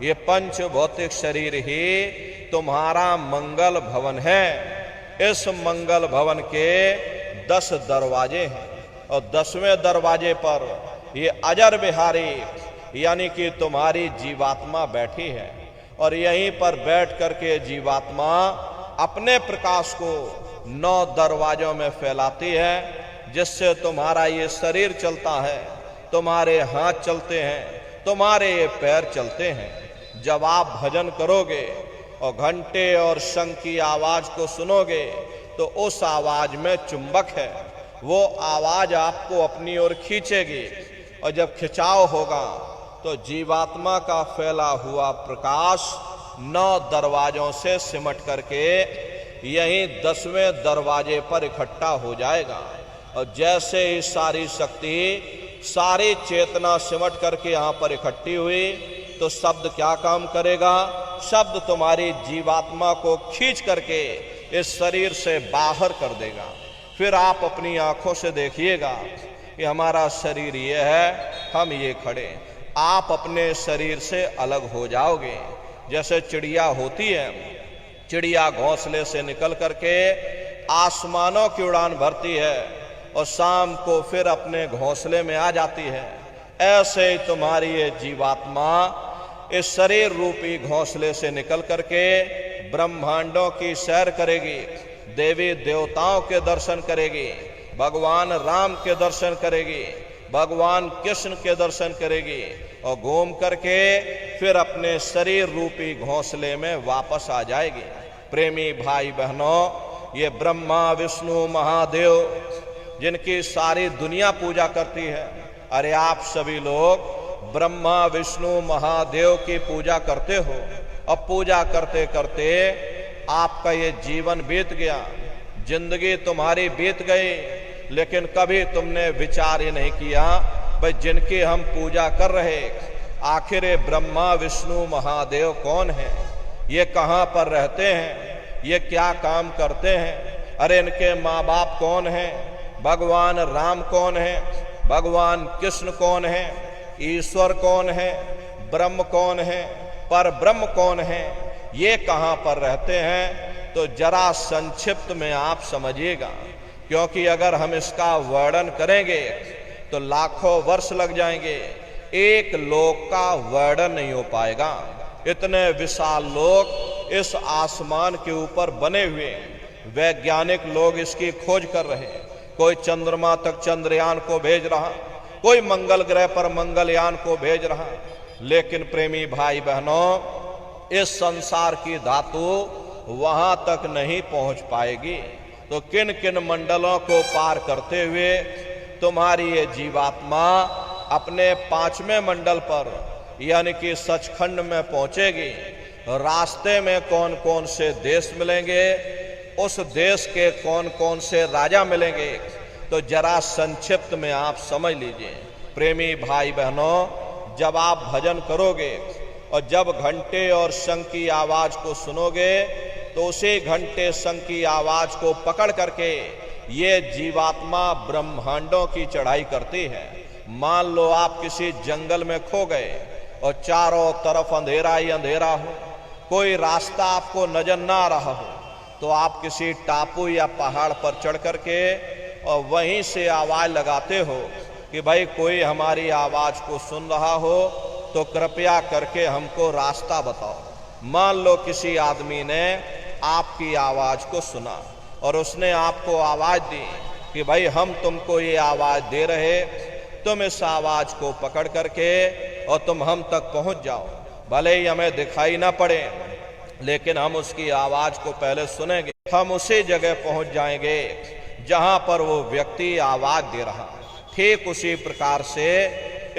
ये पंच भौतिक शरीर ही तुम्हारा मंगल भवन है। इस मंगल भवन के 10 दरवाजे हैं और 10वें दरवाजे पर ये अजर बिहारी यानी कि तुम्हारी जीवात्मा बैठी है। और यहीं पर बैठ करके जीवात्मा अपने प्रकाश को 9 दरवाजों में फैलाती है, जिससे तुम्हारा ये शरीर चलता है, तुम्हारे हाथ चलते हैं, तुम्हारे ये पैर चलते हैं। जब आप भजन करोगे और घंटे और शंख की आवाज को सुनोगे तो उस आवाज में चुंबक है, वो आवाज आपको अपनी ओर खींचेगी। और जब खिंचाव होगा तो जीवात्मा का फैला हुआ प्रकाश 9 दरवाजों से सिमट करके यहीं 10वें दरवाजे पर इकट्ठा हो जाएगा। और जैसे ही सारी शक्ति, सारी चेतना सिमट करके यहाँ पर इकट्ठी हुई तो शब्द क्या काम करेगा? शब्द तुम्हारी जीवात्मा को खींच करके इस शरीर से बाहर कर देगा। फिर आप अपनी आंखों से देखिएगा कि हमारा शरीर ये है, हम ये खड़े। आप अपने शरीर से अलग हो जाओगे। जैसे चिड़िया होती है, चिड़िया घोंसले से निकल करके आसमानों की उड़ान भरती है और शाम को फिर अपने घोंसले में आ जाती है। ऐसे ही तुम्हारी ये जीवात्मा इस शरीर रूपी घोंसले से निकल करके ब्रह्मांडों की सैर करेगी, देवी देवताओं के दर्शन करेगी, भगवान राम के दर्शन करेगी, भगवान कृष्ण के दर्शन करेगी और घूम करके फिर अपने शरीर रूपी घोंसले में वापस आ जाएगी। प्रेमी भाई बहनों, ये ब्रह्मा विष्णु महादेव जिनकी सारी दुनिया पूजा करती है, अरे आप सभी लोग ब्रह्मा विष्णु महादेव की पूजा करते हो। अब पूजा करते करते आपका ये जीवन बीत गया, जिंदगी तुम्हारी बीत गई, लेकिन कभी तुमने विचार ये नहीं किया भाई जिनकी हम पूजा कर रहे, आखिर ये ब्रह्मा विष्णु महादेव कौन है, ये कहाँ पर रहते हैं, ये क्या काम करते हैं, अरे इनके माँ बाप कौन हैं, भगवान राम कौन है, भगवान कृष्ण कौन है, ईश्वर कौन है, ब्रह्म कौन है, पर ब्रह्म कौन है, ये कहाँ पर रहते हैं। तो जरा संक्षिप्त में आप समझिएगा, क्योंकि अगर हम इसका वर्णन करेंगे तो लाखों वर्ष लग जाएंगे, एक लोक का वर्णन नहीं हो पाएगा। इतने विशाल लोक इस आसमान के ऊपर बने हुए, वैज्ञानिक लोग इसकी खोज कर रहे हैं। कोई चंद्रमा तक चंद्रयान को भेज रहा, कोई मंगल ग्रह पर मंगलयान को भेज रहा, लेकिन प्रेमी भाई बहनों, इस संसार की धातु वहां तक नहीं पहुंच पाएगी। तो किन किन मंडलों को पार करते हुए तुम्हारी ये जीवात्मा अपने 5वें मंडल पर यानी कि सचखंड में पहुंचेगी। रास्ते में कौन कौन से देश मिलेंगे, उस देश के कौन कौन से राजा मिलेंगे, तो जरा संक्षिप्त में आप समझ लीजिए। प्रेमी भाई बहनों, जब आप भजन करोगे और जब घंटे और शंख की आवाज को सुनोगे तो उसी घंटे शंख की आवाज को पकड़ करके ये जीवात्मा ब्रह्मांडों की चढ़ाई करती है। मान लो आप किसी जंगल में खो गए और चारों तरफ अंधेरा ही अंधेरा हो, कोई रास्ता आपको नजर ना आ रहा हो, तो आप किसी टापू या पहाड़ पर चढ़ करके और वहीं से आवाज लगाते हो कि भाई कोई हमारी आवाज को सुन रहा हो तो कृपया करके हमको रास्ता बताओ। मान लो किसी आदमी ने आपकी आवाज को सुना और उसने आपको आवाज दी कि भाई हम तुमको ये आवाज दे रहे, तुम इस आवाज को पकड़ करके और तुम हम तक पहुंच जाओ। भले ही हमें दिखाई ना पड़े, लेकिन हम उसकी आवाज को पहले सुनेंगे। हम उसी जगह पहुंच जाएंगे जहां पर वो व्यक्ति आवाज दे रहा। ठीक उसी प्रकार से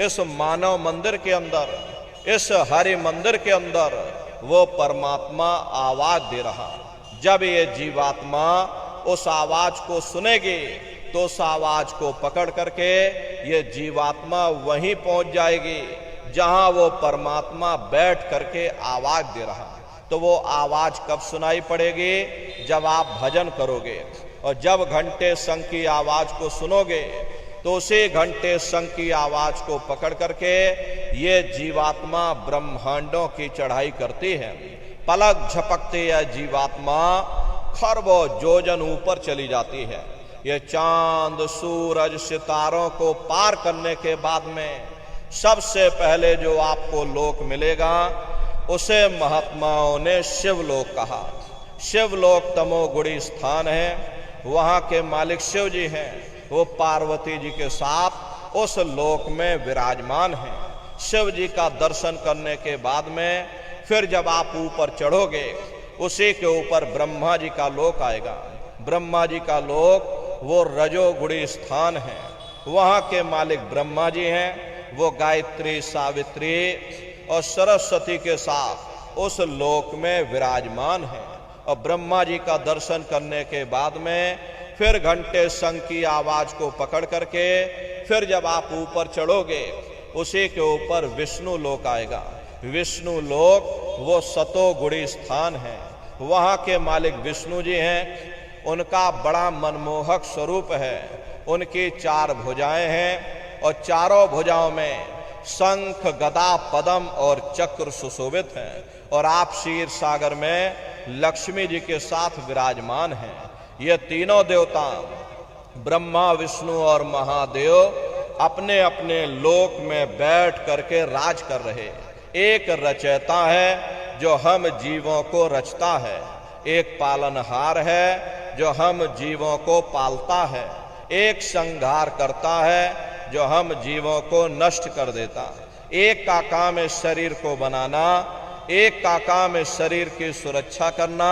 इस मानव मंदिर के अंदर, इस हरि मंदिर के अंदर वो परमात्मा आवाज दे रहा। जब ये जीवात्मा उस आवाज को सुनेगी तो उस आवाज को पकड़ करके ये जीवात्मा वहीं पहुंच जाएगी जहां वो परमात्मा बैठ करके आवाज दे रहा। तो वो आवाज कब सुनाई पड़ेगी? जब आप भजन करोगे और जब घंटे शंख की आवाज को सुनोगे तो उसी घंटे शंख की आवाज को पकड़ करके ये जीवात्मा ब्रह्मांडों की चढ़ाई करती है। पलक झपकते यह जीवात्मा खरबों योजन ऊपर चली जाती है। ये चांद सूरज सितारों को पार करने के बाद में सबसे पहले जो आपको लोक मिलेगा उसे महात्माओं ने शिवलोक कहा। शिवलोक तमोगुणी स्थान है, वहां के मालिक शिव जी हैं। वो पार्वती जी के साथ उस लोक में विराजमान हैं। शिव जी का दर्शन करने के बाद में फिर जब आप ऊपर चढ़ोगे उसी के ऊपर ब्रह्मा जी का लोक आएगा। ब्रह्मा जी का लोक वो रजोगुणी स्थान है, वहां के मालिक ब्रह्मा जी हैं। वो गायत्री सावित्री और सरस्वती के साथ उस लोक में विराजमान है। और ब्रह्मा जी का दर्शन करने के बाद में फिर घंटे शंख की आवाज को पकड़ करके फिर जब आप ऊपर चढ़ोगे उसी के ऊपर विष्णु लोक आएगा। विष्णु लोक वो सतोगुणी स्थान है, वहां के मालिक विष्णु जी हैं। उनका बड़ा मनमोहक स्वरूप है। उनकी 4 भुजाएं हैं और चारों भुजाओं में शंख गदा पद्म और चक्र सुशोभित हैं। और आप क्षीर सागर में लक्ष्मी जी के साथ विराजमान हैं। ये तीनों देवता ब्रह्मा विष्णु और महादेव अपने अपने लोक में बैठ करके राज कर रहे। एक रचयिता है जो हम जीवों को रचता है, एक पालनहार है जो हम जीवों को पालता है, एक संहार करता है जो हम जीवों को नष्ट कर देता। एक का काम है शरीर को बनाना, एक का काम है शरीर की सुरक्षा करना,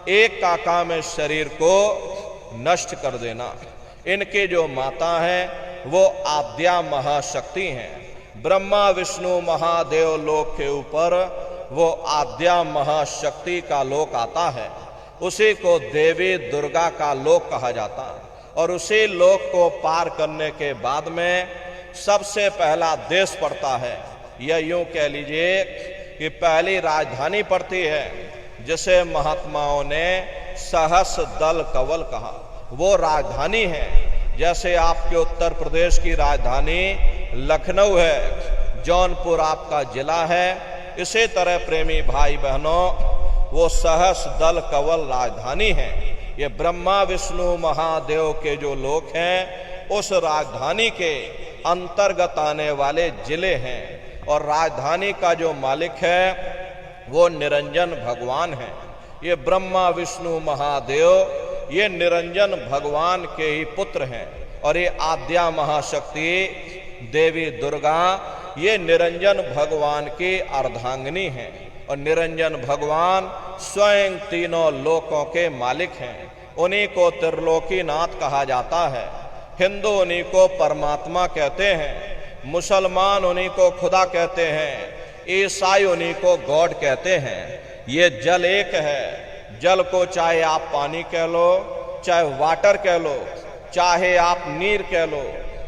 एक का काम है शरीर को नष्ट कर देना। इनके जो माता हैं वो आद्या महाशक्ति हैं। ब्रह्मा विष्णु महादेव लोक के ऊपर वो आद्या महाशक्ति का लोक आता है। उसी को देवी दुर्गा का लोक कहा जाता है। और उसी लोक को पार करने के बाद में सबसे पहला देश पड़ता है, या यूं कह लीजिए कि पहली राजधानी पड़ती है, जिसे महात्माओं ने सहस दल कवल कहा। वो राजधानी है। जैसे आपके उत्तर प्रदेश की राजधानी लखनऊ है, जौनपुर आपका जिला है, इसी तरह प्रेमी भाई बहनों वो सहस दल कवल राजधानी है। ये ब्रह्मा विष्णु महादेव के जो लोक हैं उस राजधानी के अंतर्गत आने वाले जिले हैं। और राजधानी का जो मालिक है वो निरंजन भगवान है। ये ब्रह्मा विष्णु महादेव ये निरंजन भगवान के ही पुत्र हैं। और ये आद्या महाशक्ति देवी दुर्गा ये निरंजन भगवान की अर्धांगिनी हैं। और निरंजन भगवान स्वयं तीनों लोकों के मालिक हैं। उन्हीं को त्रिलोकीनाथ कहा जाता है। हिंदू उन्हीं को परमात्मा कहते हैं। मुसलमान उन्हीं को खुदा कहते हैं, ईसाई उन्हीं को गॉड कहते हैं। ये जल एक है। जल को चाहे आप पानी कह लो, चाहे वाटर कह लो, चाहे आप नीर कह लो,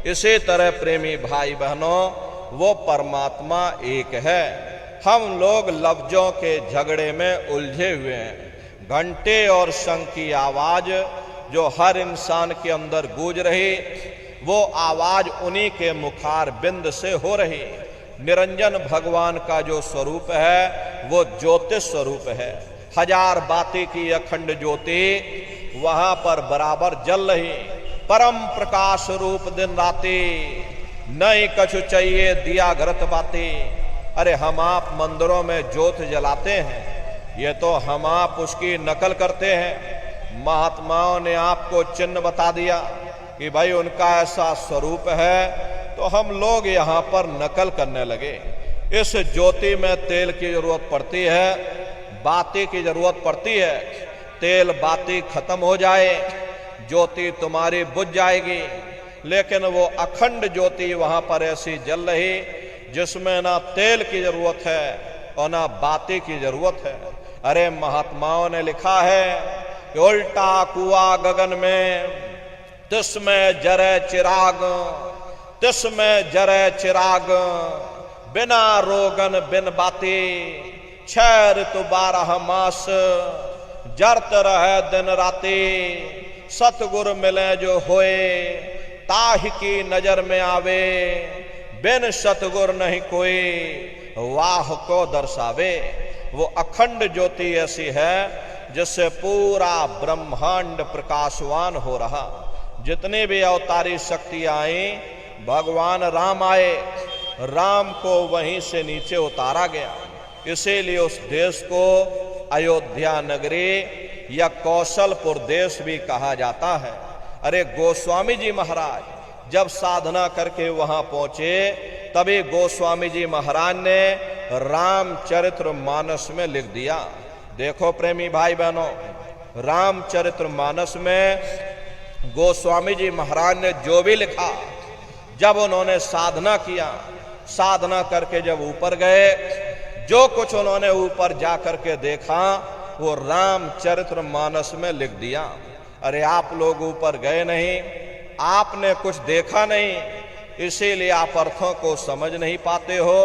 इसी तरह प्रेमी भाई बहनों वो परमात्मा एक है। हम लोग लफ्जों के झगड़े में उलझे हुए हैं। घंटे और शंख की आवाज जो हर इंसान के अंदर गूंज रही, वो आवाज उन्हीं के मुखार बिंद से हो रही। निरंजन भगवान का जो स्वरूप है वो ज्योतिष स्वरूप है। हजार बाती की अखंड ज्योति वहां पर बराबर जल रही। परम प्रकाश रूप दिन राती, नहीं कछु चाहिए दिया घरत बाती। अरे हम आप मंदिरों में ज्योत जलाते हैं, ये तो हम आप उसकी नकल करते हैं। महात्माओं ने आपको चिन्ह बता दिया कि भाई उनका ऐसा स्वरूप है, तो हम लोग यहाँ पर नकल करने लगे। इस ज्योति में तेल की जरूरत पड़ती है, बाती की जरूरत पड़ती है। तेल बाती खत्म हो जाए, ज्योति तुम्हारी बुझ जाएगी। लेकिन वो अखंड ज्योति वहां पर ऐसी जल रही जिसमें ना तेल की जरूरत है और ना बाती की जरूरत है। अरे महात्माओं ने लिखा है कि उल्टा कुआं गगन में, तिसमें जरे चिराग, तिसमें जरे चिराग, बिना रोगन बिन बाती, 6 ऋतु 12 मास, जरत रहे दिन राती। सतगुर मिले जो होए, ताहि की नजर में आवे, बिन सतगुर नहीं कोई, वाह को दर्शावे। वो अखंड ज्योति ऐसी है जिससे पूरा ब्रह्मांड प्रकाशवान हो रहा। जितनी भी अवतारी शक्ति आई, भगवान राम आए, राम को वहीं से नीचे उतारा गया। इसीलिए उस देश को अयोध्या नगरी या कौशलपुर देश भी कहा जाता है। अरे गोस्वामी जी महाराज जब साधना करके वहां पहुंचे, तभी गोस्वामी जी महाराज ने रामचरित्र मानस में लिख दिया। देखो प्रेमी भाई बहनों, रामचरित्र मानस में गोस्वामी जी महाराज ने जो भी लिखा, जब उन्होंने साधना किया, साधना करके जब ऊपर गए, जो कुछ उन्होंने ऊपर जा करके देखा वो रामचरित्र मानस में लिख दिया। अरे आप लोग ऊपर गए नहीं, आपने कुछ देखा नहीं, इसीलिए आप अर्थों को समझ नहीं पाते हो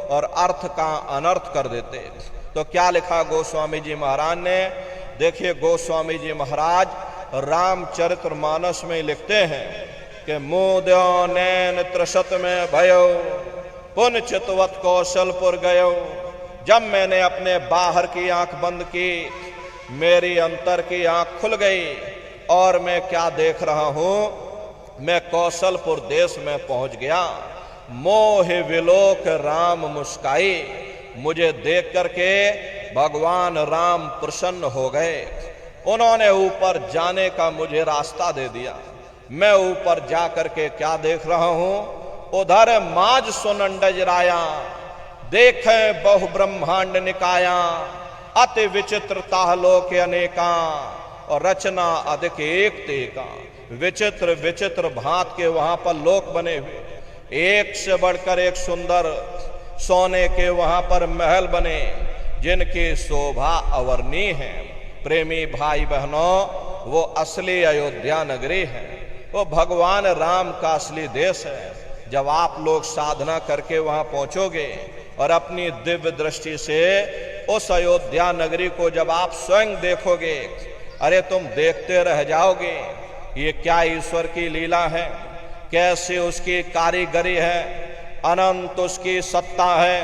और अर्थ का अनर्थ कर देते। तो क्या लिखा गोस्वामी जी महाराज ने? देखिए गोस्वामी जी महाराज रामचरित्र मानस में लिखते हैं कि मोद्यो नैन त्रसत में भयो, पुन चितवत कौशलपुर गयो। जब मैंने अपने बाहर की आंख बंद की, मेरी अंतर की आंख खुल गई और मैं क्या देख रहा हूं, मैं कौशलपुर देश में पहुंच गया। मोह विलोक राम मुस्काई, मुझे देख करके भगवान राम प्रसन्न हो गए। उन्होंने ऊपर जाने का मुझे रास्ता दे दिया। मैं ऊपर जा करके क्या देख रहा हूं, उधर माज सुनंडज राया, देखे बहु ब्रह्मांड निकाया, अति विचित्रता लोक अनेका, और रचना अधिक एक तेका। विचित्र विचित्र भांत के वहां पर लोक बने हुए, एक से बढ़कर एक सुंदर सोने के वहां पर महल बने, जिनकी शोभा अवर्णीय है। प्रेमी भाई बहनों, वो असली अयोध्या नगरी है, वो भगवान राम का असली देश है। जब आप लोग साधना करके वहां पहुंचोगे और अपनी दिव्य दृष्टि से उस अयोध्या नगरी को जब आप स्वयं देखोगे, अरे तुम देखते रह जाओगे, ये क्या ईश्वर की लीला है, कैसे उसकी कारीगरी है, अनंत उसकी सत्ता है,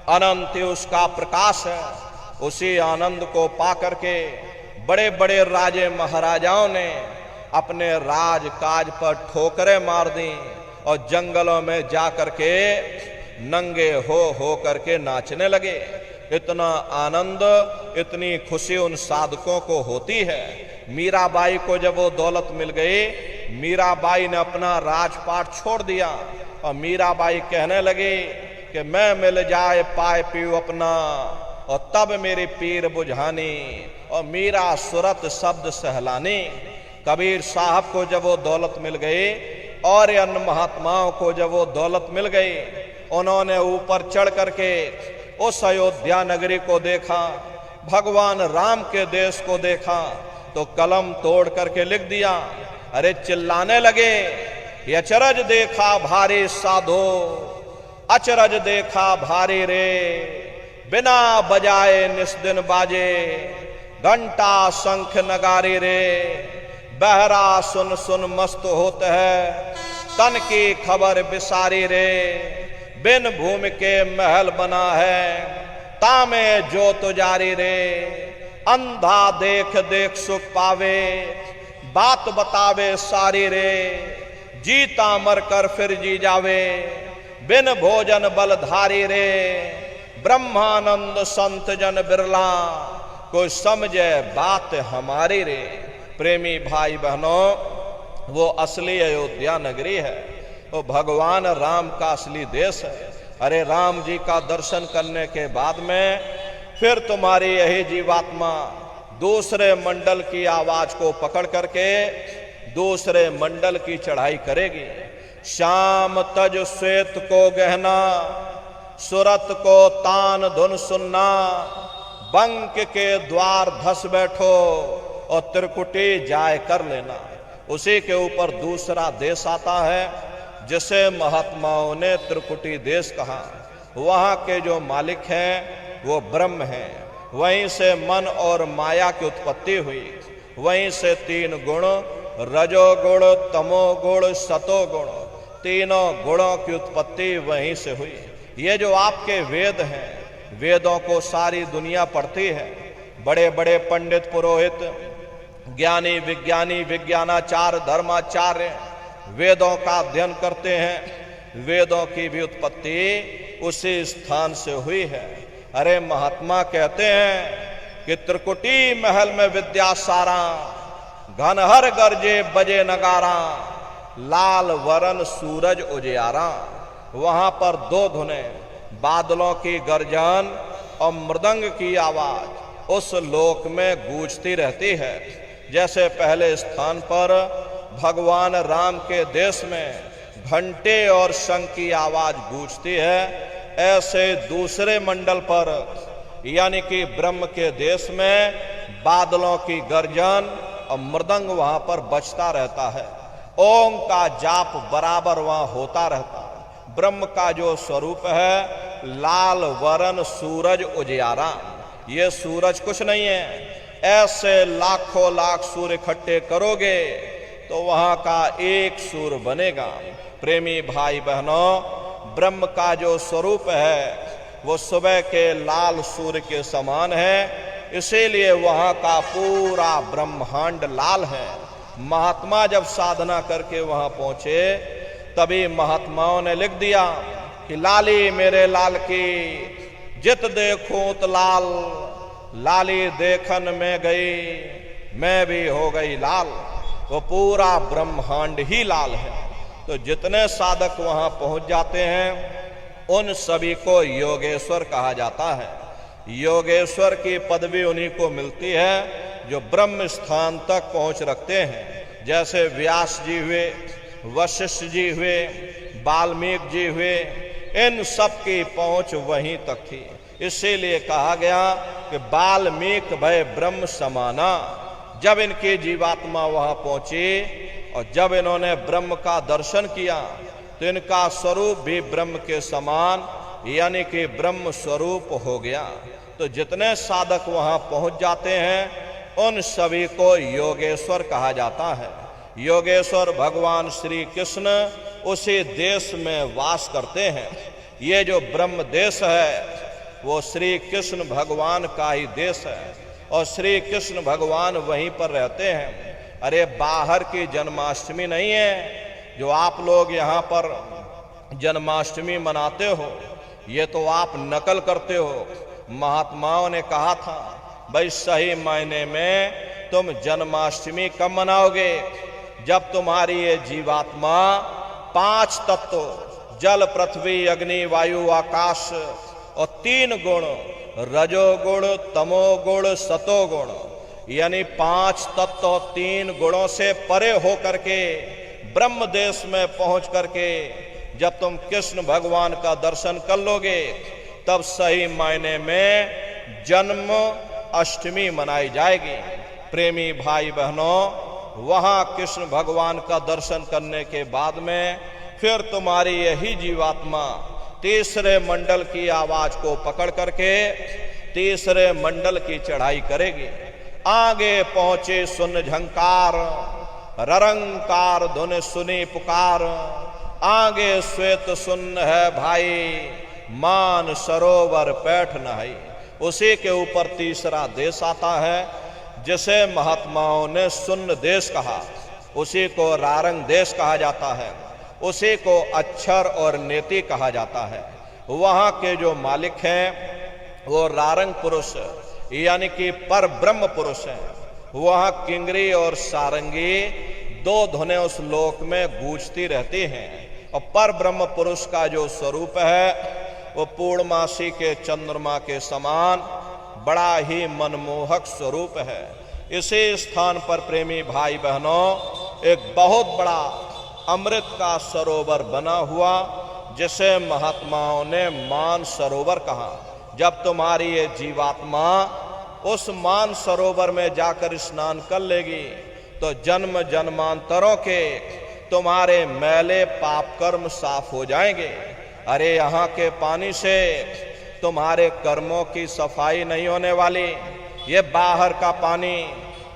अनंत उसका प्रकाश है। उसी आनंद को पा करके बड़े बड़े राजे महाराजाओं ने अपने राज काज पर ठोकरें मार दी और जंगलों में जा करके नंगे हो करके नाचने लगे। इतना आनंद, इतनी खुशी उन साधकों को होती है। मीराबाई को जब वो दौलत मिल गई, मीराबाई ने अपना राजपाट छोड़ दिया और मीराबाई कहने लगी कि मैं मिल जाए पाए पीऊ अपना, और तब मेरी पीर बुझानी, और मीरा सुरत शब्द सहलानी। कबीर साहब को जब वो दौलत मिल गई, और अन्य महात्माओं को जब वो दौलत मिल गई, उन्होंने ऊपर चढ़ करके उस अयोध्या नगरी को देखा, भगवान राम के देश को देखा, तो कलम तोड़ करके लिख दिया। अरे चिल्लाने लगे, अचरज देखा भारी साधो, अचरज देखा भारी रे, बिना बजाए निस्दिन बाजे, घंटा शंख नगारी रे, बहरा सुन सुन मस्त होते है, तन की खबर बिसारी रे, बिन भूमि के महल बना है, तामे जोत जारी रे, अंधा देख देख सुख पावे, बात बतावे सारी रे, जीता मर कर फिर जी जावे, बिन भोजन बलधारी रे, ब्रह्मानंद संत जन बिरला, कोई समझे बात हमारी रे। प्रेमी भाई बहनों, वो असली अयोध्या नगरी है, वो भगवान राम का असली देश है। अरे राम जी का दर्शन करने के बाद में फिर तुम्हारी यही जीवात्मा दूसरे मंडल की आवाज को पकड़ करके दूसरे मंडल की चढ़ाई करेगी। श्याम तज श्वेत को गहना, सुरत को तान धुन सुनना, बंक के द्वार धस बैठो और त्रिकुटी जाय कर लेना। उसी के ऊपर दूसरा देश आता है जिसे महात्माओं ने त्रिकुटी देश कहा। वहां के जो मालिक हैं वो ब्रह्म हैं, वहीं से मन और माया की उत्पत्ति हुई, वहीं से तीन गुण रजोगुण तमोगुण सतोगुण, तीनों गुणों की उत्पत्ति वहीं से हुई। ये जो आपके वेद हैं, वेदों को सारी दुनिया पढ़ती है, बड़े बड़े पंडित पुरोहित ज्ञानी विज्ञानी विज्ञानाचार्य धर्माचार्य वेदों का अध्ययन करते हैं। वेदों की भी उत्पत्ति उसी स्थान से हुई है। अरे महात्मा कहते हैं कि त्रिकुटी महल में विद्या सारा, घनहर गरजे बजे नगारा, लाल वरन सूरज उजियारा। वहां पर दो धुनें, बादलों की गर्जन और मृदंग की आवाज उस लोक में गूंजती रहती है। जैसे पहले स्थान पर भगवान राम के देश में घंटे और शंख की आवाज गूंजती है, ऐसे दूसरे मंडल पर यानी कि ब्रह्म के देश में बादलों की गर्जन और मृदंग वहां पर बजता रहता है। ओम का जाप बराबर वहां होता रहता है। ब्रह्म का जो स्वरूप है लाल वरन सूरज उजियारा। ये सूरज कुछ नहीं है, ऐसे लाखों लाख सूर्य इकट्ठे करोगे तो वहां का एक सूर्य बनेगा। प्रेमी भाई बहनों, ब्रह्म का जो स्वरूप है वो सुबह के लाल सूर्य के समान है, इसीलिए वहां का पूरा ब्रह्मांड लाल है। महात्मा जब साधना करके वहां पहुंचे तभी महात्माओं ने लिख दिया कि लाली मेरे लाल की, जित देखूं तो लाल, लाली देखन में गई, मैं भी हो गई लाल। वो पूरा ब्रह्मांड ही लाल है। तो जितने साधक वहां पहुंच जाते हैं उन सभी को योगेश्वर कहा जाता है। योगेश्वर की पदवी उन्हीं को मिलती है जो ब्रह्म स्थान तक पहुंच रखते हैं। जैसे व्यास जी हुए, वशिष्ठ जी हुए, वाल्मीकि जी हुए, इन सब की पहुंच वहीं तक थी। इसीलिए कहा गया कि वाल्मीकि भय ब्रह्म समाना। जब इनकी जीवात्मा वहां पहुंची और जब इन्होंने ब्रह्म का दर्शन किया तो इनका स्वरूप भी ब्रह्म के समान यानी कि ब्रह्म स्वरूप हो गया। तो जितने साधक वहां पहुंच जाते हैं उन सभी को योगेश्वर कहा जाता है। योगेश्वर भगवान श्री कृष्ण उसी देश में वास करते हैं। ये जो ब्रह्म देश है वो श्री कृष्ण भगवान का ही देश है और श्री कृष्ण भगवान वहीं पर रहते हैं। अरे बाहर की जन्माष्टमी नहीं है जो आप लोग यहाँ पर जन्माष्टमी मनाते हो, ये तो आप नकल करते हो। महात्माओं ने कहा था भाई सही मायने में तुम जन्माष्टमी कब मनाओगे? जब तुम्हारी ये जीवात्मा 5 तत्व जल पृथ्वी अग्नि वायु आकाश और 3 गुण रजोगुण तमोगुण सतोगुण यानी 5 तत्व 3 गुणों से परे होकर के ब्रह्म देश में पहुंच करके जब तुम कृष्ण भगवान का दर्शन कर लोगे तब सही मायने में जन्म अष्टमी मनाई जाएगी। प्रेमी भाई बहनों, वहां कृष्ण भगवान का दर्शन करने के बाद में फिर तुम्हारी यही जीवात्मा तीसरे मंडल की आवाज को पकड़ करके तीसरे मंडल की चढ़ाई करेगी। आगे पहुंचे सुन झंकार, ररंकार धुन सुनी पुकार, आगे श्वेत सुन है भाई, मान सरोवर पैठ नहाई। उसी के ऊपर तीसरा देश आता है जिसे महात्माओं ने सुन्न देश कहा, उसी को रारंग देश कहा जाता है, उसी को अक्षर और नेति कहा जाता है। वहां के जो मालिक हैं वो रारंग पुरुष यानी कि पर ब्रह्म पुरुष हैं। वहां किंगरी और सारंगी दो धुनें उस लोक में गूंजती रहती हैं और पर ब्रह्म पुरुष का जो स्वरूप है वो पूर्णमासी के चंद्रमा के समान बड़ा ही मनमोहक स्वरूप है। इसी स्थान पर प्रेमी भाई बहनों एक बहुत बड़ा अमृत का सरोवर बना हुआ जिसे महात्माओं ने मान सरोवर कहा। जब तुम्हारी ये जीवात्मा उस मान सरोवर में जाकर स्नान कर लेगी तो जन्म जन्मांतरों के तुम्हारे मैले पाप कर्म साफ हो जाएंगे। अरे यहाँ के पानी से तुम्हारे कर्मों की सफाई नहीं होने वाली, ये बाहर का पानी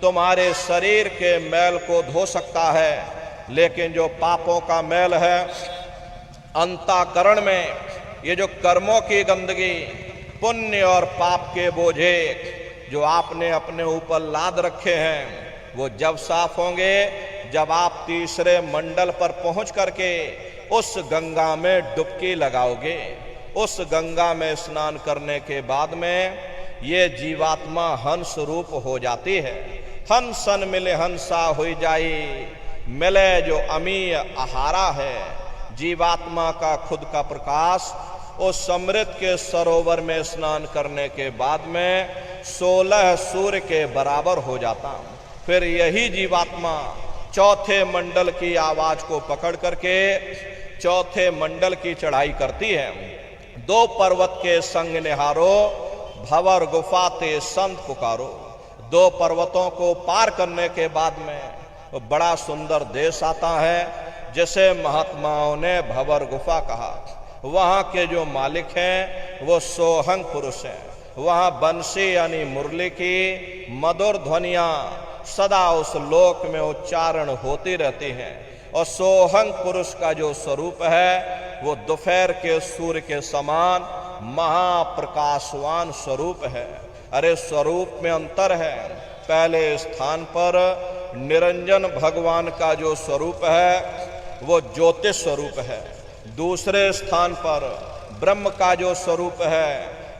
तुम्हारे शरीर के मैल को धो सकता है, लेकिन जो पापों का मैल है अंतःकरण में, ये जो कर्मों की गंदगी, पुण्य और पाप के बोझे जो आपने अपने ऊपर लाद रखे हैं, वो जब साफ होंगे जब आप तीसरे मंडल पर पहुंच करके उस गंगा में डुबकी लगाओगे। उस गंगा में स्नान करने के बाद में ये जीवात्मा हंस रूप हो जाती है। हंसन मिले हंसा हो जाई, मिले जो अमीय आहारा है। जीवात्मा का खुद का प्रकाश उस समृद्ध के सरोवर में स्नान करने के बाद में 16 सूर्य के बराबर हो जाता। फिर यही जीवात्मा चौथे मंडल की आवाज को पकड़ करके चौथे मंडल की चढ़ाई करती है। दो पर्वत के संग निहारो, भंवर गुफा ते संत पुकारो। दो पर्वतों को पार करने के बाद में बड़ा सुंदर देश आता है जिसे महात्माओं ने भंवर गुफा कहा। वहां के जो मालिक हैं वो सोहंग पुरुष हैं। वहां बंसी यानी मुरली की मधुर ध्वनियां सदा उस लोक में उच्चारण होती रहती हैं। और सोहंग पुरुष का जो स्वरूप है वो दोपहर के सूर्य के समान महाप्रकाशवान स्वरूप है। अरे स्वरूप में अंतर है। पहले स्थान पर निरंजन भगवान का जो स्वरूप है वो ज्योतिष स्वरूप है। दूसरे स्थान पर ब्रह्म का जो स्वरूप है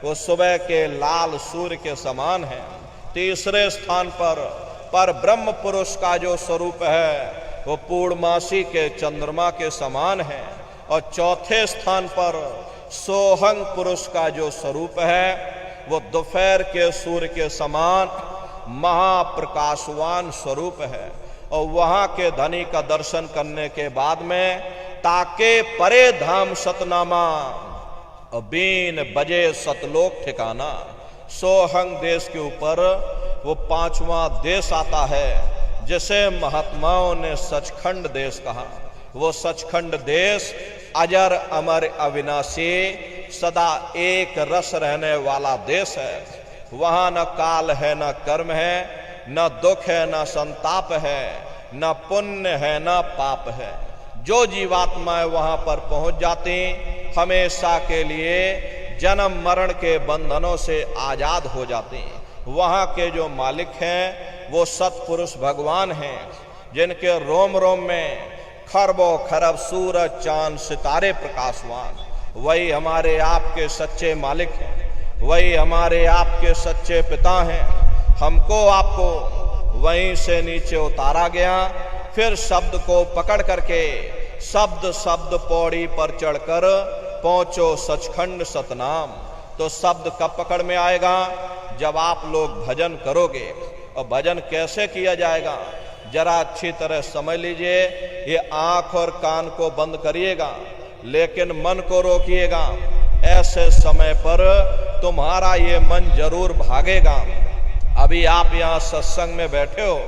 वो सुबह के लाल सूर्य के समान है। तीसरे स्थान पर ब्रह्म पुरुष का जो स्वरूप है वो पूर्णमासी के चंद्रमा के समान है। और चौथे स्थान पर सोहंग पुरुष का जो स्वरूप है वो दोपहर के सूर्य के समान महाप्रकाशवान स्वरूप है। और वहां के धनी का दर्शन करने के बाद में ताके परे धाम सतनामा, बीन बजे सतलोक ठिकाना। सोहंग देश के ऊपर वो 5वां देश आता है जिसे महात्माओं ने सचखंड देश कहा। वो सचखंड देश अजर अमर अविनाशी सदा एक रस रहने वाला देश है। वहां न काल है, न कर्म है, न दुख है, न संताप है, न पुण्य है, न पाप है। जो जीवात्माएं वहां पर पहुंच जाती हमेशा के लिए जन्म मरण के बंधनों से आजाद हो जाती। वहां के जो मालिक हैं वो सतपुरुष भगवान हैं जिनके रोम रोम में खरबों खरब सूरज चांद सितारे प्रकाशवान। वही हमारे आपके सच्चे मालिक हैं, वही हमारे आपके सच्चे पिता हैं। हमको आपको वहीं से नीचे उतारा गया, फिर शब्द को पकड़ करके शब्द शब्द पौड़ी पर चढ़कर पहुंचो सचखंड सतनाम। तो शब्द कब पकड़ में आएगा? जब आप लोग भजन करोगे। और भजन कैसे किया जाएगा? जरा अच्छी तरह समझ लीजिए, ये आंख और कान को बंद करिएगा लेकिन मन को रोकिएगा। ऐसे समय पर तुम्हारा ये मन जरूर भागेगा। अभी आप यहाँ सत्संग में बैठे हो,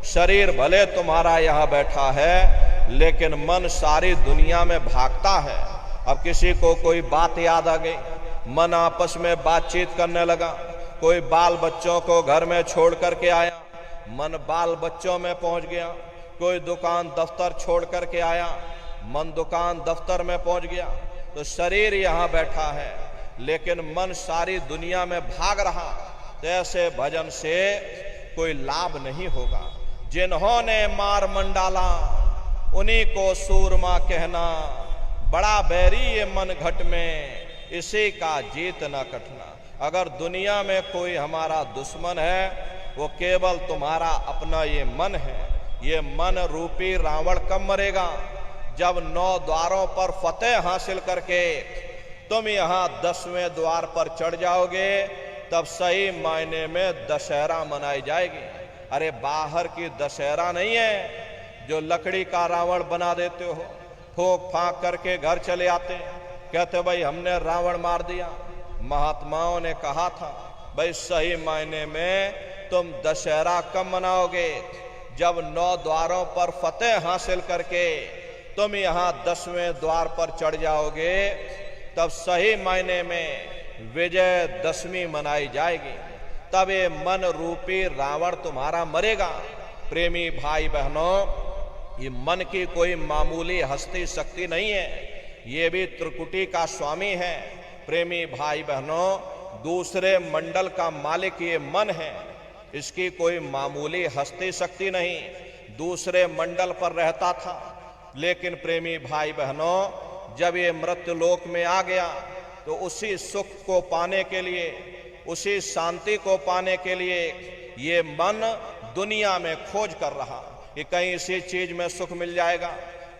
शरीर भले तुम्हारा यहाँ बैठा है लेकिन मन सारी दुनिया में भागता है। अब किसी को कोई बात याद आ गई, मन आपस में बातचीत करने लगा। कोई बाल बच्चों को घर में छोड़ करके आया, मन बाल बच्चों में पहुंच गया। कोई दुकान दफ्तर छोड़ करके आया, मन दुकान दफ्तर में पहुंच गया। तो शरीर यहाँ बैठा है लेकिन मन सारी दुनिया में भाग रहा। तो ऐसे भजन से कोई लाभ नहीं होगा। जिन्होंने मार मंडाला उन्हीं को सूरमा कहना, बड़ा बैरी ये मन घट में इसी का जीत न कटना। अगर दुनिया में कोई हमारा दुश्मन है वो केवल तुम्हारा अपना ये मन है। ये मन रूपी रावण कब मरेगा? जब 9 द्वारों पर फतेह हासिल करके तुम यहाँ 10वें द्वार पर चढ़ जाओगे, तब सही मायने में दशहरा मनाई जाएगी। अरे बाहर की दशहरा नहीं है जो लकड़ी का रावण बना देते हो, फूंक फांक करके घर चले आते, कहते भाई हमने रावण मार दिया। महात्माओं ने कहा था भाई सही मायने में तुम दशहरा कब मनाओगे? जब 9 द्वारों पर फतेह हासिल करके तुम यहाँ 10वें द्वार पर चढ़ जाओगे, तब सही मायने में विजय दशमी मनाई जाएगी। तब ये मन रूपी रावण तुम्हारा मरेगा। प्रेमी भाई बहनों, ये मन की कोई मामूली हस्ती शक्ति नहीं है, ये भी त्रिकुटी का स्वामी है। प्रेमी भाई बहनों, दूसरे मंडल का मालिक ये मन है, इसकी कोई मामूली हस्ती शक्ति नहीं। दूसरे मंडल पर रहता था लेकिन प्रेमी भाई बहनों जब ये मृत्यु लोक में आ गया तो उसी सुख को पाने के लिए, उसी शांति को पाने के लिए ये मन दुनिया में खोज कर रहा कि कहीं इसी चीज में सुख मिल जाएगा,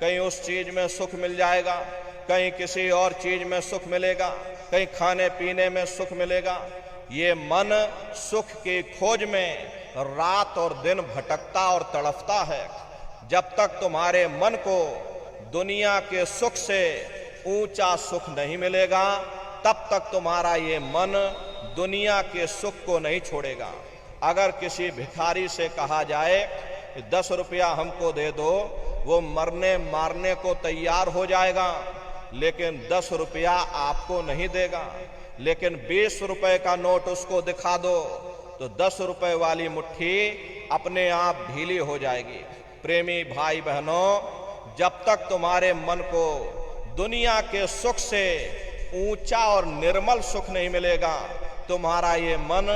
कहीं उस चीज में सुख मिल जाएगा, कहीं किसी और चीज में सुख मिलेगा, कहीं खाने पीने में सुख मिलेगा। ये मन सुख की खोज में रात और दिन भटकता और तड़फता है। जब तक तुम्हारे मन को दुनिया के सुख से ऊंचा सुख नहीं मिलेगा, तब तक तुम्हारा ये मन दुनिया के सुख को नहीं छोड़ेगा। अगर किसी भिखारी से कहा जाए 10 रुपया हमको दे दो, वो मरने मारने को तैयार हो जाएगा लेकिन 10 रुपया आपको नहीं देगा। लेकिन 20 रुपए का नोट उसको दिखा दो तो 10 रुपए वाली मुट्ठी अपने आप ढीली हो जाएगी। प्रेमी भाई बहनों, जब तक तुम्हारे मन को दुनिया के सुख से ऊंचा और निर्मल सुख नहीं मिलेगा, तुम्हारा ये मन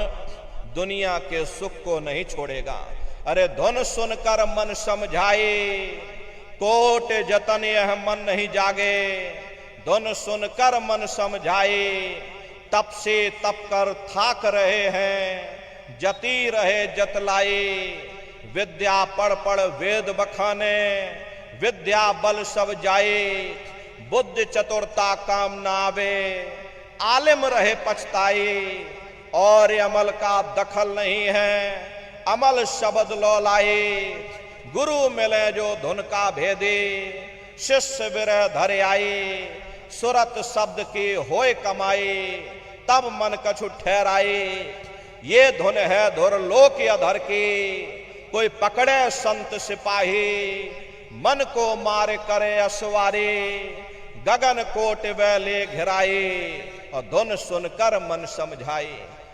दुनिया के सुख को नहीं छोड़ेगा। अरे धुन सुनकर मन समझाए, कोट जतन यह मन नहीं जागे। धुन सुनकर मन समझाए, तप से तप कर थाक रहे हैं, जती रहे जतलाए। विद्या पढ़ पढ़ वेद बखाने, विद्या बल सब जाए। बुद्धि चतुरता काम ना आवे, आलिम रहे पछताए। और अमल का दखल नहीं है, अमल शब्द लौलाए। गुरु मिले जो धुन का भेदे, शिष्य विरह धरे आए। सुरत शब्द की होए कमाई, तब मन कछु ठहराए। ये धुन है धुर लोक अधर की, कोई पकड़े संत सिपाही। मन को मार करे असवारी, गगन कोट वैले घिराई। और धुन सुनकर मन समझाई।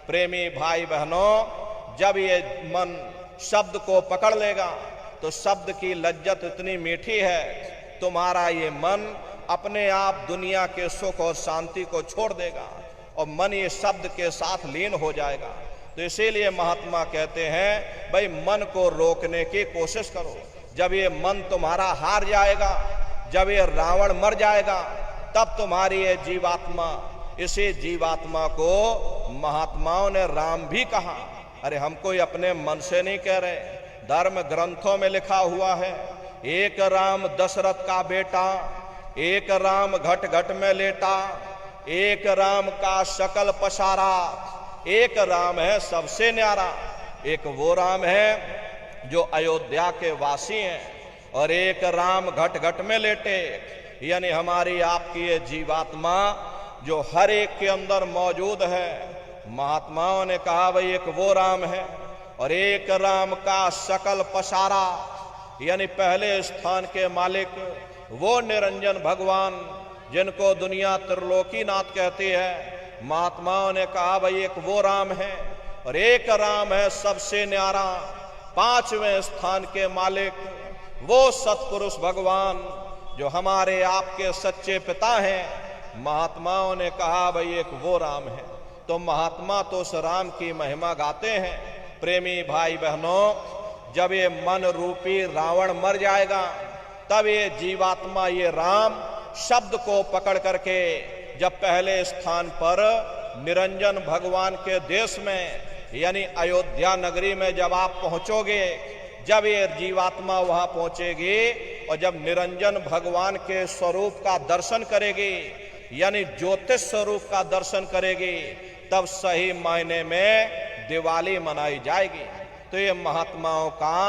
प्रेमी भाई बहनों, जब ये मन शब्द को पकड़ लेगा तो शब्द की लज्जत इतनी मीठी है, तुम्हारा ये मन अपने आप दुनिया के सुख और शांति को छोड़ देगा और मन ये शब्द के साथ लीन हो जाएगा। तो इसीलिए महात्मा कहते हैं भाई मन को रोकने की कोशिश करो। जब ये मन तुम्हारा हार जाएगा, जब ये रावण मर जाएगा, तब तुम्हारी ये जीवात्मा, इसी जीवात्मा को महात्माओं ने राम भी कहा। अरे हम कोई अपने मन से नहीं कह रहे, धर्म ग्रंथों में लिखा हुआ है। एक राम दशरथ का बेटा, एक राम घट घट में लेटा। एक राम का शकल पसारा, एक राम है सबसे न्यारा। एक वो राम है जो अयोध्या के वासी हैं, और एक राम घट घट में लेटे, यानी हमारी आपकी ये जीवात्मा जो हर एक के अंदर मौजूद है। महात्माओं ने कहा भाई एक वो राम है, और एक राम का सकल पसारा, यानी पहले स्थान के मालिक वो निरंजन भगवान जिनको दुनिया त्रिलोकीनाथ कहती है। महात्माओं ने कहा भाई एक वो राम है, और एक राम है सबसे न्यारा, पांचवें स्थान के मालिक वो सतपुरुष भगवान जो हमारे आपके सच्चे पिता हैं। महात्माओं ने कहा भाई एक वो राम है। तो महात्मा तो उस राम की महिमा गाते हैं। प्रेमी भाई बहनों, जब ये मन रूपी रावण मर जाएगा, तब ये जीवात्मा ये राम शब्द को पकड़ करके जब पहले स्थान पर निरंजन भगवान के देश में, यानी अयोध्या नगरी में जब आप पहुंचोगे, जब ये जीवात्मा वहां पहुंचेगी और जब निरंजन भगवान के स्वरूप का दर्शन करेगी, यानी ज्योतिष स्वरूप का दर्शन करेगी, तब सही मायने में दिवाली मनाई जाएगी। तो ये महात्माओं का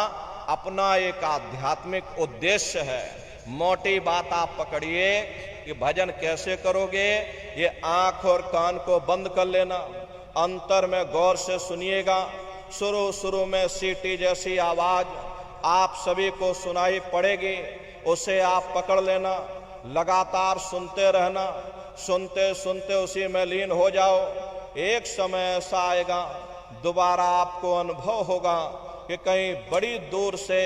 अपना एक आध्यात्मिक उद्देश्य है। मोटी बात आप पकड़िए कि भजन कैसे करोगे, ये आंख और कान को बंद कर लेना, अंतर में गौर से सुनिएगा। शुरू शुरू में सीटी जैसी आवाज आप सभी को सुनाई पड़ेगी, उसे आप पकड़ लेना, लगातार सुनते रहना, सुनते सुनते उसी में लीन हो जाओ। एक समय ऐसा आएगा, दोबारा आपको अनुभव होगा कि कहीं बड़ी दूर से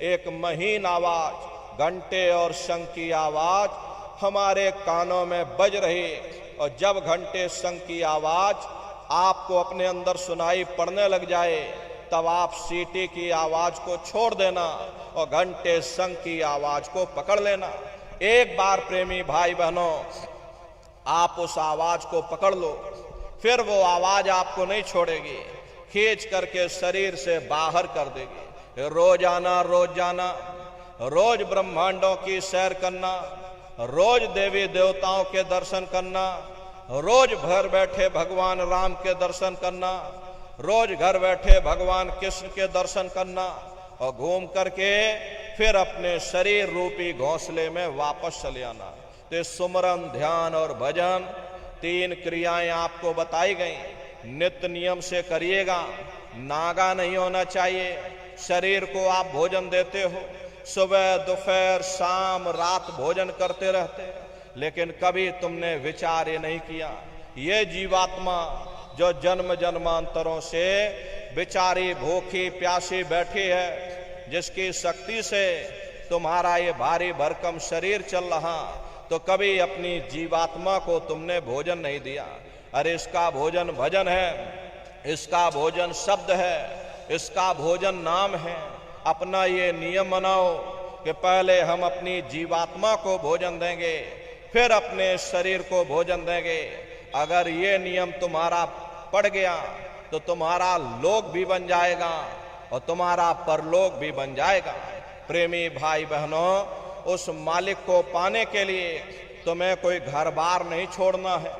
एक महीन आवाज, घंटे और शंख की आवाज हमारे कानों में बज रही, और जब घंटे शंख की आवाज आपको अपने अंदर सुनाई पड़ने लग जाए, तब आप सीटी की आवाज को छोड़ देना और घंटे शंख की आवाज को पकड़ लेना। एक बार प्रेमी भाई बहनों आप उस आवाज को पकड़ लो, फिर वो आवाज आपको नहीं छोड़ेगी, खींच करके शरीर से बाहर कर देगी। रोजाना रोजाना रोज ब्रह्मांडों की सैर करना, रोज देवी देवताओं के दर्शन करना, रोज घर बैठे भगवान राम के दर्शन करना, रोज घर बैठे भगवान कृष्ण के दर्शन करना, और घूम करके फिर अपने शरीर रूपी घोंसले में वापस चले आना। तो सुमरन, ध्यान और भजन, तीन क्रियाएं आपको बताई गई, नित्य नियम से करिएगा। नागा नहीं होना चाहिए। शरीर को आप भोजन देते हो, सुबह दोपहर शाम रात भोजन करते रहते, लेकिन कभी तुमने विचार ये नहीं किया, ये जीवात्मा जो जन्म जन्मांतरों से बेचारी भूखी प्यासी बैठी है, जिसकी शक्ति से तुम्हारा ये भारी भरकम शरीर चल रहा, तो कभी अपनी जीवात्मा को तुमने भोजन नहीं दिया। अरे इसका भोजन भजन है, इसका भोजन शब्द है, इसका भोजन नाम है। अपना ये नियम बनाओ कि पहले हम अपनी जीवात्मा को भोजन देंगे, फिर अपने शरीर को भोजन देंगे। अगर ये नियम तुम्हारा पड़ गया तो तुम्हारा लोक भी बन जाएगा और तुम्हारा परलोक भी बन जाएगा। प्रेमी भाई बहनों, उस मालिक को पाने के लिए तुम्हें कोई घर बार नहीं छोड़ना है,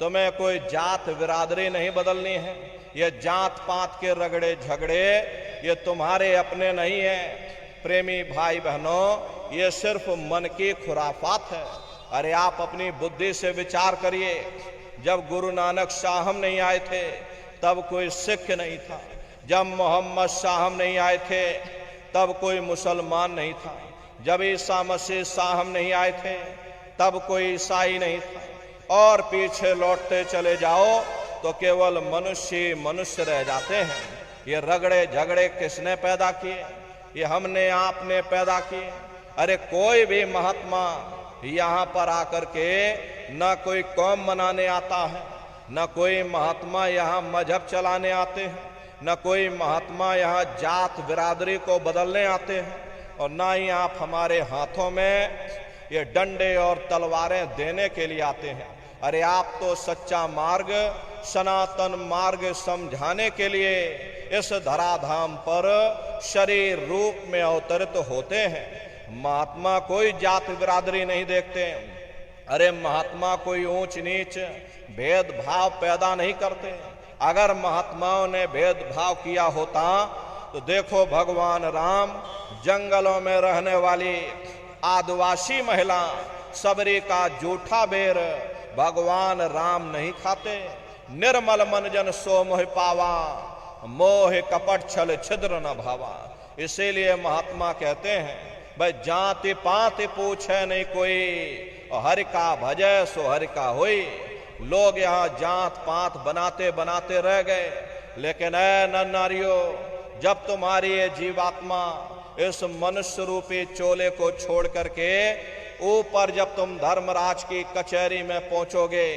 तुम्हें कोई जात बिरादरी नहीं बदलनी है। ये जात पात के रगड़े झगड़े ये तुम्हारे अपने नहीं है। प्रेमी भाई बहनों, ये सिर्फ मन की खुराफात है। अरे आप अपनी बुद्धि से विचार करिए, जब गुरु नानक साहब नहीं आए थे तब कोई सिख नहीं था, जब मोहम्मद साहब नहीं आए थे तब कोई मुसलमान नहीं था, जब ईसा मसीह साहब नहीं आए थे तब कोई ईसाई नहीं था, और पीछे लौटते चले जाओ तो केवल मनुष्य मनुष्य रह जाते हैं। ये रगड़े झगड़े किसने पैदा किए? ये हमने आपने पैदा किए। अरे कोई भी महात्मा यहाँ पर आकर के न कोई कौम मनाने आता है, न कोई महात्मा यहाँ मजहब चलाने आते हैं, न कोई महात्मा यहाँ जात बिरादरी को बदलने आते हैं, और ना ही आप हमारे हाथों में ये डंडे और तलवारें देने के लिए आते हैं। अरे आप तो सच्चा मार्ग, सनातन मार्ग समझाने के लिए इस धराधाम पर शरीर रूप में अवतरित होते हैं। महात्मा कोई जात बिरादरी नहीं देखते। अरे महात्मा कोई ऊंच नीच भेदभाव पैदा नहीं करते। अगर महात्माओं ने भेदभाव किया होता तो देखो भगवान राम जंगलों में रहने वाली आदिवासी महिला सबरी का जूठा बेर भगवान राम नहीं खाते। निर्मल मन जन सो मोह पावा, मोह कपट छल छिद्र न भावा। इसीलिए महात्मा कहते हैं भाई जाति पाति पूछे नहीं कोई, हरि का भजय सो हरि का होई। लोग यहाँ जात पात बनाते बनाते रह गए, लेकिन ऐ नर नारियों, जब तुम्हारी ये जीवात्मा इस मनुष्य रूपी चोले को छोड़ करके ऊपर जब तुम धर्मराज की कचहरी में पहुंचोगे,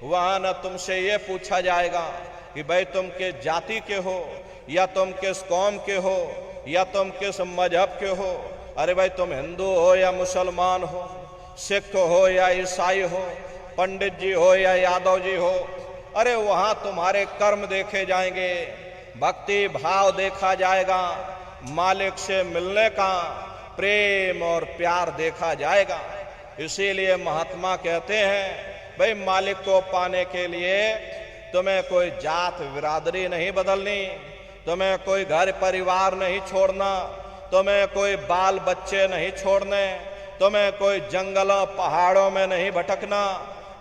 वहां न तुमसे ये पूछा जाएगा कि भाई तुम किस जाति के हो, या तुम किस कौम के हो, या तुम किस मजहब के हो। अरे भाई तुम हिंदू हो या मुसलमान हो, सिख हो या ईसाई हो, पंडित जी हो या यादव जी हो। अरे वहां तुम्हारे कर्म देखे जाएंगे, भक्ति भाव देखा जाएगा, मालिक से मिलने का प्रेम और प्यार देखा जाएगा। इसीलिए महात्मा कहते हैं भाई मालिक को पाने के लिए तुम्हें कोई जात बिरादरी नहीं बदलनी, तुम्हें कोई घर परिवार नहीं छोड़ना, तुम्हें कोई बाल बच्चे नहीं छोड़ने, तुम्हें कोई जंगलों पहाड़ों में नहीं भटकना,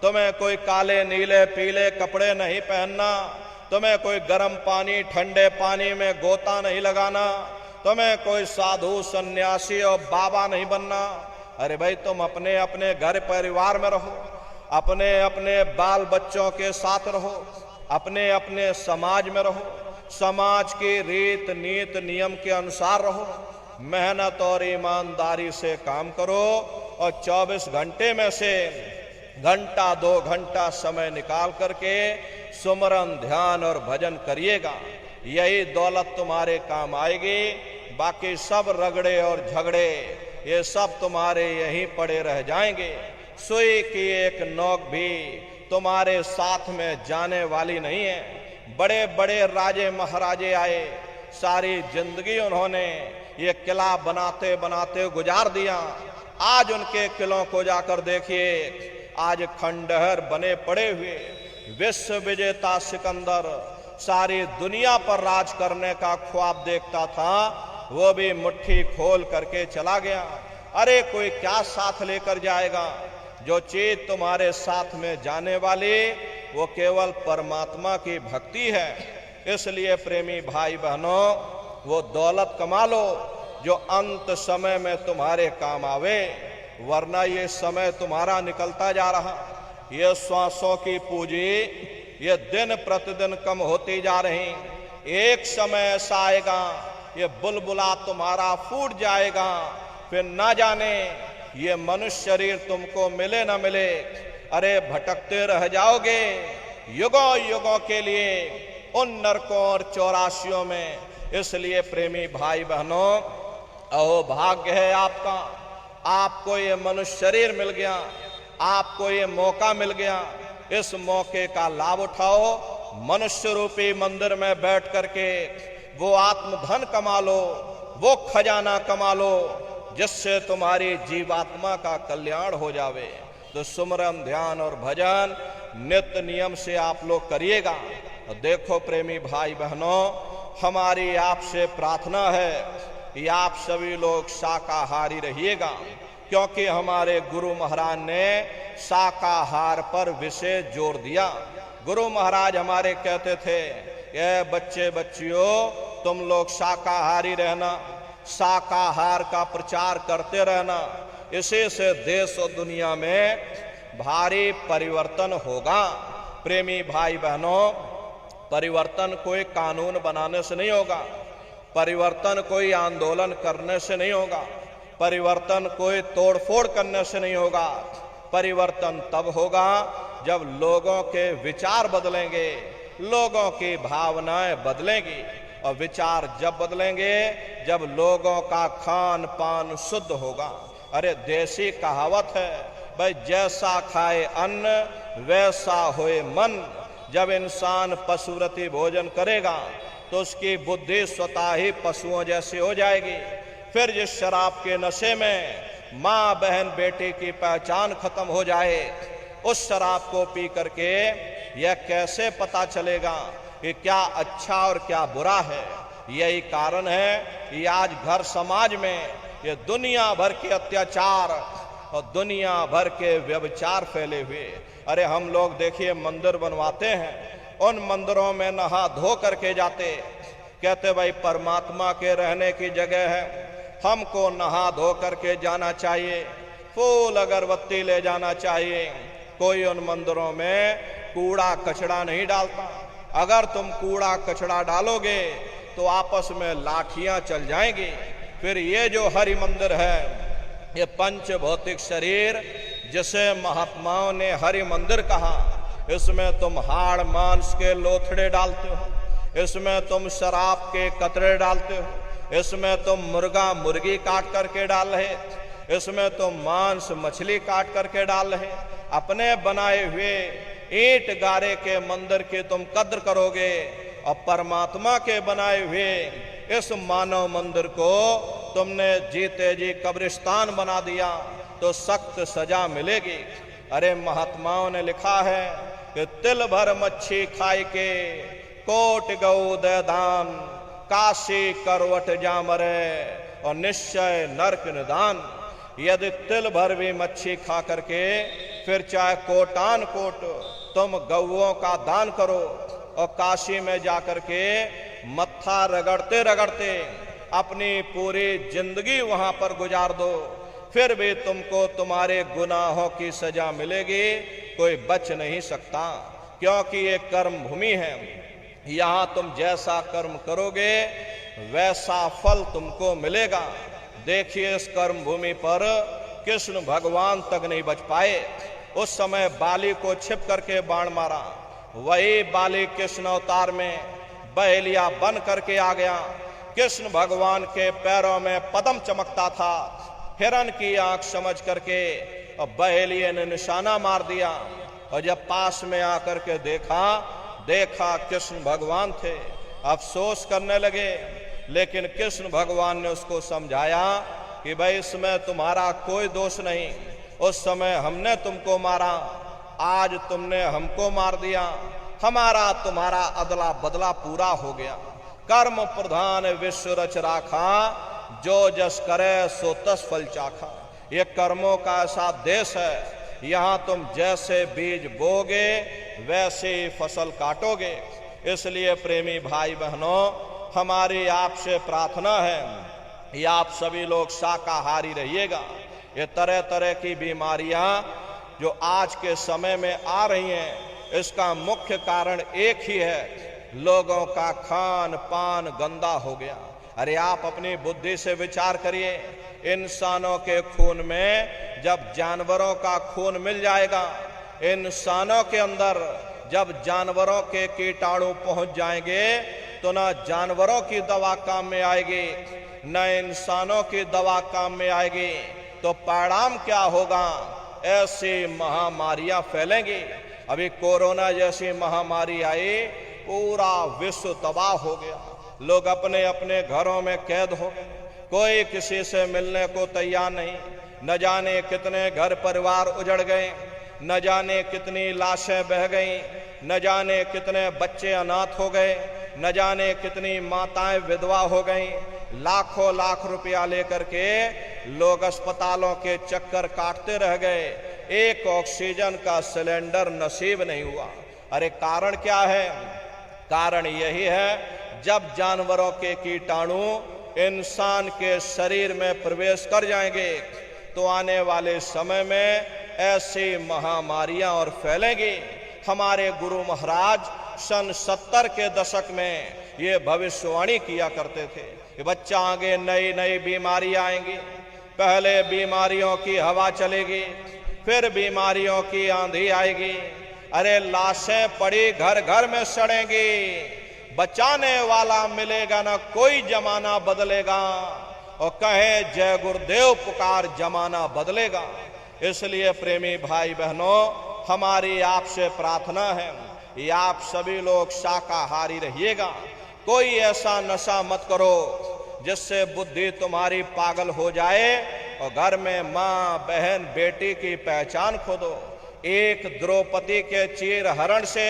तुम्हें कोई काले नीले पीले कपड़े नहीं पहनना, तुम्हें कोई गर्म पानी ठंडे पानी में गोता नहीं लगाना, तुम्हें कोई साधु सन्यासी और बाबा नहीं बनना। अरे भाई तुम अपने अपने घर परिवार में रहो, अपने अपने बाल बच्चों के साथ रहो, अपने अपने समाज में रहो, समाज की रीत नीत नियम के अनुसार रहो, मेहनत और ईमानदारी से काम करो और 24 घंटे में से घंटा 2 घंटा समय निकाल करके सुमरन ध्यान और भजन करिएगा। यही दौलत तुम्हारे काम आएगी। बाकी सब रगड़े और झगड़े ये सब तुम्हारे यहीं पड़े रह जाएंगे। सुई की एक नोक भी तुम्हारे साथ में जाने वाली नहीं है। बड़े बड़े राजे महाराजे आए, सारी जिंदगी उन्होंने ये किला बनाते बनाते गुजार दिया। आज उनके किलों को जाकर देखिए, आज खंडहर बने पड़े हुए। विश्व विजेता सिकंदर सारी दुनिया पर राज करने का ख्वाब देखता था, वो भी मुट्ठी खोल करके चला गया। अरे कोई क्या साथ लेकर जाएगा? जो चीज तुम्हारे साथ में जाने वाली वो केवल परमात्मा की भक्ति है। इसलिए प्रेमी भाई बहनों, वो दौलत कमा लो जो अंत समय में तुम्हारे काम आवे, वरना ये समय तुम्हारा निकलता जा रहा। ये श्वासों की पूंजी ये दिन प्रतिदिन कम होती जा रही। एक समय ऐसा आएगा ये बुलबुला तुम्हारा फूट जाएगा, फिर ना जाने ये मनुष्य शरीर तुमको मिले ना मिले। अरे भटकते रह जाओगे युगों युगों के लिए उन नरकों और चौरासियों में। इसलिए प्रेमी भाई बहनों, अहो भाग्य है आपका, आपको ये मनुष्य शरीर मिल गया, आपको ये मौका मिल गया। इस मौके का लाभ उठाओ। मनुष्य रूपी मंदिर में बैठ करके वो आत्मधन कमा लो, वो खजाना कमा लो जिससे तुम्हारी जीवात्मा का कल्याण हो जावे। तो सुमरन ध्यान और भजन नित्य नियम से आप लोग करिएगा। और देखो प्रेमी भाई बहनों, हमारी आपसे प्रार्थना है कि आप सभी लोग शाकाहारी रहिएगा, क्योंकि हमारे गुरु महाराज ने शाकाहार पर विशेष जोर दिया। गुरु महाराज हमारे कहते थे, ये बच्चे बच्चियों तुम लोग शाकाहारी रहना, शाकाहार का प्रचार करते रहना। इसी से देश और दुनिया में भारी परिवर्तन होगा। प्रेमी भाई बहनों, परिवर्तन कोई कानून बनाने से नहीं होगा, परिवर्तन कोई आंदोलन करने से नहीं होगा, परिवर्तन कोई तोड़फोड़ करने से नहीं होगा। परिवर्तन तब होगा जब लोगों के विचार बदलेंगे, लोगों की भावनाएं बदलेंगी। और विचार जब बदलेंगे जब लोगों का खान पान शुद्ध होगा। अरे देसी कहावत है भाई, जैसा खाए अन्न वैसा होए मन। जब इंसान पशुव्रती भोजन करेगा तो उसकी बुद्धि स्वतः ही पशुओं जैसी हो जाएगी। फिर जिस शराब के नशे में माँ बहन बेटी की पहचान खत्म हो जाए, उस शराब को पी करके यह कैसे पता चलेगा कि क्या अच्छा और क्या बुरा है? यही कारण है कि आज घर समाज में ये दुनिया भर के अत्याचार और दुनिया भर के व्यभिचार फैले हुए। अरे हम लोग देखिए मंदिर बनवाते हैं, उन मंदिरों में नहा धो करके जाते, कहते भाई परमात्मा के रहने की जगह है, हमको नहा धो करके जाना चाहिए, फूल अगरबत्ती ले जाना चाहिए। कोई उन मंदिरों में कूड़ा कचड़ा नहीं डालता। अगर तुम कूड़ा कचड़ा डालोगे तो आपस में लाठियां चल जाएंगी। फिर ये जो हरि मंदिर है, ये पंच भौतिक शरीर जिसे महात्माओं ने हरि मंदिर कहा, इसमें तुम हाड़ मांस के लोथड़े डालते हो, इसमें तुम शराब के कतरे डालते हो, इसमें तुम मुर्गा मुर्गी काट करके डाल रहे, इसमें तुम मांस मछली काट करके डाल रहे। अपने बनाए हुए ईंट गारे के मंदिर की तुम कद्र करोगे और परमात्मा के बनाए हुए इस मानव मंदिर को तुमने जीते जी कब्रिस्तान बना दिया तो सख्त सजा मिलेगी। अरे महात्माओं ने लिखा है कि तिल भर मच्छी खाई के कोट गौ दे दान, काशी करवट जामरे और निश्चय नरक निदान। यदि तिल भर भी मच्छी खा करके फिर चाहे कोटान कोट तुम गौओं का दान करो और काशी में जाकर के मत्था रगड़ते रगड़ते अपनी पूरी जिंदगी वहां पर गुजार दो, फिर भी तुमको तुम्हारे गुनाहों की सजा मिलेगी, कोई बच नहीं सकता। क्योंकि ये कर्म भूमि है, यहां तुम जैसा कर्म करोगे वैसा फल तुमको मिलेगा। देखिए इस कर्म भूमि पर कृष्ण भगवान तक नहीं बच पाए। उस समय बाली को छिप करके बाण मारा, वही बाली कृष्ण अवतार में बहेलिया बन करके आ गया। कृष्ण भगवान के पैरों में पद्म चमकता था, हिरण की आंख समझ करके और बहेलिये ने निशाना मार दिया। और जब पास में आकर के देखा कृष्ण भगवान थे, अफसोस करने लगे। लेकिन कृष्ण भगवान ने उसको समझाया कि भाई इसमें तुम्हारा कोई दोष नहीं, उस समय हमने तुमको मारा, आज तुमने हमको मार दिया, हमारा तुम्हारा अदला बदला पूरा हो गया। कर्म प्रधान विश्व रच राखा, जो जस करे सो तस फल चाखा। ये कर्मों का ऐसा देश है, यहाँ तुम जैसे बीज बोगे वैसे फसल काटोगे। इसलिए प्रेमी भाई बहनों, हमारी आपसे प्रार्थना है कि आप सभी लोग शाकाहारी रहिएगा। ये तरह तरह की बीमारियां जो आज के समय में आ रही हैं, इसका मुख्य कारण एक ही है, लोगों का खान पान गंदा हो गया। अरे आप अपनी बुद्धि से विचार करिए, इंसानों के खून में जब जानवरों का खून मिल जाएगा, इंसानों के अंदर जब जानवरों के कीटाणु पहुंच जाएंगे तो न जानवरों की दवा काम में आएगी, न इंसानों की दवा काम में आएगी। तो परिणाम क्या होगा? ऐसी महामारियां फैलेंगी। अभी कोरोना जैसी महामारी आई, पूरा विश्व तबाह हो गया, लोग अपने अपने घरों में कैद हो गए, कोई किसी से मिलने को तैयार नहीं। न जाने कितने घर परिवार उजड़ गए, न जाने कितनी लाशें बह गईं, न जाने कितने बच्चे अनाथ हो गए, न जाने कितनी माताएं विधवा हो गईं। लाखों लाख रुपया लेकर के लोग अस्पतालों के चक्कर काटते रह गए, एक ऑक्सीजन का सिलेंडर नसीब नहीं हुआ। अरे कारण क्या है? कारण यही है, जब जानवरों के कीटाणु इंसान के शरीर में प्रवेश कर जाएंगे तो आने वाले समय में ऐसी महामारियां और फैलेंगी। हमारे गुरु महाराज सन 70 के दशक में ये भविष्यवाणी किया करते थे कि बच्चा आगे नई नई बीमारियां आएंगी। पहले बीमारियों की हवा चलेगी, फिर बीमारियों की आंधी आएगी। अरे लाशें पड़ी घर घर में सड़ेंगी, बचाने वाला मिलेगा ना, कोई जमाना बदलेगा। और कहे जय गुरुदेव पुकार, जमाना बदलेगा। इसलिए प्रेमी भाई बहनों, हमारी आपसे प्रार्थना है कि आप सभी लोग शाकाहारी रहिएगा। कोई ऐसा नशा मत करो जिससे बुद्धि तुम्हारी पागल हो जाए और घर में माँ बहन बेटी की पहचान खो दो। एक द्रौपदी के चीर हरण से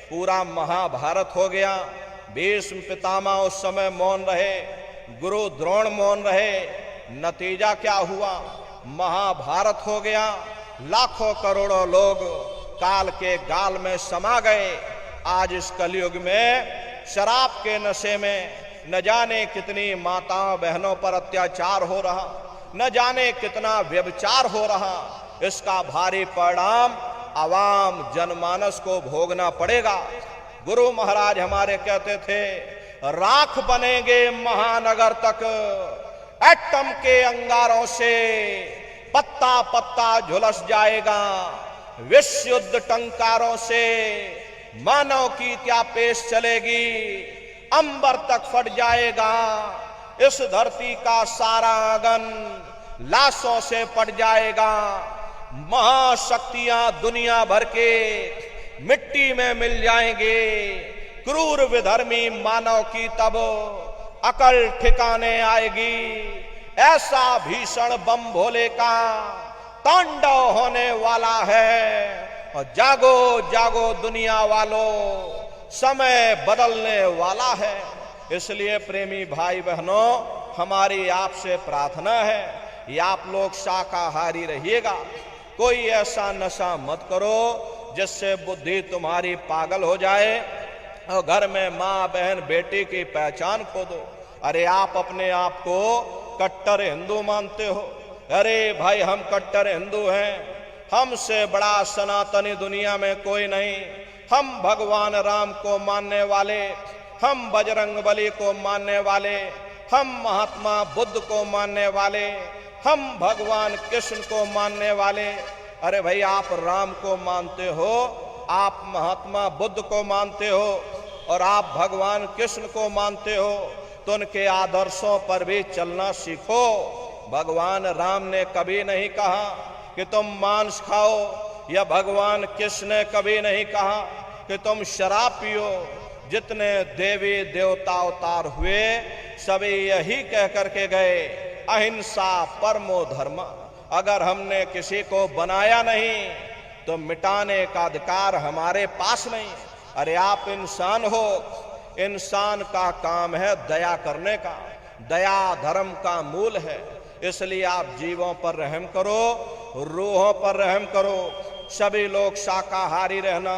पूरा महाभारत हो गया। भीष्म पितामह उस समय मौन रहे, गुरु द्रोण मौन रहे। नतीजा क्या हुआ? महाभारत हो गया। लाखों करोड़ों लोग काल के गाल में समा गए। आज इस कलयुग में शराब के नशे में न जाने कितनी माताओं बहनों पर अत्याचार हो रहा, न जाने कितना व्यभिचार हो रहा। इसका भारी परिणाम आवाम जनमानस को भोगना पड़ेगा। गुरु महाराज हमारे कहते थे, राख बनेंगे महानगर तक, एटम के अंगारों से पत्ता पत्ता झुलस जाएगा, विश्व युद्ध टंकारों से मानव की क्या पेश चलेगी, अंबर तक फट जाएगा, इस धरती का सारा आंगन लाशों से पट जाएगा, महाशक्तियां दुनिया भर के मिट्टी में मिल जाएंगे, क्रूर विधर्मी मानव की तब अकल ठिकाने आएगी, ऐसा भीषण बम भोले का तांडव होने वाला है। और जागो जागो दुनिया वालों, समय बदलने वाला है। इसलिए प्रेमी भाई बहनों, हमारी आपसे प्रार्थना है, ये आप लोग शाकाहारी रहिएगा। कोई ऐसा नशा मत करो जिससे बुद्धि तुम्हारी पागल हो जाए और घर में माँ बहन बेटी की पहचान खो दो। अरे आप अपने आप को कट्टर हिंदू मानते हो? अरे भाई, हम कट्टर हिंदू हैं, हमसे बड़ा सनातनी दुनिया में कोई नहीं। हम भगवान राम को मानने वाले, हम बजरंगबली को मानने वाले, हम महात्मा बुद्ध को मानने वाले, हम भगवान कृष्ण को मानने वाले। अरे भाई, आप राम को मानते हो, आप महात्मा बुद्ध को मानते हो और आप भगवान कृष्ण को मानते हो, तो उनके आदर्शों पर भी चलना सीखो। भगवान राम ने कभी नहीं कहा कि तुम मांस खाओ, या भगवान कृष्ण ने कभी नहीं कहा कि तुम शराब पियो। जितने देवी देवता अवतार हुए सभी यही कह करके गए, अहिंसा परमो धर्म। अगर हमने किसी को बनाया नहीं तो मिटाने का अधिकार हमारे पास नहीं। अरे आप इंसान हो, इंसान का काम है दया करने का, दया धर्म का मूल है। इसलिए आप जीवों पर रहम करो, रूहों पर रहम करो। सभी लोग शाकाहारी रहना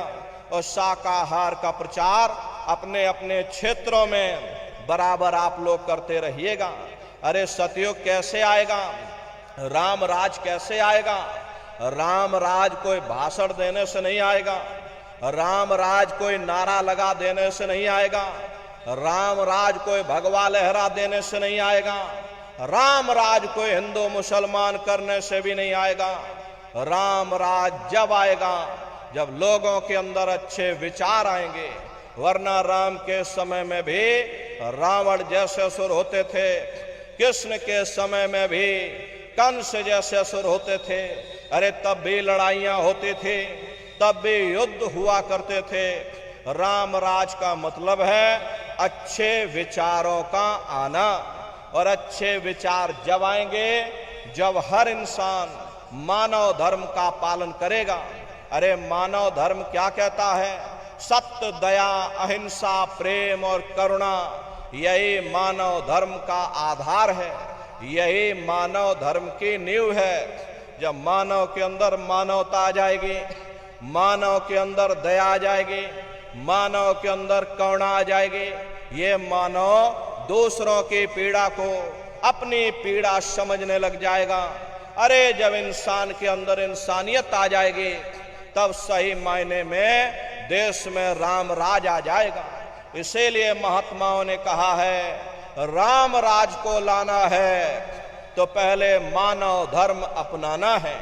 और शाकाहार का प्रचार अपने अपने क्षेत्रों में बराबर आप लोग करते रहिएगा। अरे सतयुग कैसे आएगा? राम राज कैसे आएगा? राम राज कोई भाषण देने से नहीं आएगा, राम राज कोई नारा लगा देने से नहीं आएगा, राम राज कोई भगवा लहरा देने से नहीं आएगा, राम राज कोई हिंदू मुसलमान करने से भी नहीं आएगा। राम राज जब आएगा जब लोगों के अंदर अच्छे विचार आएंगे। वरना राम के समय में भी रावण जैसे असुर होते थे, कृष्ण के समय में भी कंस जैसे असुर होते थे। अरे तब भी लड़ाइयां होती थी, तब भी युद्ध हुआ करते थे। राम राज का मतलब है अच्छे विचारों का आना, और अच्छे विचार जब आएंगे जब हर इंसान मानव धर्म का पालन करेगा। अरे मानव धर्म क्या कहता है? सत्य, दया, अहिंसा, प्रेम और करुणा, यही मानव धर्म का आधार है, यही मानव धर्म की नींव है। जब मानव के अंदर मानवता आ जाएगी, मानव के अंदर दया आ जाएगी, मानव के अंदर करुणा आ जाएगी, ये मानव दूसरों की पीड़ा को अपनी पीड़ा समझने लग जाएगा। अरे जब इंसान के अंदर इंसानियत आ जाएगी तब सही मायने में देश में राम राज आ जाएगा। इसीलिए महात्माओं ने कहा है, राम राज को लाना है तो पहले मानव धर्म अपनाना है।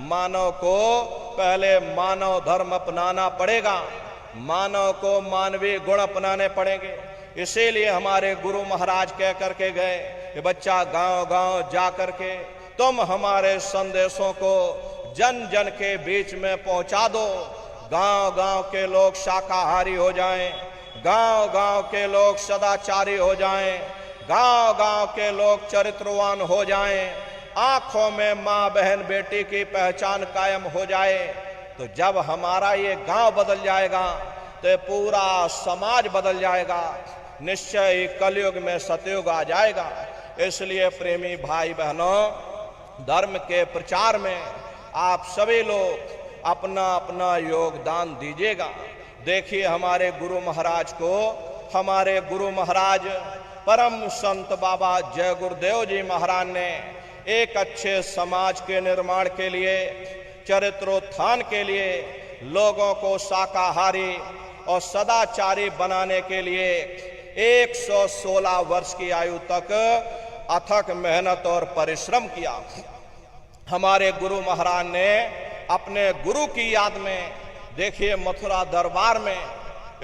मानव को पहले मानव धर्म अपनाना पड़ेगा, मानव को मानवीय गुण अपनाने पड़ेंगे। इसीलिए हमारे गुरु महाराज कह करके गए कि बच्चा गांव गांव जा करके तुम हमारे संदेशों को जन जन के बीच में पहुंचा दो। गांव गांव के लोग शाकाहारी हो जाएं, गांव गांव के लोग सदाचारी हो जाएं, गांव गांव के लोग चरित्रवान हो जाएं, आंखों में माँ बहन बेटी की पहचान कायम हो जाए। तो जब हमारा ये गांव बदल जाएगा, तो पूरा समाज बदल जाएगा, निश्चय ही कलयुग में सतयुग आ जाएगा। इसलिए प्रेमी भाई बहनों, धर्म के प्रचार में आप सभी लोग अपना अपना योगदान दीजिएगा। देखिए हमारे गुरु महाराज को, हमारे गुरु महाराज परम संत बाबा जय गुरुदेव जी महाराज ने एक अच्छे समाज के निर्माण के लिए, चरित्रोत्थान के लिए, लोगों को शाकाहारी और सदाचारी बनाने के लिए 116 वर्ष की आयु तक अथक मेहनत और परिश्रम किया। हमारे गुरु महाराज ने अपने गुरु की याद में, देखिए मथुरा दरबार में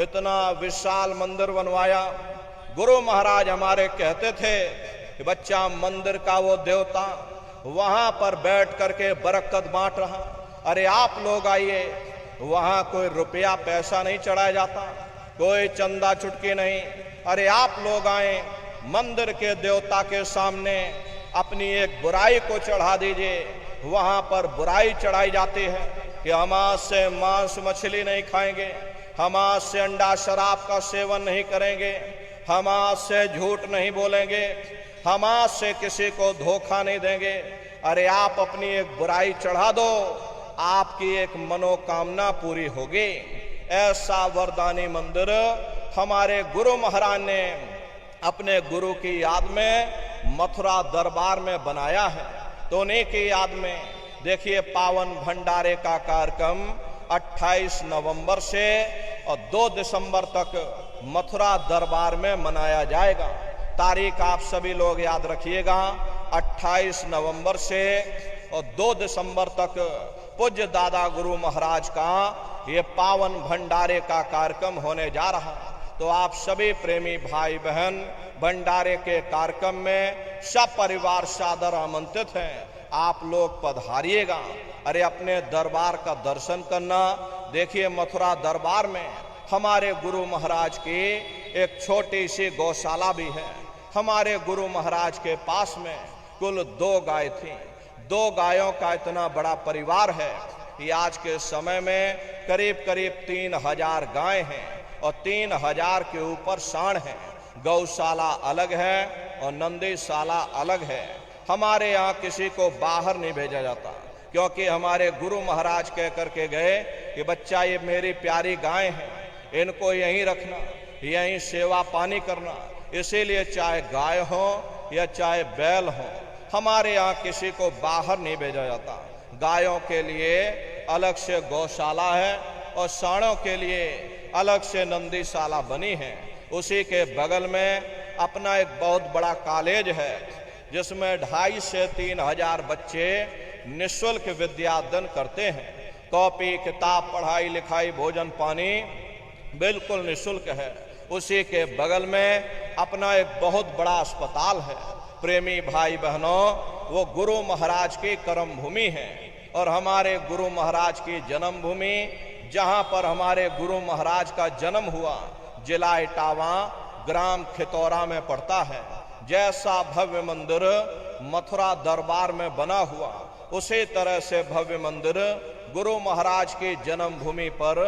इतना विशाल मंदिर बनवाया। गुरु महाराज हमारे कहते थे कि बच्चा, मंदिर का वो देवता वहां पर बैठ करके बरकत बांट रहा, अरे आप लोग आइए, वहां कोई रुपया पैसा नहीं चढ़ाया जाता, कोई चंदा चुटकी नहीं, अरे आप लोग आए, मंदिर के देवता के सामने अपनी एक बुराई को चढ़ा दीजिए। वहां पर बुराई चढ़ाई जाती है कि हम आज से मांस मछली नहीं खाएंगे, हम आज से अंडा शराब का सेवन नहीं करेंगे, हम आज से झूठ नहीं बोलेंगे, हम आज से किसी को धोखा नहीं देंगे। अरे आप अपनी एक बुराई चढ़ा दो, आपकी एक मनोकामना पूरी होगी। ऐसा वरदानी मंदिर हमारे गुरु महाराज ने अपने गुरु की याद में मथुरा दरबार में बनाया है। तो उन्हीं की याद में देखिए पावन भंडारे का कार्यक्रम 28 नवंबर से और 2 दिसंबर तक मथुरा दरबार में मनाया जाएगा। तारीख आप सभी लोग याद रखिएगा, 28 नवंबर से और 2 दिसंबर तक पूज्य दादा गुरु महाराज का ये पावन भंडारे का कार्यक्रम होने जा रहा। तो आप सभी प्रेमी भाई बहन भंडारे के कार्यक्रम में सब परिवार सादर आमंत्रित हैं, आप लोग पधारिएगा। अरे अपने दरबार का दर्शन करना। देखिए मथुरा दरबार में हमारे गुरु महाराज की एक छोटी सी गौशाला भी है। हमारे गुरु महाराज के पास में कुल 2 गाय थी। 2 गायों का इतना बड़ा परिवार है कि आज के समय में करीब करीब 3000 गाय हैं और 3000 के ऊपर सांड हैं। गौशाला अलग है और नंदीशाला अलग है। हमारे यहाँ किसी को बाहर नहीं भेजा जाता, क्योंकि हमारे गुरु महाराज कह करके गए कि बच्चा, ये मेरी प्यारी गाय हैं, इनको यहीं रखना, यहीं सेवा पानी करना। इसीलिए चाहे गाय हो या चाहे बैल हो, हमारे यहाँ किसी को बाहर नहीं भेजा जाता। गायों के लिए अलग से गौशाला है और सांडों के लिए अलग से नंदीशाला बनी है। उसी के बगल में अपना एक बहुत बड़ा कॉलेज है, जिसमें 2,500 से 3,000 बच्चे निःशुल्क विद्यादान करते हैं। कॉपी किताब, पढ़ाई लिखाई, भोजन पानी बिल्कुल निःशुल्क है। उसी के बगल में अपना एक बहुत बड़ा अस्पताल है। प्रेमी भाई बहनों, वो गुरु महाराज की कर्म भूमि है और हमारे गुरु महाराज की जन्मभूमि, जहां पर हमारे गुरु महाराज का जन्म हुआ, जिला इटावा, ग्राम खितौरा में पड़ता है। जैसा भव्य मंदिर मथुरा दरबार में बना हुआ, उसी तरह से भव्य मंदिर गुरु महाराज की जन्मभूमि पर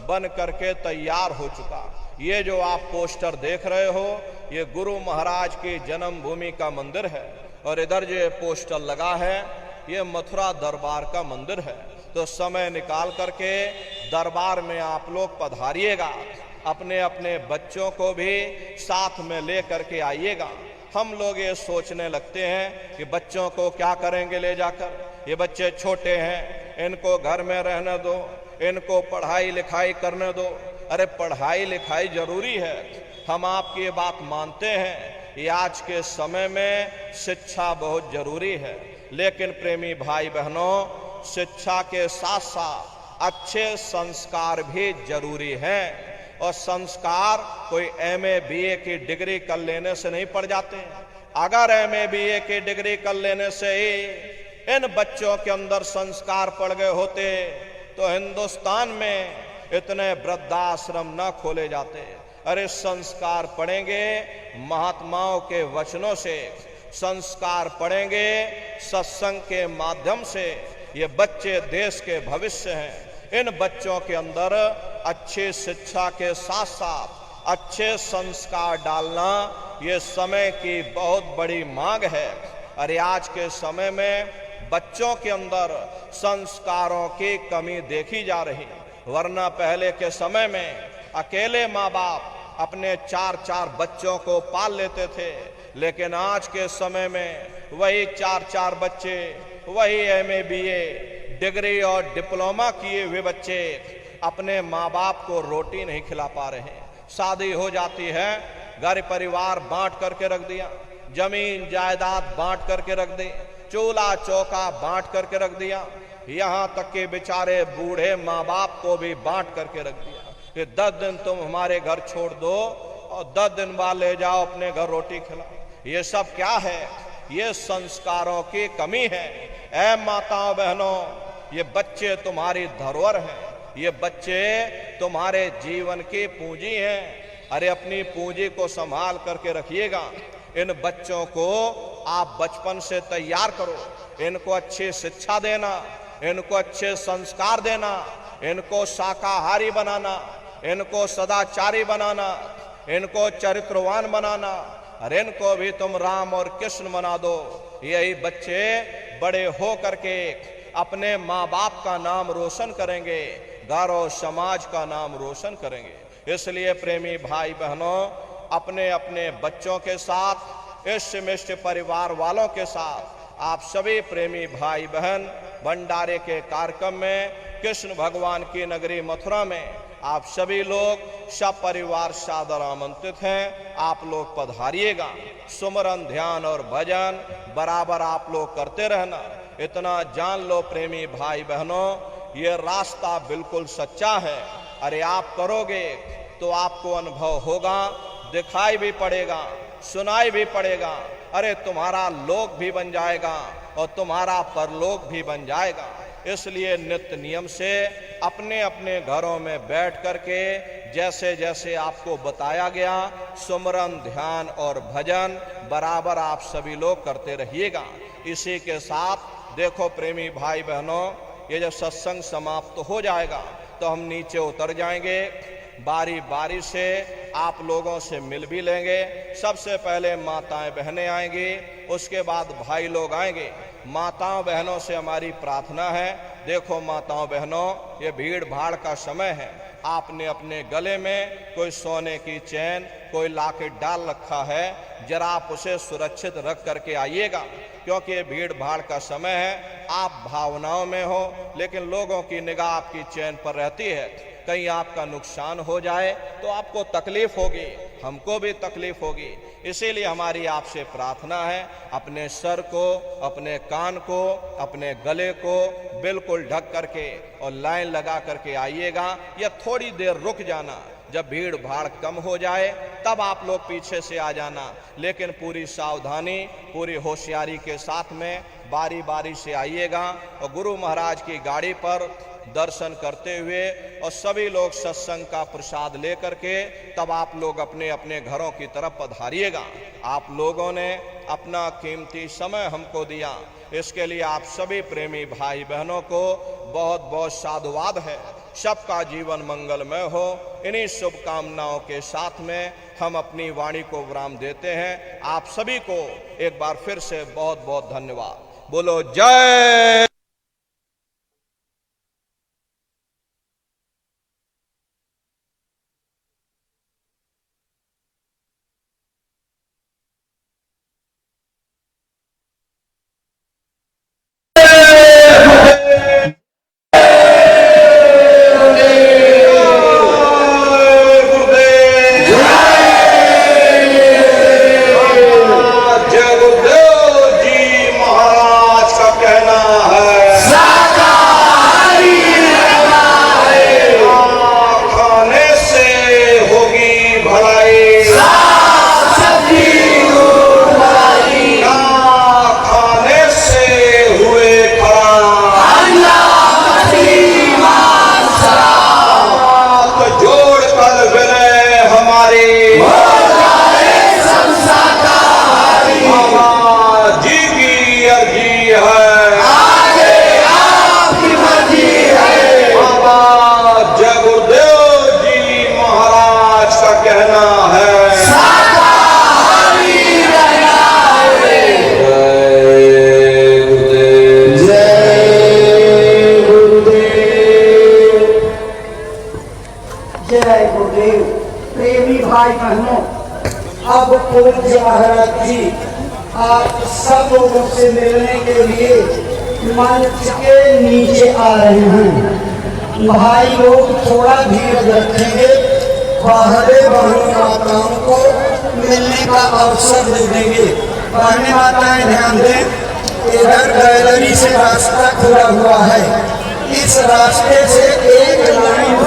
बन करके तैयार हो चुका। ये जो आप पोस्टर देख रहे हो, ये गुरु महाराज की जन्मभूमि का मंदिर है और इधर जो पोस्टर लगा है, ये मथुरा दरबार का मंदिर है। तो समय निकाल करके दरबार में आप लोग पधारिएगा, अपने अपने बच्चों को भी साथ में ले करके आइएगा। हम लोग ये सोचने लगते हैं कि बच्चों को क्या करेंगे ले जाकर, ये बच्चे छोटे हैं, इनको घर में रहने दो, इनको पढ़ाई लिखाई करने दो। अरे पढ़ाई लिखाई जरूरी है, हम आपकी ये बात मानते हैं कि आज के समय में शिक्षा बहुत जरूरी है। लेकिन प्रेमी भाई बहनों, शिक्षा के साथ साथ अच्छे संस्कार भी जरूरी हैं। और संस्कार कोई MA BA की डिग्री कर लेने से नहीं पड़ जाते। अगर MA BA की डिग्री कर लेने से ही इन बच्चों के अंदर संस्कार पड़ गए होते तो हिंदुस्तान में इतने वृद्धाश्रम न खोले जाते। अरे संस्कार पढ़ेंगे महात्माओं के वचनों से, संस्कार पढ़ेंगे सत्संग के माध्यम से। ये बच्चे देश के भविष्य हैं। इन बच्चों के अंदर अच्छी शिक्षा के साथ साथ अच्छे संस्कार डालना ये समय की बहुत बड़ी मांग है। अरे आज के समय में बच्चों के अंदर संस्कारों की कमी देखी जा रही, वरना पहले के समय में अकेले माँ बाप अपने 4-4 बच्चों को पाल लेते थे, लेकिन आज के समय में वही 4-4 बच्चे, वही MA BA डिग्री और डिप्लोमा किए हुए बच्चे अपने माँ बाप को रोटी नहीं खिला पा रहे। शादी हो जाती है, घर परिवार बांट करके रख दिया, जमीन जायदाद बांट करके रख दी, चूल्हा चौका बांट करके रख दिया, यहाँ तक के बेचारे बूढ़े माँ बाप को भी बांट करके रख दिया कि 10 दिन तुम हमारे घर छोड़ दो और 10 दिन बाद ले जाओ अपने घर रोटी खिलाओ। ये सब क्या है? ये संस्कारों की कमी है। ऐ माताओं बहनों, ये बच्चे तुम्हारी धरोहर हैं, ये बच्चे तुम्हारे जीवन की पूंजी हैं। अरे अपनी पूंजी को संभाल करके रखिएगा। इन बच्चों को आप बचपन से तैयार करो, इनको अच्छी शिक्षा देना, इनको अच्छे संस्कार देना, इनको शाकाहारी बनाना, इनको सदाचारी बनाना, इनको चरित्रवान बनाना, अरे इनको भी तुम राम और कृष्ण बना दो। यही बच्चे बड़े हो करके अपने माँ बाप का नाम रोशन करेंगे, घर और समाज का नाम रोशन करेंगे। इसलिए प्रेमी भाई बहनों, अपने अपने बच्चों के साथ, इष्ट मिष्ट परिवार वालों के साथ आप सभी प्रेमी भाई बहन भंडारे के कार्यक्रम में कृष्ण भगवान की नगरी मथुरा में आप सभी लोग सब परिवार सादर आमंत्रित हैं। आप लोग पधारिएगा। सुमरन ध्यान और भजन बराबर आप लोग करते रहना। इतना जान लो प्रेमी भाई बहनों, ये रास्ता बिल्कुल सच्चा है। अरे आप करोगे तो आपको अनुभव होगा, दिखाई भी पड़ेगा, सुनाई भी पड़ेगा। अरे तुम्हारा लोक भी बन जाएगा और तुम्हारा परलोक भी बन जाएगा। इसलिए नित्य नियम से अपने अपने घरों में बैठ करके जैसे जैसे आपको बताया गया सुमरन ध्यान और भजन बराबर आप सभी लोग करते रहिएगा। इसी के साथ देखो प्रेमी भाई बहनों, ये जब सत्संग समाप्त हो जाएगा तो हम नीचे उतर जाएंगे। बारी बारी से आप लोगों से मिल भी लेंगे। सबसे पहले माताएं बहनें आएंगी, उसके बाद भाई लोग आएंगे। माताओं बहनों से हमारी प्रार्थना है, देखो माताओं बहनों, ये भीड़ भाड़ का समय है। आपने अपने गले में कोई सोने की चैन, कोई लॉकेट डाल रखा है, जरा आप उसे सुरक्षित रख करके आइएगा, क्योंकि ये भीड़ भाड़ का समय है। आप भावनाओं में हो, लेकिन लोगों की निगाह आपकी चैन पर रहती है। कहीं आपका नुकसान हो जाए तो आपको तकलीफ होगी, हमको भी तकलीफ होगी। इसीलिए हमारी आपसे प्रार्थना है, अपने सर को, अपने कान को, अपने गले को बिल्कुल ढक करके और लाइन लगा करके आइएगा, या थोड़ी देर रुक जाना। जब भीड़ भाड़ कम हो जाए तब आप लोग पीछे से आ जाना, लेकिन पूरी सावधानी, पूरी होशियारी के साथ में बारी बारी से आइएगा। और गुरु महाराज की गाड़ी पर दर्शन करते हुए और सभी लोग सत्संग का प्रसाद लेकर के तब आप लोग अपने अपने घरों की तरफ पधारिएगा। आप लोगों ने अपना कीमती समय हमको दिया, इसके लिए आप सभी प्रेमी भाई बहनों को बहुत बहुत साधुवाद है। सबका जीवन मंगलमय हो। इन्हीं शुभकामनाओं के साथ में हम अपनी वाणी को विराम देते हैं। आप सभी को एक बार फिर से बहुत बहुत धन्यवाद। बोलो जय। जय गुरुदेव। बहनों, अब पूज्य महाराज जी आप सब लोगों से मिलने के लिए मंच के नीचे आ रहे हैं। भाई लोग थोड़ा धीरज रखेंगे, बाहरे बहनों माताओं को मिलने का अवसर दे देंगे। बहने माताएं ध्यान दें, इधर गैलरी से रास्ता खुला हुआ है, इस रास्ते से एक लाइन